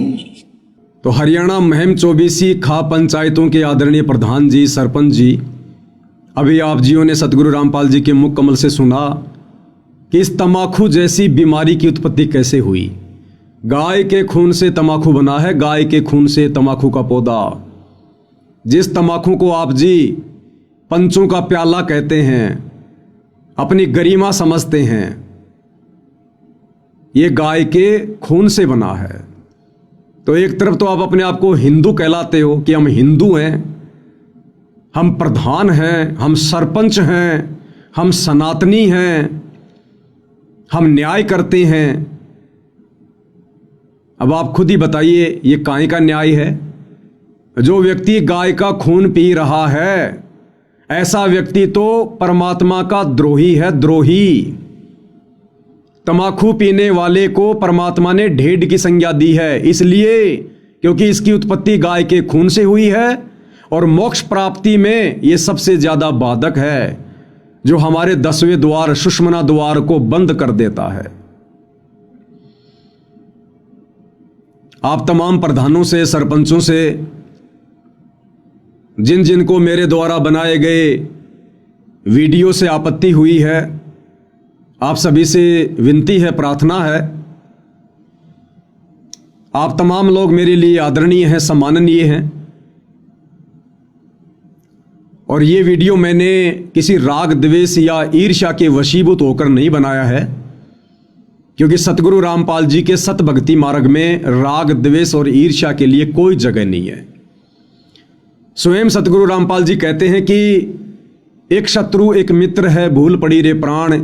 Speaker 1: तो हरियाणा मुहिम 24 खा पंचायतों के आदरणीय प्रधान जी, सरपंच जी, अभी आप जियों ने सतगुरु रामपाल जी के मुख कमल से सुना कि इस तमाकू जैसी बीमारी की उत्पत्ति कैसे हुई। गाय के खून से तमाकू बना है, गाय के खून से तमाकू का पौधा। जिस तमाकू को आप जी पंचों का प्याला कहते हैं, अपनी गरिमा समझते हैं, ये गाय के खून से बना है। तो एक तरफ तो आप अपने आप को हिंदू कहलाते हो कि हम हिंदू हैं, हम प्रधान हैं, हम सरपंच हैं, हम सनातनी हैं, हम न्याय करते हैं। अब आप खुद ही बताइए ये काहे का न्याय है? जो व्यक्ति गाय का खून पी रहा है, ऐसा व्यक्ति तो परमात्मा का द्रोही है, द्रोही। तमाकू पीने वाले को परमात्मा ने ढेड की संज्ञा दी है, इसलिए क्योंकि इसकी उत्पत्ति गाय के खून से हुई है और मोक्ष प्राप्ति में यह सबसे ज्यादा बाधक है, जो हमारे 10वें द्वार सुषुम्ना द्वार को बंद कर देता है। आप तमाम प्रधानों से, सरपंचों से, जिन जिन को मेरे द्वारा बनाए गए वीडियो से आपत्ति हुई है, आप सभी से विनती है, प्रार्थना है, आप तमाम लोग मेरे लिए आदरणीय हैं, सम्माननीय हैं। और ये वीडियो मैंने किसी राग द्वेष या ईर्ष्या के वशीभूत होकर नहीं बनाया है, क्योंकि सतगुरु रामपाल जी के सत भक्ति मार्ग में राग द्वेष और ईर्ष्या के लिए कोई जगह नहीं है। स्वयं सतगुरु रामपाल जी कहते हैं कि एक शत्रु एक मित्र है, भूल पड़ी रे प्राण,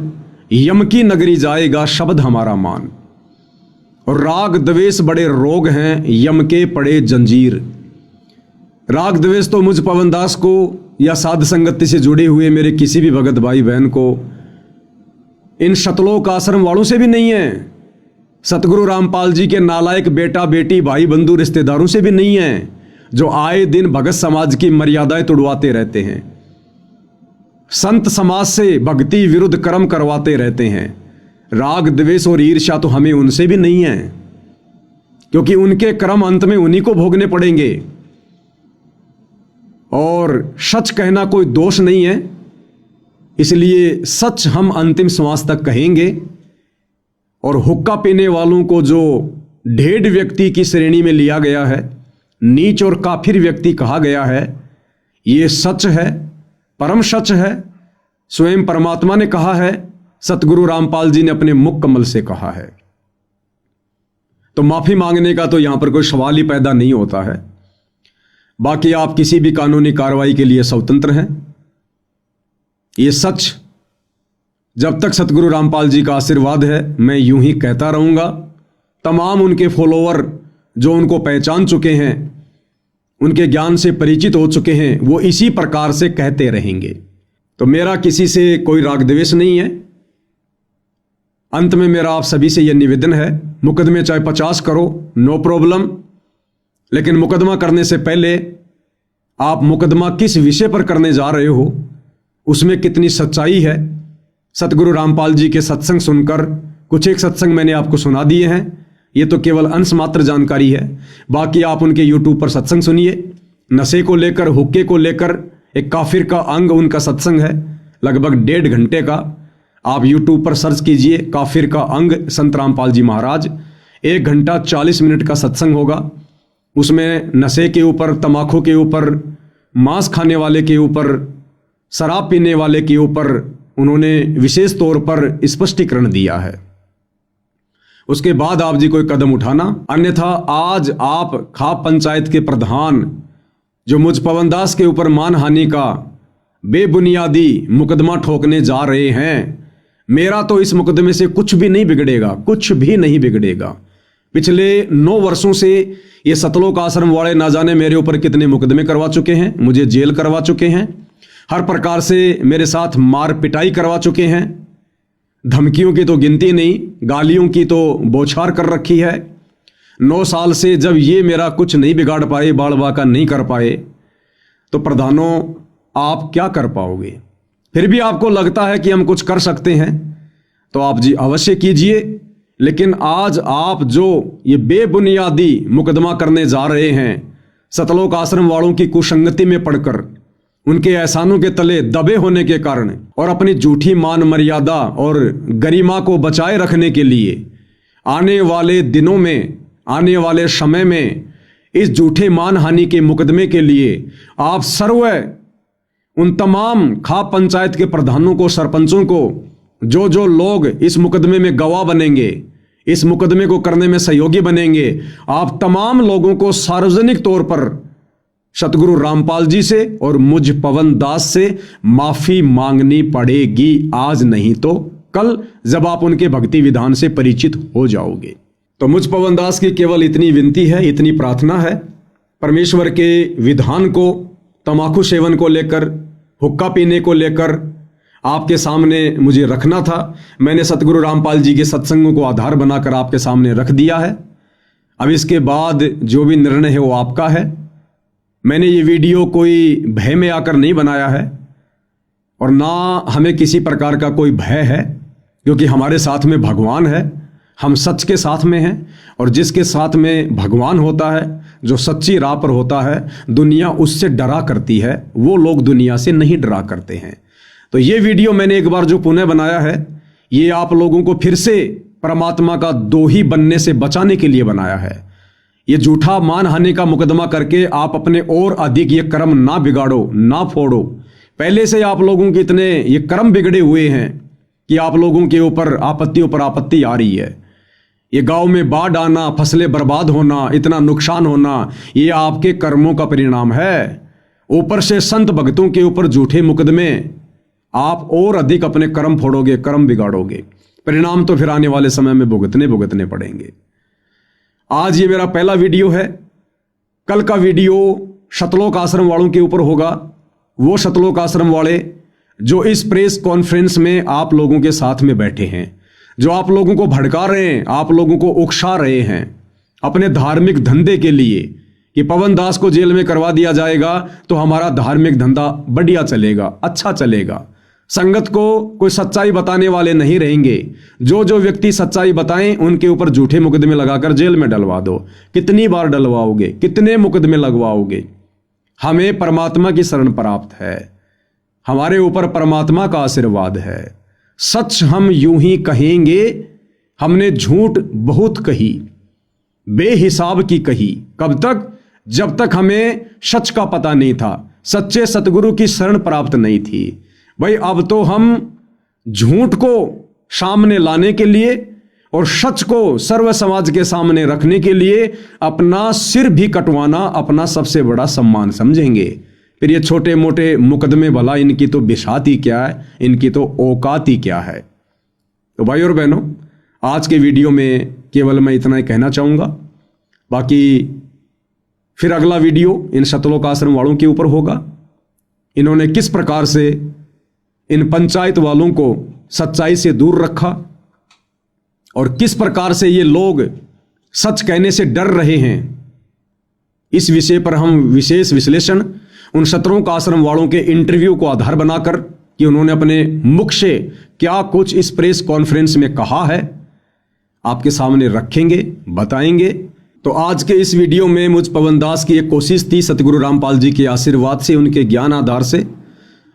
Speaker 1: यम की नगरी जाएगा शब्द हमारा मान। और राग द्वेष बड़े रोग हैं, यम के पड़े जंजीर। राग द्वेष तो मुझ पवनदास को या साध संगति से जुड़े हुए मेरे किसी भी भगत भाई बहन को, इन शतलोक आश्रम वालों से भी नहीं है, सतगुरु रामपाल जी के नालायक बेटा बेटी भाई बंधु रिश्तेदारों से भी नहीं है, जो आए दिन भगत समाज की मर्यादाएं तुड़वाते रहते हैं, संत समाज से भक्ति विरुद्ध कर्म करवाते रहते हैं। राग द्वेष और ईर्ष्या तो हमें उनसे भी नहीं है, क्योंकि उनके कर्म अंत में उन्हीं को भोगने पड़ेंगे। और सच कहना कोई दोष नहीं है, इसलिए सच हम अंतिम श्वास तक कहेंगे। और हुक्का पीने वालों को जो ढेड व्यक्ति की श्रेणी में लिया गया है, नीच और काफिर व्यक्ति कहा गया है, ये सच है, परम सच है। स्वयं परमात्मा ने कहा है, सतगुरु रामपाल जी ने अपने मुख कमल से कहा है। तो माफी मांगने का तो यहां पर कोई सवाल ही पैदा नहीं होता है। बाकी आप किसी भी कानूनी कार्रवाई के लिए स्वतंत्र हैं। ये सच जब तक सतगुरु रामपाल जी का आशीर्वाद है, मैं यूं ही कहता रहूंगा। तमाम उनके फॉलोअर जो उनको पहचान चुके हैं, उनके ज्ञान से परिचित हो चुके हैं, वो इसी प्रकार से कहते रहेंगे। तो मेरा किसी से कोई राग द्वेष नहीं है। अंत में मेरा आप सभी से यह निवेदन है, मुकदमे चाहे 50 करो, नो प्रॉब्लम, लेकिन मुकदमा करने से पहले आप मुकदमा किस विषय पर करने जा रहे हो, उसमें कितनी सच्चाई है। सतगुरु रामपाल जी के सत्संग सुनकर, कुछ एक सत्संग मैंने आपको सुना दिए हैं, ये तो केवल अंश मात्र जानकारी है। बाकी आप उनके यूट्यूब पर सत्संग सुनिए। नशे को लेकर, हुक्के को लेकर एक काफिर का अंग उनका सत्संग है, लगभग 1.5 घंटे का। आप यूट्यूब पर सर्च कीजिए, काफिर का अंग संत रामपाल जी महाराज। 1 घंटा 40 मिनट का सत्संग होगा। उसमें नशे के ऊपर, तमाकू के ऊपर, मांस खाने वाले के ऊपर, शराब पीने वाले के ऊपर उन्होंने विशेष तौर पर स्पष्टीकरण दिया है। उसके बाद आप जी कोई कदम उठाना, अन्यथा आज आप खाप पंचायत के प्रधान जो मुझ पवनदास के ऊपर मानहानि का बेबुनियादी मुकदमा ठोकने जा रहे हैं, मेरा तो इस मुकदमे से कुछ भी नहीं बिगड़ेगा, कुछ भी नहीं बिगड़ेगा। पिछले 9 वर्षों से ये सतलोक आश्रम वाले ना जाने मेरे ऊपर कितने मुकदमे करवा चुके हैं, मुझे जेल करवा चुके हैं, हर प्रकार से मेरे साथ मार पिटाई करवा चुके हैं। धमकियों की तो गिनती नहीं, गालियों की तो बौछार कर रखी है। 9 साल से जब ये मेरा कुछ नहीं बिगाड़ पाए, बाल बाका नहीं कर पाए, तो प्रधानों आप क्या कर पाओगे? फिर भी आपको लगता है कि हम कुछ कर सकते हैं, तो आप जी अवश्य कीजिए। लेकिन आज आप जो ये बेबुनियादी मुकदमा करने जा रहे हैं, सतलोक आश्रम वालों की कुसंगति में पड़कर, उनके एहसानों के तले दबे होने के कारण और अपनी झूठी मान मर्यादा और गरिमा को बचाए रखने के लिए आने वाले दिनों में, आने वाले समय में इस झूठे मानहानि के मुकदमे के लिए आप सर्व उन तमाम खाप पंचायत के प्रधानों को, सरपंचों को, जो जो लोग इस मुकदमे में गवाह बनेंगे, इस मुकदमे को करने में सहयोगी बनेंगे। आप तमाम लोगों को सार्वजनिक तौर पर सतगुरु रामपाल जी से और मुझ पवन दास से माफी मांगनी पड़ेगी, आज नहीं तो कल, जब आप उनके भक्ति विधान से परिचित हो जाओगे। तो मुझ पवन दास की केवल इतनी विनती है, इतनी प्रार्थना है, परमेश्वर के विधान को, तंबाकू सेवन को लेकर, हुक्का पीने को लेकर आपके सामने मुझे रखना था। मैंने सतगुरु रामपाल जी के सत्संगों को आधार बनाकर आपके सामने रख दिया है। अब इसके बाद जो भी निर्णय है वो आपका है। मैंने ये वीडियो कोई भय में आकर नहीं बनाया है और ना हमें किसी प्रकार का कोई भय है, क्योंकि हमारे साथ में भगवान है, हम सच के साथ में हैं। और जिसके साथ में भगवान होता है, जो सच्ची राह पर होता है, दुनिया उससे डरा करती है, वो लोग दुनिया से नहीं डरा करते हैं। तो ये वीडियो मैंने एक बार जो पुनः बनाया है, ये आप लोगों को फिर से परमात्मा का दोही बनने से बचाने के लिए बनाया है। ये झूठा मानहानि का मुकदमा करके आप अपने और अधिक ये कर्म ना बिगाड़ो, ना फोड़ो। पहले से आप लोगों के इतने ये कर्म बिगड़े हुए हैं कि आप लोगों के ऊपर आपत्ति आ रही है। ये गांव में बाढ़ आना, फसलें बर्बाद होना, इतना नुकसान होना, ये आपके कर्मों का परिणाम है। ऊपर से संत भक्तों के ऊपर झूठे मुकदमे, आप और अधिक अपने कर्म फोड़ोगे, कर्म बिगाड़ोगे। परिणाम तो फिर आने वाले समय में भुगतने पड़ेंगे। आज ये मेरा पहला वीडियो है। कल का वीडियो सतलोक आश्रम वालों के ऊपर होगा। वो सतलोक आश्रम वाले जो इस प्रेस कॉन्फ्रेंस में आप लोगों के साथ में बैठे हैं, जो आप लोगों को भड़का रहे हैं, आप लोगों को उकसा रहे हैं अपने धार्मिक धंधे के लिए कि पवन दास को जेल में करवा दिया जाएगा तो हमारा धार्मिक धंधा बढ़िया चलेगा, अच्छा चलेगा। संगत को कोई सच्चाई बताने वाले नहीं रहेंगे। जो व्यक्ति सच्चाई बताएं उनके ऊपर झूठे मुकदमे लगाकर जेल में डलवा दो। कितनी बार डलवाओगे, कितने मुकदमे लगवाओगे? हमें परमात्मा की शरण प्राप्त है, हमारे ऊपर परमात्मा का आशीर्वाद है। सच हम यूं ही कहेंगे, हमने झूठ बहुत कही, बेहिसाब की कही। कब तक? जब तक हमें सच का पता नहीं था, सच्चे सतगुरु की शरण प्राप्त नहीं थी। भाई अब तो हम झूठ को सामने लाने के लिए और सच को सर्व समाज के सामने रखने के लिए अपना सिर भी कटवाना अपना सबसे बड़ा सम्मान समझेंगे। फिर ये छोटे मोटे मुकदमे, भला इनकी तो बिसात ही क्या है, इनकी तो औकात ही क्या है। तो भाई और बहनों, आज के वीडियो में केवल मैं इतना ही कहना चाहूँगा। बाकी फिर अगला वीडियो इन सतलोक आश्रम वालों के ऊपर होगा। इन्होंने किस प्रकार से इन पंचायत वालों को सच्चाई से दूर रखा और किस प्रकार से ये लोग सच कहने से डर रहे हैं, इस विषय पर हम विशेष विश्लेषण उन सतलोक आश्रम वालों के इंटरव्यू को आधार बनाकर कि उन्होंने अपने मुख से क्या कुछ इस प्रेस कॉन्फ्रेंस में कहा है, आपके सामने रखेंगे, बताएंगे। तो आज के इस वीडियो में मुझ पवन दास की एक कोशिश थी, सतगुरु रामपाल जी के आशीर्वाद से, उनके ज्ञान आधार से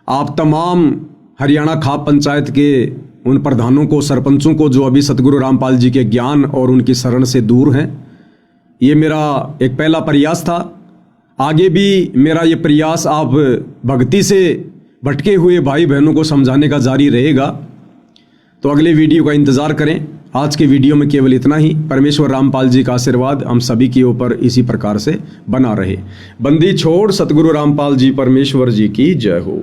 Speaker 1: आप तमाम हरियाणा खाप पंचायत के उन प्रधानों को, सरपंचों को जो अभी सतगुरु रामपाल जी के ज्ञान और उनकी शरण से दूर हैं, ये मेरा एक पहला प्रयास था। आगे भी मेरा ये प्रयास आप भक्ति से भटके हुए भाई बहनों को समझाने का जारी रहेगा। तो अगले वीडियो का इंतज़ार करें। आज के वीडियो में केवल इतना ही। परमेश्वर रामपाल जी का आशीर्वाद हम सभी के ऊपर इसी प्रकार से बना रहे। बंदी छोड़ सतगुरु रामपाल जी परमेश्वर जी की जय हो।